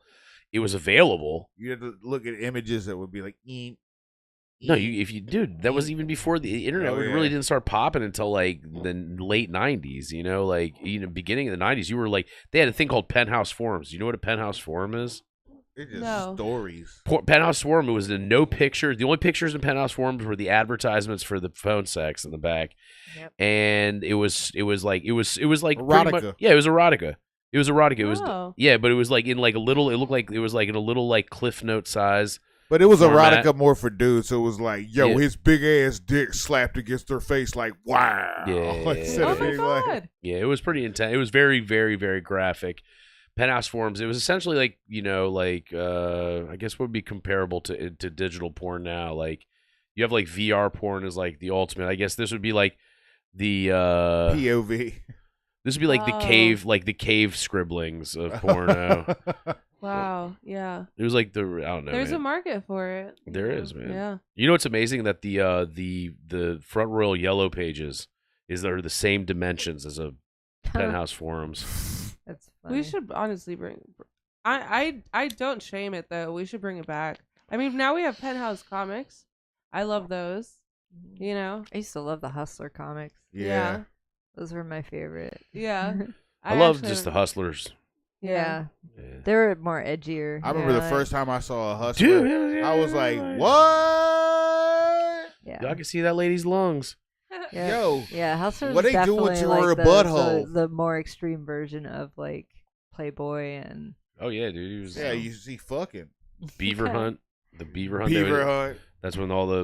It was available. You had to look at images that would be like, No, dude, that was even before the internet really didn't start popping until like the late 90s, beginning of the 90s. You were like, they had a thing called Penthouse Forums. You know what a Penthouse Forum is? it's just No. stories. Penthouse Forum, it was the no pictures. The only pictures in Penthouse Forums were the advertisements for the phone sex in the back. Yep. And it was like pretty much, Erotica. yeah, it was erotica. It was erotica. It was Oh. but it was like in like a little, it looked like it was like in a little like Cliff Note size. But it was format. erotica more for dudes, so it was like, yo, Yeah. his big ass dick slapped against her face, like, wow. Yeah. Instead Oh of my being like, god. Yeah, it was pretty intense. It was very, very, very graphic. Penthouse Forums. It was essentially like I guess what would be comparable to digital porn now. Like you have like VR porn is like the ultimate. I guess this would be like the POV. this would be like the cave scribblings of porno. Wow. Yeah. It was like I don't know. There's man. a market for it. There is, man. Yeah. You know what's amazing that the Front Royal Yellow pages are the same dimensions as a Penthouse Forums. That's funny. We should honestly bring. I don't shame it though. We should bring it back. I mean, now we have Penthouse Comics. I love those. You know. I used to love the Hustler comics. Yeah. Those were my favorite. Yeah. I love actually just the haven't- Hustlers. Yeah. Yeah. They were more edgier. I remember Yeah, the first time I saw a hustler, Dude, I was like, what? Yeah. Y'all can see that lady's lungs. Yeah. Yo, Yeah, Hustler what was they do with definitely your like butthole? the more extreme version of like Playboy and Oh yeah, dude. He was yeah, you see fucking Beaver Hunt. The Beaver Hunt. Beaver Hunt. That's when all the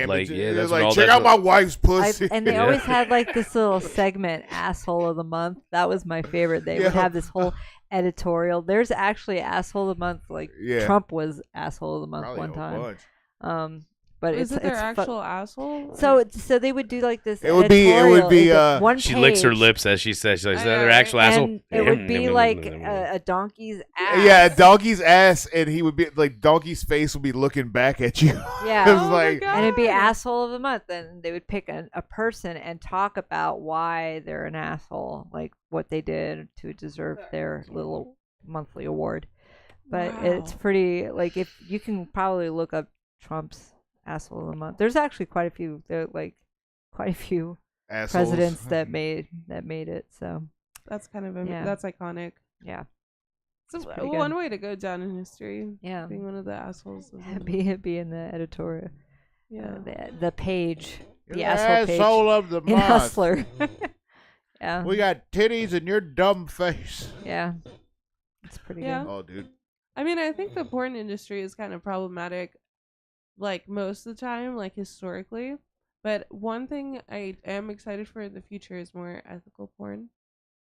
like Amateur- that's like, when all check that's out when- my wife's pussy. and they Yeah. always had like this little segment, Asshole of the Month. That was my favorite. They would Yeah. have this whole editorial. There's actually Asshole of the Month. Like Yeah. Trump was Asshole of the Month Probably one a time. bunch. But Is it's it their it's actual asshole? so they would do like this. It would be- editorial. One she licks her page, lips as she says, I know, "They're right? actual asshole." and it would be like a donkey's ass. Yeah, a donkey's ass, and he would be like, donkey's face would be looking back at you. Yeah. It was Oh my like, God. And it'd be asshole of the month, and they would pick a person and talk about why they're an asshole, like what they did to deserve their little monthly award. But it's Wow. pretty like if you can probably look up Trump's asshole of the month. There's actually quite a few assholes. presidents that made it. So That's kind of Yeah. that's iconic. yeah, It's pretty one good. way to go down in history. yeah, Being one of the assholes. Of the- be in the editorial, yeah. the page, the The asshole page asshole of the in month. Hustler. Yeah. We got titties in your dumb face. Yeah. It's pretty Yeah. good. Oh, dude. I mean, I think the porn industry is kind of problematic, like most of the time, like historically. But one thing I am excited for in the future is more ethical porn.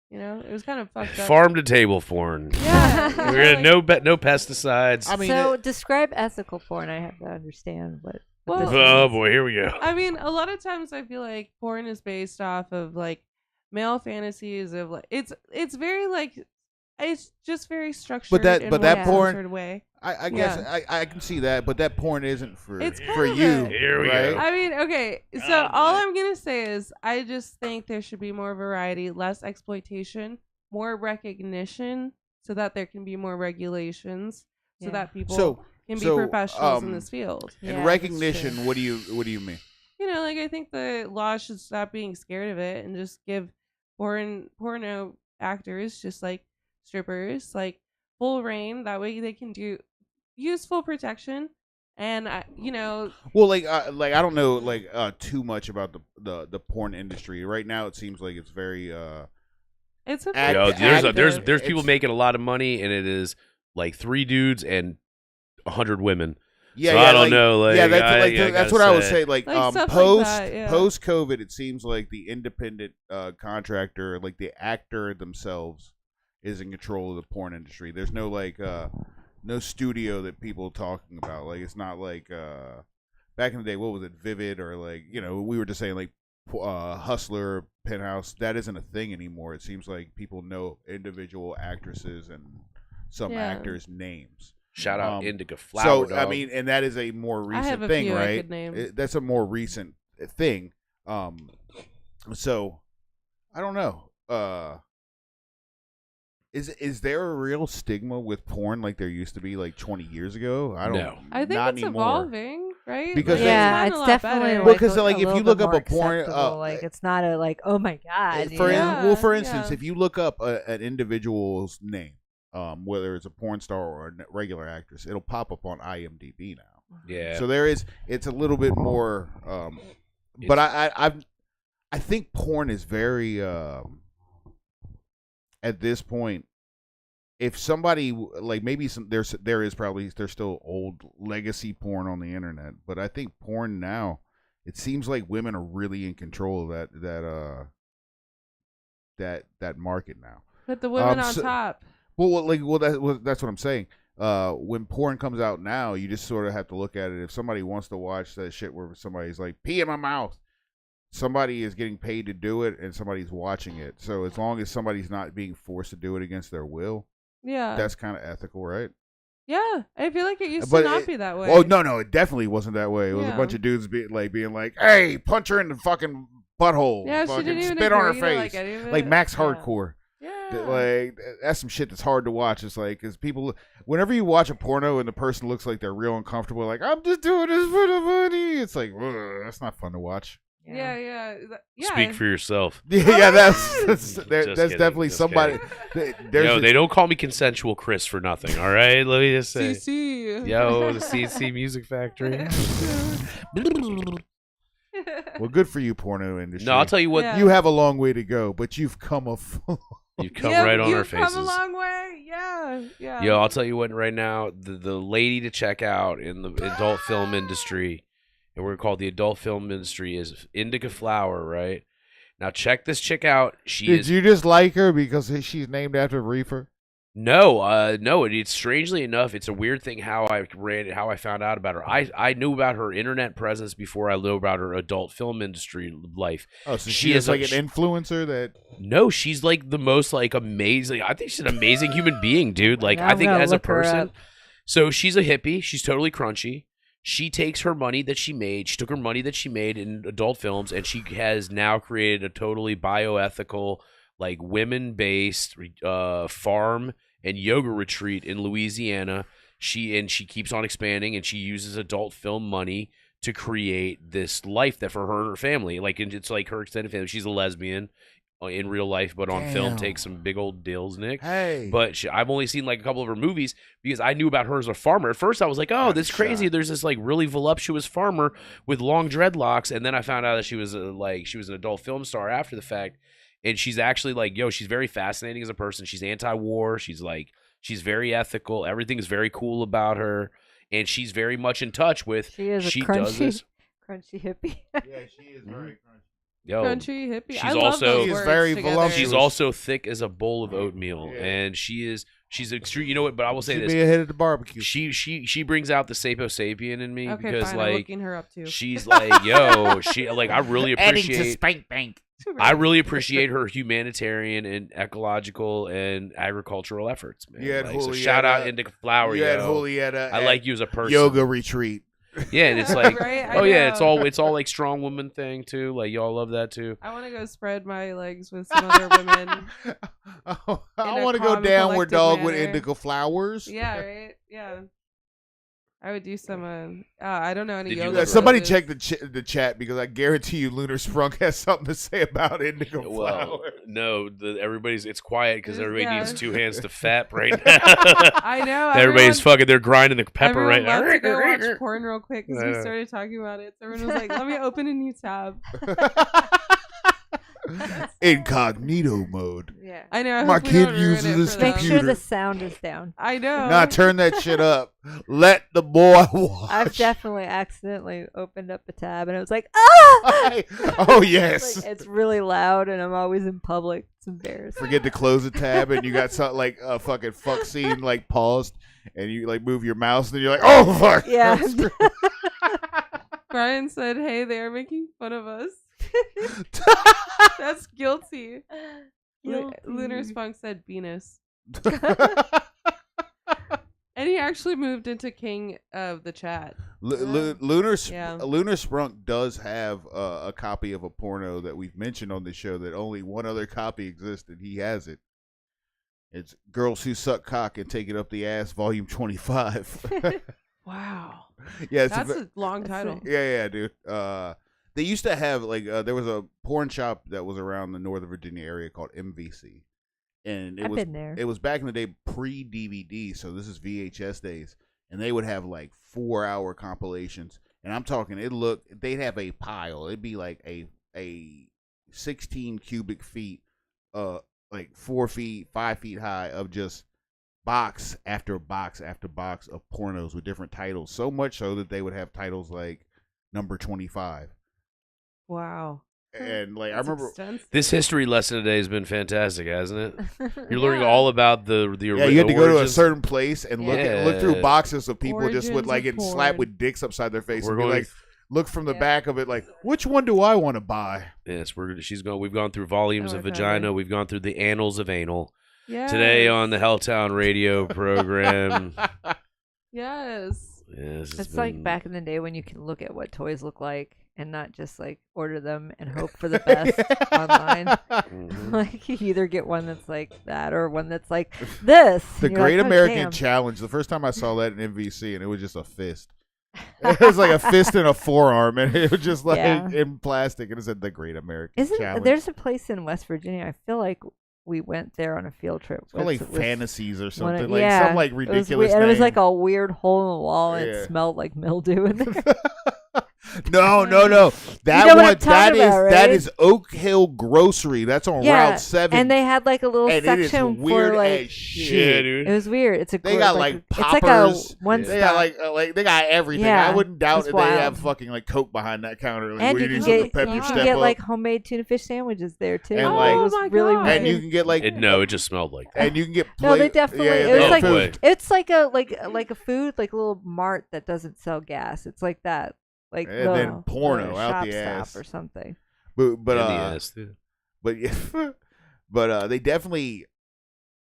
You know, it was kind of fucked up. Farm to table porn. Yeah. We're gonna no pesticides. I mean, So describe ethical porn. I have to understand what. Well- this Oh is. boy, here we go. I mean, a lot of times I feel like porn is based off of like male fantasies of like it's very like it's just very structured. that- in but one that porn- structured way. I guess I can see that, but that porn isn't for It's kind for of you. a- Here we right? go. I mean, okay, so Oh, all boy. I'm gonna say is I just think there should be more variety, less exploitation, more recognition, so that there can be more regulations, so Yeah. that people So can be so, professionals in um, this field. in Yeah, that's recognition, true. what do you mean? You know, like I think the law should stop being scared of it and just give porno actors, just like strippers, like full reign. That way they can do useful protection. And you know, Well, like I don't know too much about the porn industry right now. It seems like it's very it's a Act- Yo, active. there's people It's- making a lot of money, and it is like 3 dudes and 100 women. yeah. So yeah I don't like, know. Like, yeah, that's I that's gotta what I would say. say. Like, Like, stuff like post that, yeah. post COVID, it seems like the independent contractor, like the actor themselves, is in control of the porn industry. There's no no studio that people are talking about. Like, it's not like back in the day. What was it, Vivid, or like, you know, we were just saying like Hustler, Penthouse. That isn't a thing anymore. It seems like people know individual actresses and some Yeah. actors' names. Shout out Um, Indica Flower. So I dog. mean, and that is a more I have recent a thing, few I right? could name. That's a more recent thing. So I don't know. Is there a real stigma with porn like there used to be like 20 years ago? I don't. No. I think not it's anymore. evolving, right? Because Like, Yeah, gotten it's a lot definitely better. Well, like, 'cause, a like, if you little look bit up more a porn, acceptable, like it's not a like, oh my god. you For know? Yeah, for instance, yeah. if you look up an individual's name, whether it's a porn star or a regular actress, it'll pop up on IMDb now. yeah. So it's a little bit more. But I think porn is very at this point. If somebody like maybe there's still old legacy porn on the internet, but I think porn now, it seems like women are really in control of that market now. Put the women on so- top. That's what I'm saying. When porn comes out now, you just sort of have to look at it. If somebody wants to watch that shit where somebody's like pee in my mouth, somebody is getting paid to do it and somebody's watching it. So as long as somebody's not being forced to do it against their will, Yeah. that's kind of ethical, right? Yeah. I feel like it used But to not it- be that way. Oh no, it definitely wasn't that way. It was a Yeah. bunch of dudes being like, "Hey, punch her in the fucking butthole, Yeah, she fucking didn't even spit on her agree to, face," like, any of like it. Max Yeah. Hardcore. Yeah. Like, that's some shit that's hard to watch. It's like, because people, whenever you watch a porno and the person looks like they're real uncomfortable, like, I'm just doing this for the money, it's like, ugh, that's not fun to watch. Yeah. Yeah. Speak for yourself. Yeah, that's Just that's kidding, definitely just somebody. There's Yo, a- they don't call me consensual Chris for nothing. All right, let me just say. CC. Yo, the CC Music Factory. well, good for you, porno industry. No, I'll tell you what. Yeah. You have a long way to go, but you've come You come Yeah, right on our you've faces. come a long way. Yeah. Yo, I'll tell you what. Right now, the lady to check out in the adult film industry, and we're called the adult film industry, is Indica Flower. Right now, check this chick out. She Did is you just like her because she's named after Reefer? no. It's strangely enough, it's a weird thing how I found out about her. I knew about her internet presence before I knew about her adult film industry life. Oh, so She she is is a- like an influencer that. No, she's like the most like amazing. I think she's an amazing human being, dude. Like Now I I'm think gonna as a look her person. up. So she's a hippie. She's totally crunchy. She takes her money that she made. She took her money that she made in adult films, and she has now created a totally bioethical, like women-based farm and yoga retreat in Louisiana. She keeps on expanding, and she uses adult film money to create this life that for her and her family. Like it's like her extended family. She's a lesbian in real life, but on film Damn. takes some big old deals, Nick. Hey, But I've only seen like a couple of her movies because I knew about her as a farmer. At first, I was like, "Oh, this is crazy." Shot. There's this like really voluptuous farmer with long dreadlocks, and then I found out that she was an adult film star after the fact. and she's actually like, she's very fascinating as a person. She's anti-war. She's very ethical. Everything is very cool about her, and she's very much in touch with. She is she a crunchy, does this. crunchy hippie. Yeah, she is very crunchy. Country hippie. She's I love also those She's words very together. voluptuous. She's also thick as a bowl of oatmeal, and she's extreme. You know what? But I will say She'd this: be ahead of the barbecue. she brings out the sapo sapien in me Okay, because fine, I'm like looking her up too. she's like, she like I really appreciate. Spank Bank. I really appreciate her humanitarian and ecological and agricultural efforts, man. You had Like, so Julieta- shout out Indica Flower, You had yo. Julieta. I at like you as a person. yoga retreat. Yeah, and it's like, Right? I oh yeah, know. it's all like strong woman thing too. Like y'all love that too. I want to go spread my legs with some other women. I a want to go calm, downward collected dog with manner. indica flowers. Yeah, right. Yeah. I would do some. I don't know any Did you yoga. ever- Somebody poses. check the chat because I guarantee you Lunar Sprunk has something to say about indica Well, flowers. no, it's quiet because everybody Yeah. needs two hands to fap right now. I know. Everybody's fucking. They're grinding the pepper Everyone right now. left to go watch porn real quick because we Yeah. started talking about it. So everyone was like, "Let me open a new tab." Incognito mode. Yeah. I know. I My hope we kid don't ruin uses it this for Make them. sure computer. the sound is down. I know. Nah, turn that shit up. Let the boy watch. I've definitely accidentally opened up a tab and it was like, ah! Oh yes. Like, it's really loud and I'm always in public. It's embarrassing. Forget to close the tab and you got something like a fucking fuck scene like paused and you like move your mouse and you're like, oh fuck. Yeah. Brian said, "Hey, they are making fun of us." That's guilty. Lunar Spunk said Venus. And he actually moved into king of the chat. Lunar Yeah. Sprunk does have a copy of a porno that we've mentioned on the show that only one other copy exists and he has it. It's Girls Who Suck Cock and Take It Up the Ass, Volume 25. Wow. Yeah, it's That's a long That's title. yeah, dude. They used to have like there was a porn shop that was around the Northern Virginia area called MVC, and I've been there. It was back in the day pre-DVD, so this is VHS days, and they would have like 4-hour compilations, and I'm talking they'd have a pile. It'd be like a 16 cubic feet, like 4 feet, 5 feet high of just box after box after box of pornos with different titles. So much so that they would have titles like number 25. Wow. And like That's I remember, extensive. This history lesson today has been fantastic, hasn't it? You're learning all about the yeah, you had to go to a origins. certain place and look through boxes of people just would Origins like of get slapped porn. with dicks upside their face We're and be going. like, look from the Yeah. back of it, like, which one do I want to buy? Yes, we've gone through volumes Oh, of my vagina. God. We've gone through the annals of anal. Yes. Today on the Helltown Radio program. Yes. Yes, It's like back in the day when you can look at what toys look like and not just like order them and hope for the best online. Mhm. Like you either get one that's like that or one that's like this. The and you're Great like, oh, American damn. Challenge. The first time I saw that in MVC, and it was just a fist. It was like a fist and a forearm, and it was just like Yeah. in plastic, and it said the Great American Challenge. There's a place in West Virginia. I feel like we went there on a field trip. It's called like with Fantasies or one something, of- like yeah, some like it was ridiculous. and it was name. like a weird hole in the wall, and Yeah. it smelled like mildew in there. No. That know what one, I'm talking about, that right? is Oak Hill Grocery. That's on Yeah, Route 7. and they had like a little and it is section weird for like as shit. Yeah, dude. it was weird. It's a They gr- got like like it's poppers. like a one They stop. got like they got everything. Yeah, I wouldn't doubt it's that they have wild. fucking like Coke behind that counter. Like, and where you can just get the pepper you can step get up. like homemade tuna fish sandwiches there too. And, It like- was Oh my really God. weird. and you can get like It just smelled like that. and you can get No, they plate- definitely. yeah, it they was have like food. it's like a food, like a little mart that doesn't sell gas. It's like that, like And the, then porno the out shop the stop ass. or something. but In the uh ass, too. but yeah, but they definitely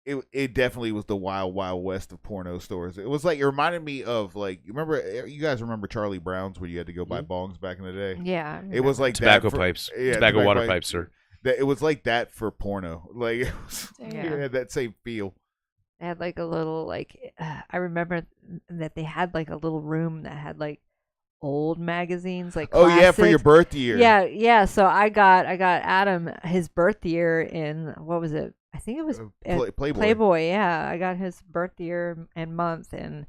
it definitely was the wild west of porno stores. It was like it reminded me of like you guys remember Charlie Brown's where you had to go buy bongs back in the day. Yeah, It was like Tobacco that for, pipes. yeah, tobacco water pipe. pipes, sir. That it was like that for porno. Like it, Yeah. it had that same feel. They had like a little like I remember that they had like a little room that had like old magazines, like Oh yeah, for your classics. birth year. Yeah. So I got Adam his birth year in what was it? I think it was Playboy. Playboy. Yeah, I got his birth year and month, and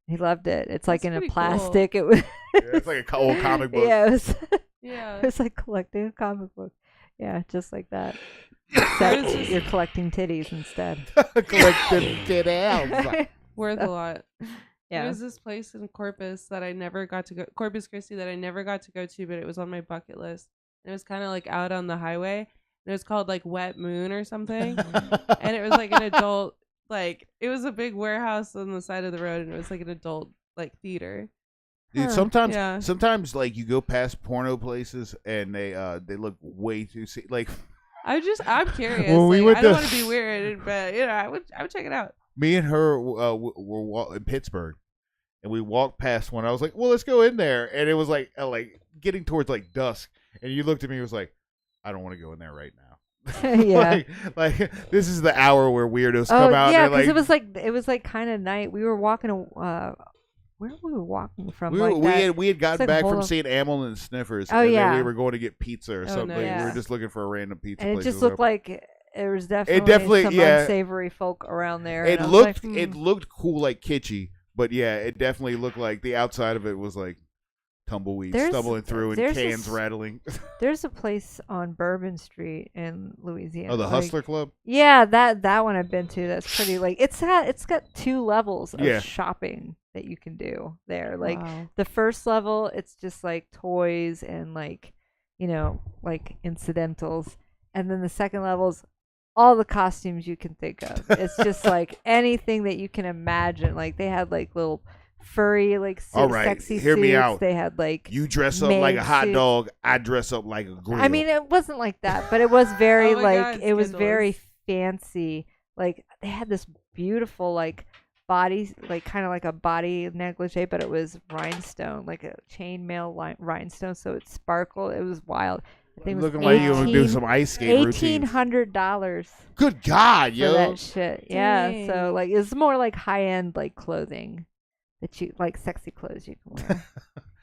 he loved it. It's like That's in a pretty plastic. It was. Yeah, it's like a old comic book. Yeah, it was. Yeah. It was like collecting a comic book. Yeah, just like that. Except you're collecting titties instead. Collecting titties. Worth a lot. Yeah. There was this place in Corpus that I never got to go, Corpus Christi, that I never got to go to, but it was on my bucket list. It was kind of like out on the highway. And it was called like Wet Moon or something. And it was like an adult, like it was a big warehouse on the side of the road, and it was like an adult like theater. Dude, Huh. sometimes like you go past porno places and they look way too like. I'm curious. When we Like, went I don't to- want to be weird, but I would check it out. Me and her were in Pittsburgh, and we walked past one. I was like, "Well, let's go in there," and it was like getting towards like dusk. And you looked at me and was like, "I don't want to go in there right now." Yeah. like this is the hour where weirdos come out. Yeah, and they're because like, it was like kind of night. We were walking. Where were we walking from? we had gotten like back whole from of- seeing Amel and Sniffers. Oh, and yeah. then we were going to get pizza or Oh, something. no, We yeah. were just looking for a random pizza and it place. just or looked whatever. like there was definitely some yeah. unsavory folk around there. It and I was looked like, it looked cool, like kitschy, but yeah, it definitely looked like the outside of it was like tumbleweeds There's- stumbling through and there's cans this- rattling. There's a place on Bourbon Street in Louisiana. Oh, the like- Hustler Club. Yeah, that one I've been to. That's pretty like it's got 2 levels of Yeah. shopping that you can do there. Like Wow. the first level, it's just like toys and like like incidentals, and then the second level's all the costumes you can think of. It's just like anything that you can imagine. Like they had like little furry like All right, sexy hear suits. me out. They had like You dress up like a maid hot suits. dog. I dress up like a grill. I mean, it wasn't like that, but it was very Oh my like God, it was Skittles. very fancy. Like they had this beautiful like body, like kind of like a body negligee, but it was rhinestone, like a chainmail rhinestone, so it sparkled. It was wild. I think it was looking like you would do some ice skate routines. $1,800 Good God, for yo! that shit. Yeah, so Dang. like it's more like high end like clothing that you like, sexy clothes you can wear.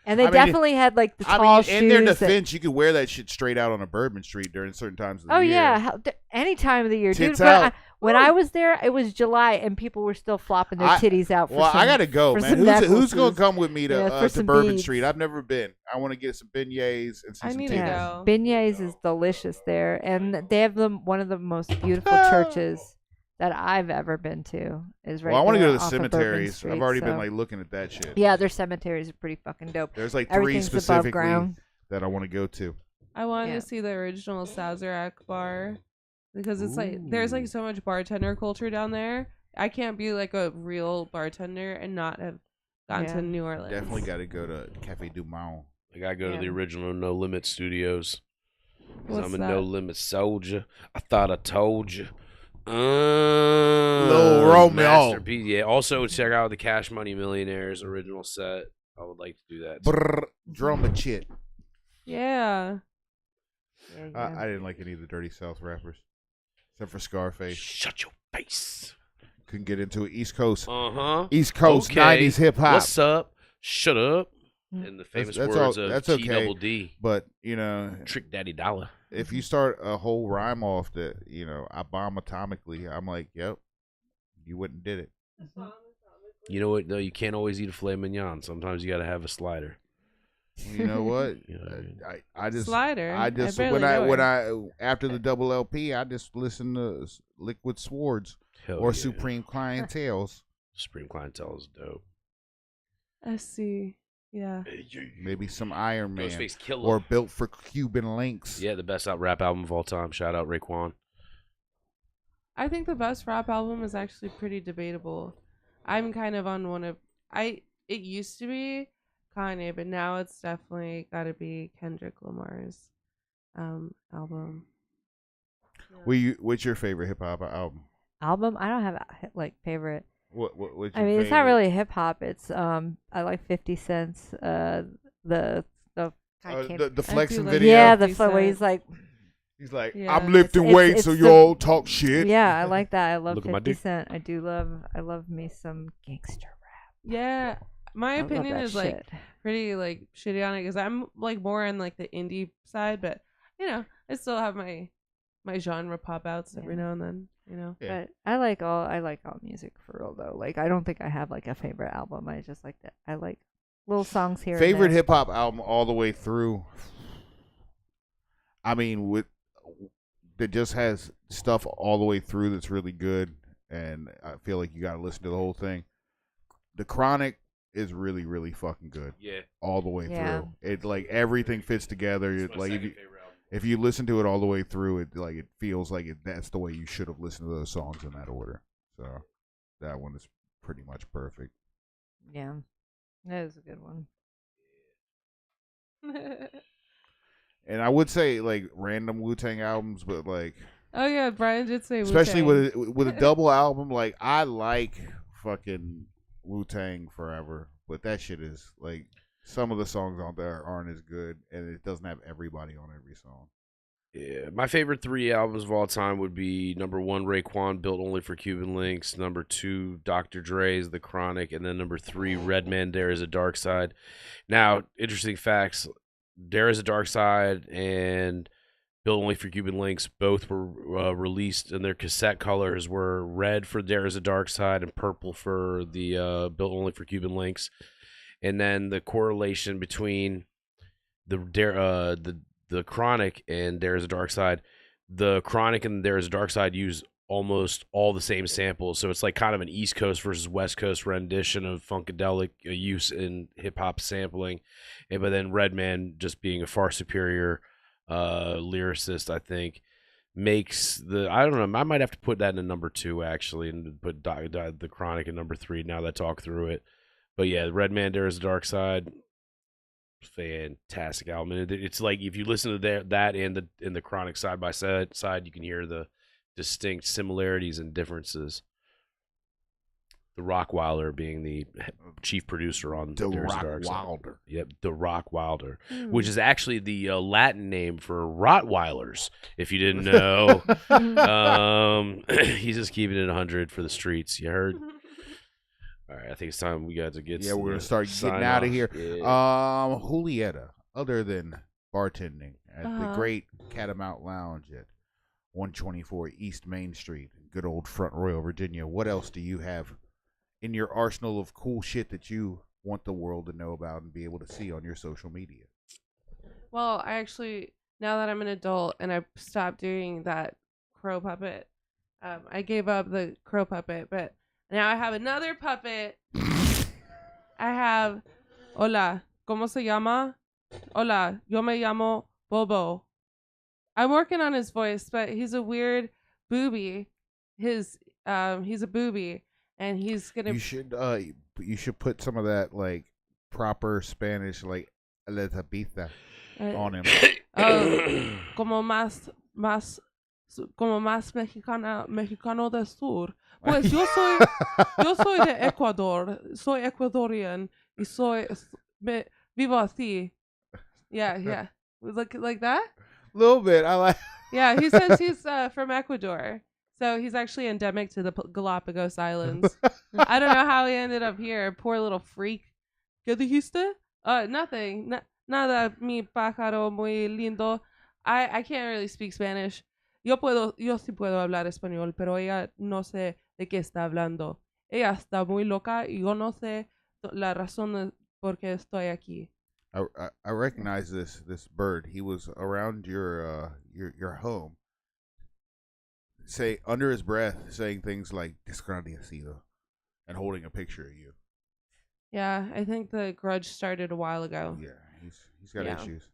And they I mean, definitely had like the I tall mean, shoes. in their that- defense, you could wear that shit straight out on a Bourbon Street during certain times of the Oh year. yeah, any time of the year, dude. Tits When out. when I was there, it was July, and people were still flopping their titties out. For Well, some, I gotta go, for man. some Who's necklaces. gonna come with me Yeah, for to some Bourbon beads. Street? I've never been. I want to get some beignets and see I some need to titties. go. Beignets is delicious there, and they have one of the most beautiful churches that I've ever been to. Is right. Well, I want to there go to the off of Bourbon cemeteries. Street, I've already so- been like looking at that shit. Yeah, their cemeteries are pretty fucking dope. There's like 3 Everything's above specifically ground. that I want to go to. I wanted Yeah. to see the original Sazerac bar because it's like there's like so much bartender culture down there. I can't be like a real bartender and not have gone Yeah. to New Orleans. Definitely got to go to Cafe Du Monde. I gotta go to the Yeah. original No Limit Studios. 'Cause What's I'm a that? No Limit soldier. I thought I told you. Lil Romeo. Masterpiece. Yeah. Also, check out the Cash Money Millionaires original set. I would like to do that. Brr, drum a chit. Yeah. Yeah, I didn't like any of the Dirty South rappers, except for Scarface. Shut your face. Couldn't get into it. East Coast, Uh-huh. East Coast, Okay. 90s hip hop. What's up? Shut up. In the famous That's words all- of that's T okay. Double D. But you know, Trick Daddy Dollar. if you start a whole rhyme off that, I bomb atomically, I'm like, yep, you wouldn't did it. You know what, though? You can't always eat a filet mignon. Sometimes you gotta have a slider. You know what? You know what I mean? I just Slider. I just barely when know I her. after the double LP, I just listen to Liquid Swords Hell or yeah. Supreme Clientels. Supreme Clientele is dope. I see. Yeah. Maybe some Iron Man Ghostface Killer. or Built for Cuban Links. Yeah, the best rap album of all time. Shout out Raekwon. I think the best rap album is actually pretty debatable. I'm kind of on one of it used to be Kanye, but now it's definitely got to be Kendrick Lamar's album. What's your favorite hip hop album? Album? I don't have a like favorite. What's I your mean, it's not favorite? really hip hop. It's I like 50 Cent's the I can't. The I flexing do like- video. yeah, the 50 where he's Cent. like, He's like, Yeah. I'm lifting It's- weights, it's so the- y'all talk shit. yeah, I like that. I love Look at my 50 dick. Cent. I love me some gangster rap. Yeah, my I love opinion that is like shit. pretty like shitty on it because I'm like more on like the indie side, but I still have my genre pop outs every Yeah. now and then. Yeah. But I like all music for real though. Like I don't think I have like a favorite album. I just like that. I like little songs here. Favorite and there. hip hop album all the way through. I mean, with that just has stuff all the way through that's really good, and I feel like you got to listen to the whole thing. The Chronic is really, really fucking good. Yeah. All the way Yeah. through. It like everything fits together. It's my Like second favorite album. if you listen to it all the way through, it feels like that's the way you should have listened to those songs in that order. So that one is pretty much perfect. Yeah, that is a good one. And I would say like random Wu-Tang albums, but like Oh yeah, Brian did say especially Wu-Tang. with a double album, like I like fucking Wu-Tang Forever, but that shit is like some of the songs on there aren't as good, and it doesn't have everybody on every song. Yeah, my favorite 3 albums of all time would be number 1, Raekwon, Built Only for Cuban Links. Number 2, Dr. Dre's The Chronic, and then number 3, Redman, There Is a Dark Side. Now, interesting facts: There Is a Dark Side and Built Only for Cuban Links both were released, and their cassette colors were red for There Is a Dark Side and purple for the Built Only for Cuban Links. And then the correlation between the Chronic and There Is a Dark Side, the Chronic and There Is a Dark Side use almost all the same samples, so it's like kind of an East Coast versus West Coast rendition of funkadelic use in hip hop sampling, but then Redman, just being a far superior lyricist, I think, makes I don't know, I might have to put that in number 2 actually, and put the Chronic in number 3 now that I talk through it. But yeah, Redman, There Is a Dark Side, fantastic album. And it's like if you listen to that and the Chronic side by side, you can hear the distinct similarities and differences. The Rockwilder being the chief producer on The There Is a Dark Side. Rockwilder. Yep, the Rockwilder, which is actually the Latin name for Rottweilers, if you didn't know. He's just keeping it 100 for the streets. You heard? All right, I think it's time we got to get. Yeah, we're gonna start getting out of here. Julieta, other than bartending at the great Catamount Lounge at 124 East Main Street, good old Front Royal, Virginia. What else do you have in your arsenal of cool shit that you want the world to know about and be able to see on your social media? Well, I actually, now that I'm an adult and I stopped doing that crow puppet, I gave up the crow puppet, but now I have another puppet. I have, hola, ¿cómo se llama? Hola, yo me llamo Bobo. I'm working on his voice, but he's a weird booby. He's a booby, and he's gonna. You should put some of that like proper Spanish like la tapita on him. Como más mexicano del sur. Pues yo soy de Ecuador. Soy Ecuadorian y vivo así. Yeah. Like that? A little bit. I like. Yeah, he says he's from Ecuador. So he's actually endemic to the Galapagos Islands. I don't know how he ended up here. Poor little freak. ¿Qué dijiste? Nothing. Nada, mi pájaro muy lindo. I can't really speak Spanish. Yo sí puedo hablar español, pero ella no sé de qué está hablando. Ella está muy loca y yo no sé la razón de por qué estoy aquí. I recognize this bird. He was around your home, say under his breath, saying things like "desgraciado" and holding a picture of you. Yeah, I think the grudge started a while ago. Yeah, he's got issues.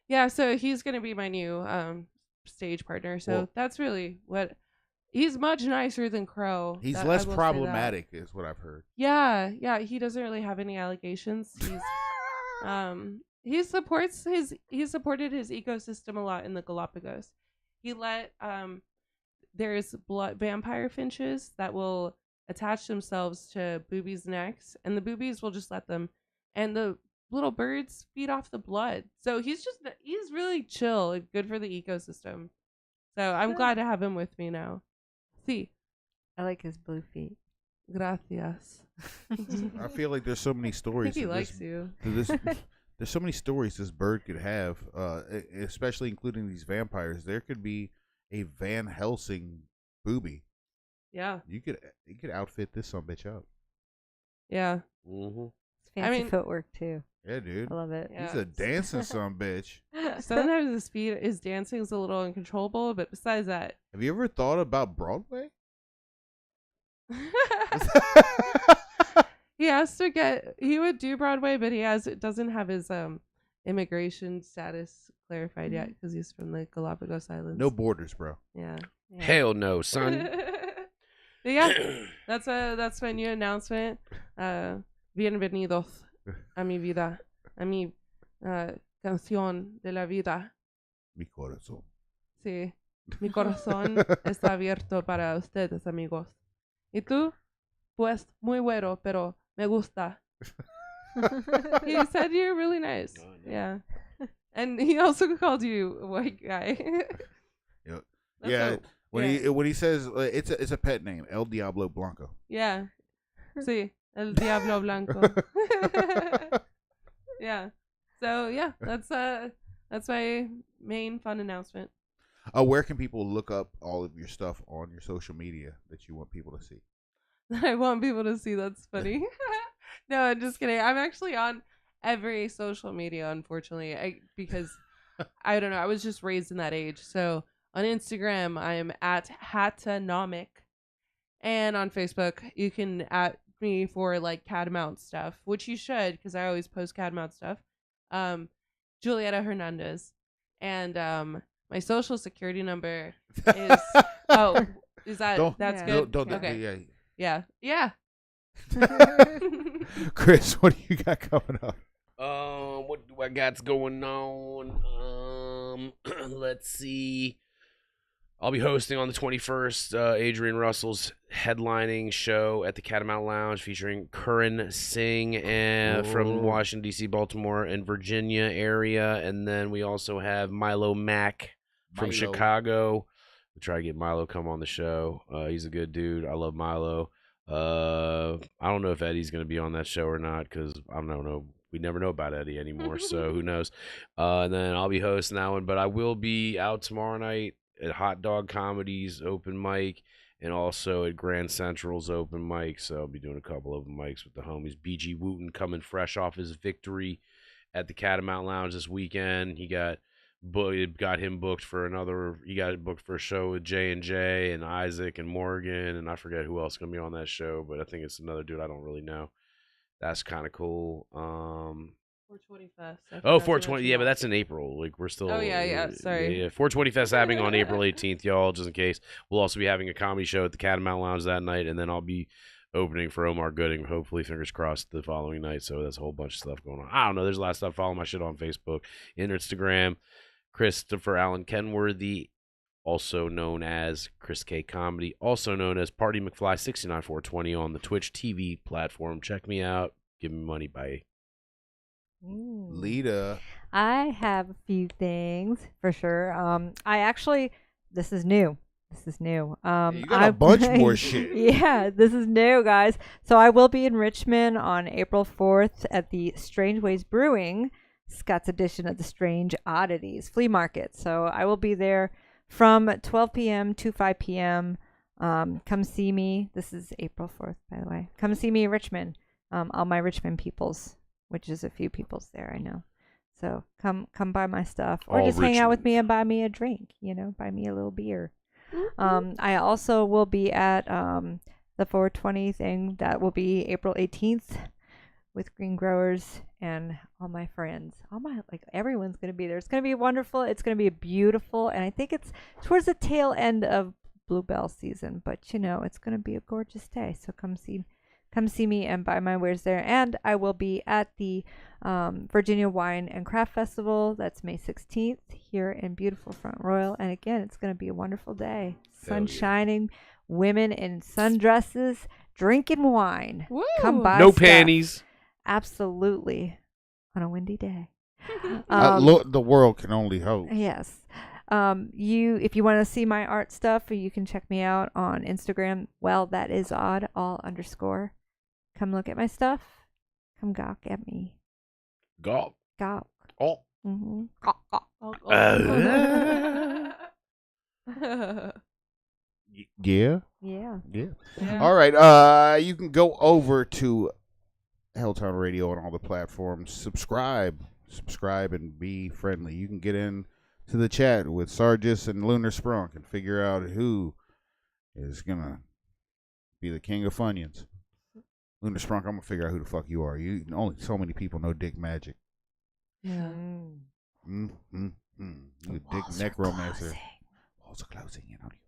Yeah, so he's gonna be my new stage partner. So that's really what. He's much nicer than Crow. He's less problematic, is what I've heard. Yeah. He doesn't really have any allegations. He supported his ecosystem a lot in the Galapagos. He let there's vampire finches that will attach themselves to boobies' necks, and the boobies will just let them, and the little birds feed off the blood. So he's really chill and good for the ecosystem. So I'm glad to have him with me now. See, I like his blue feet. Gracias. I feel like there's so many I stories. think he likes you. There's so many stories this bird could have, especially including these vampires. There could be a Van Helsing booby. Yeah. You could outfit this sumbitch up. Yeah. Mm-hmm. It's fancy footwork too. Yeah, dude. I love it. Yeah. He's a dancing sumbitch. Sometimes his dancing is a little uncontrollable, but besides that, Have you ever thought about Broadway? he would do Broadway, but doesn't have his immigration status clarified yet because he's from the Galapagos Islands. No borders, bro. Yeah. Hell no, son. But yeah, that's my new announcement. Bienvenidos a mi vida, a mi canción de la vida. Mi corazón. Sí, mi corazón está abierto para ustedes, amigos. ¿Y tú? Pues muy güero, pero me gusta. He said you're really nice. Oh, no. Yeah. And he also called you a white guy. Yep. That's Yeah. a- When he says it's a pet name, El Diablo Blanco. Yeah. Sí, el Diablo Blanco. Yeah. So yeah, that's my main fun announcement. Where can people look up all of your stuff on your social media that you want people to see? I want people to see. That's funny. No, I'm just kidding. I'm actually on every social media, unfortunately, because I don't know. I was just raised in that age. So on Instagram, I am at Hatanomic, and on Facebook, you can at me for like Catamount stuff, which you should, because I always post Catamount stuff. Julieta Hernandez, and my social security number is is that Don't- that's Yeah. good? Don't, Okay. yeah. Yeah. Chris, what do you got coming up? What do I got going on? Let's see. I'll be hosting on the 21st Adrian Russell's headlining show at the Catamount Lounge featuring Curran Singh from Washington, D.C., Baltimore, and Virginia area. And then we also have Milo Mack from Milo. Chicago. We try to get Milo come on the show. He's a good dude. I love Milo. I don't know if Eddie's going to be on that show or not because I don't know. We never know about Eddie anymore, so who knows. And then I'll be hosting that one. But I will be out tomorrow night at Hot Dog Comedy's open mic and also at Grand Central's open mic. So I'll be doing a couple of mics with the homies. BG Wooten coming fresh off his victory at the Catamount Lounge this weekend. He got him booked for a show with J&J and Isaac and Morgan, and I forget who else is going to be on that show, but I think it's another dude I don't really know. That's kind of cool. 420 Fest. 420. Yeah, but that's in April. Like we're still. Oh, yeah. Sorry. Yeah. 420 Fest happening on April 18th, y'all. Just in case, we'll also be having a comedy show at the Catamount Lounge that night, and then I'll be opening for Omar Gooding. Hopefully, fingers crossed, the following night. So that's a whole bunch of stuff going on. I don't know. There's a lot of stuff. Follow my shit on Facebook, Instagram. Christopher Allen Kenworthy, also known as Chris K Comedy, also known as Party McFly 69420 on the Twitch TV platform. Check me out. Give me money. Bye. Lita. I have a few things for sure. This is new. You got a bunch more shit. Yeah, this is new, guys. So I will be in Richmond on April 4th at the Strange Ways Brewing, Scott's edition of the Strange Oddities Flea Market. So I will be there from 12 p.m. to 5 p.m. Come see me. This is April 4th, by the way. Come see me in Richmond. All my Richmond peoples, which is a few peoples there, I know. So come buy my stuff, or All just hang out with Richmond. me and buy me a drink. Buy me a little beer. I also will be at the 420 thing that will be April 18th with Green Growers and all my friends. Everyone's going to be there. It's going to be wonderful. It's going to be beautiful. And I think it's towards the tail end of bluebell season, but it's going to be a gorgeous day. So come see me and buy my wares there. And I will be at the Virginia Wine and Craft Festival. That's May 16th here in beautiful Front Royal. And again, it's going to be a wonderful day. Sun shining, women in sundresses, drinking wine. Woo! Come buy No stuff. panties. Absolutely. On a windy day. The world can only hope. Yes. If you want to see my art stuff, you can check me out on Instagram. Well, that is odd, all_. Come look at my stuff. Come gawk at me. Gawk. Gawk. Oh. Mm-hmm. Yeah. Yeah. Yeah. All right. You can go over to Helltown Radio on all the platforms. Subscribe subscribe and be friendly. You can get in to the chat with Sargis and Lunar Sprunk and figure out who is gonna be the king of Funyuns. Lunar Sprunk, I'm gonna figure out who the fuck you are. You only so many people know dick magic. Yeah. You dick necromancer. Walls are closing in on you.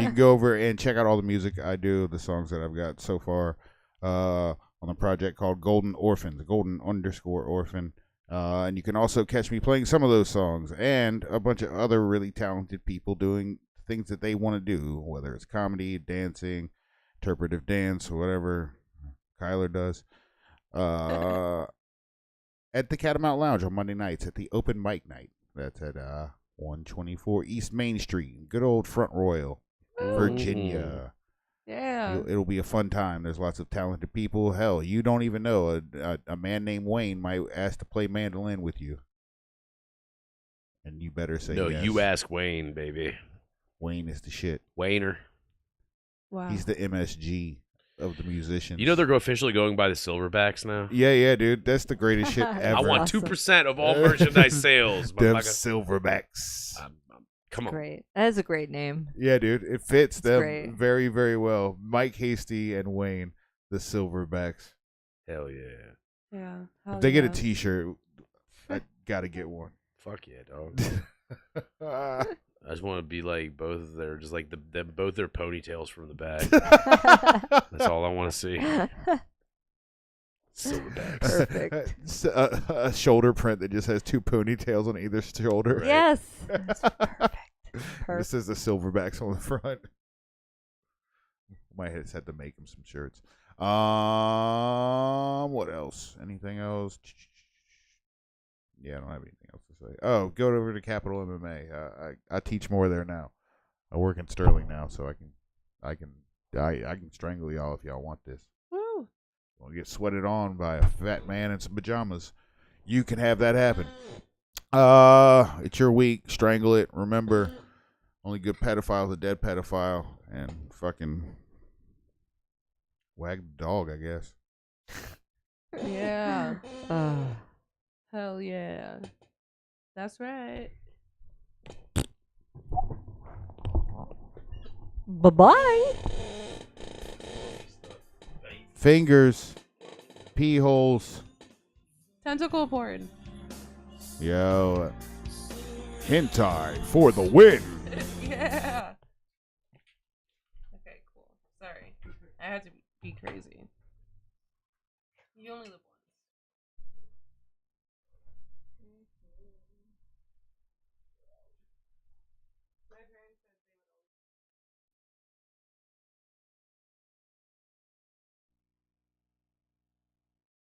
You can go over and check out all the music I do, the songs that I've got so far on a project called Golden Orphan, the Golden_Orphan. And you can also catch me playing some of those songs and a bunch of other really talented people doing things that they want to do, whether it's comedy, dancing, interpretive dance, or whatever Kyler does. At the Catamount Lounge on Monday nights at the open mic night. That's at 124 East Main Street, good old Front Royal, Virginia. Yeah. It'll be a fun time. There's lots of talented people. Hell, you don't even know. A man named Wayne might ask to play mandolin with you. And you better say no, yes. you ask Wayne, baby. Wayne is the shit. Wayner. Wow. He's the MSG of the musicians. You know they're officially going by the Silverbacks now? Yeah, dude. That's the greatest shit ever. I want Awesome. 2% of all merchandise sales. Them motherfucker. Silverbacks. Come on. Great. That is a great name. Yeah, dude. It fits them great. very, very well. Mike Hasty and Wayne, the Silverbacks. Hell yeah. Yeah. If they get a T-shirt, I gotta get one. Fuck yeah, dog. I just want to be like both of their, just like both their ponytails from the back. That's all I want to see. Silverbacks. Perfect. A shoulder print that just has two ponytails on either shoulder. Right. Yes. That's perfect. This is the Silverbacks on the front. Might have had to make him some shirts. What else? Anything else? Yeah, I don't have anything else to say. Oh, go over to Capital MMA. I teach more there now. I work in Sterling now, so I can strangle y'all if y'all want this. Woo. We'll get sweated on by a fat man in some pajamas. You can have that happen. It's your week. Strangle it. Remember, only good pedophile is a dead pedophile. And fucking wag the dog, I guess. Yeah. Hell yeah. That's right. Bye-bye. Fingers. Pee holes. Tentacle porn. Yo. Hentai for the win. Yeah. Okay, cool. Sorry. I had to be crazy. You only live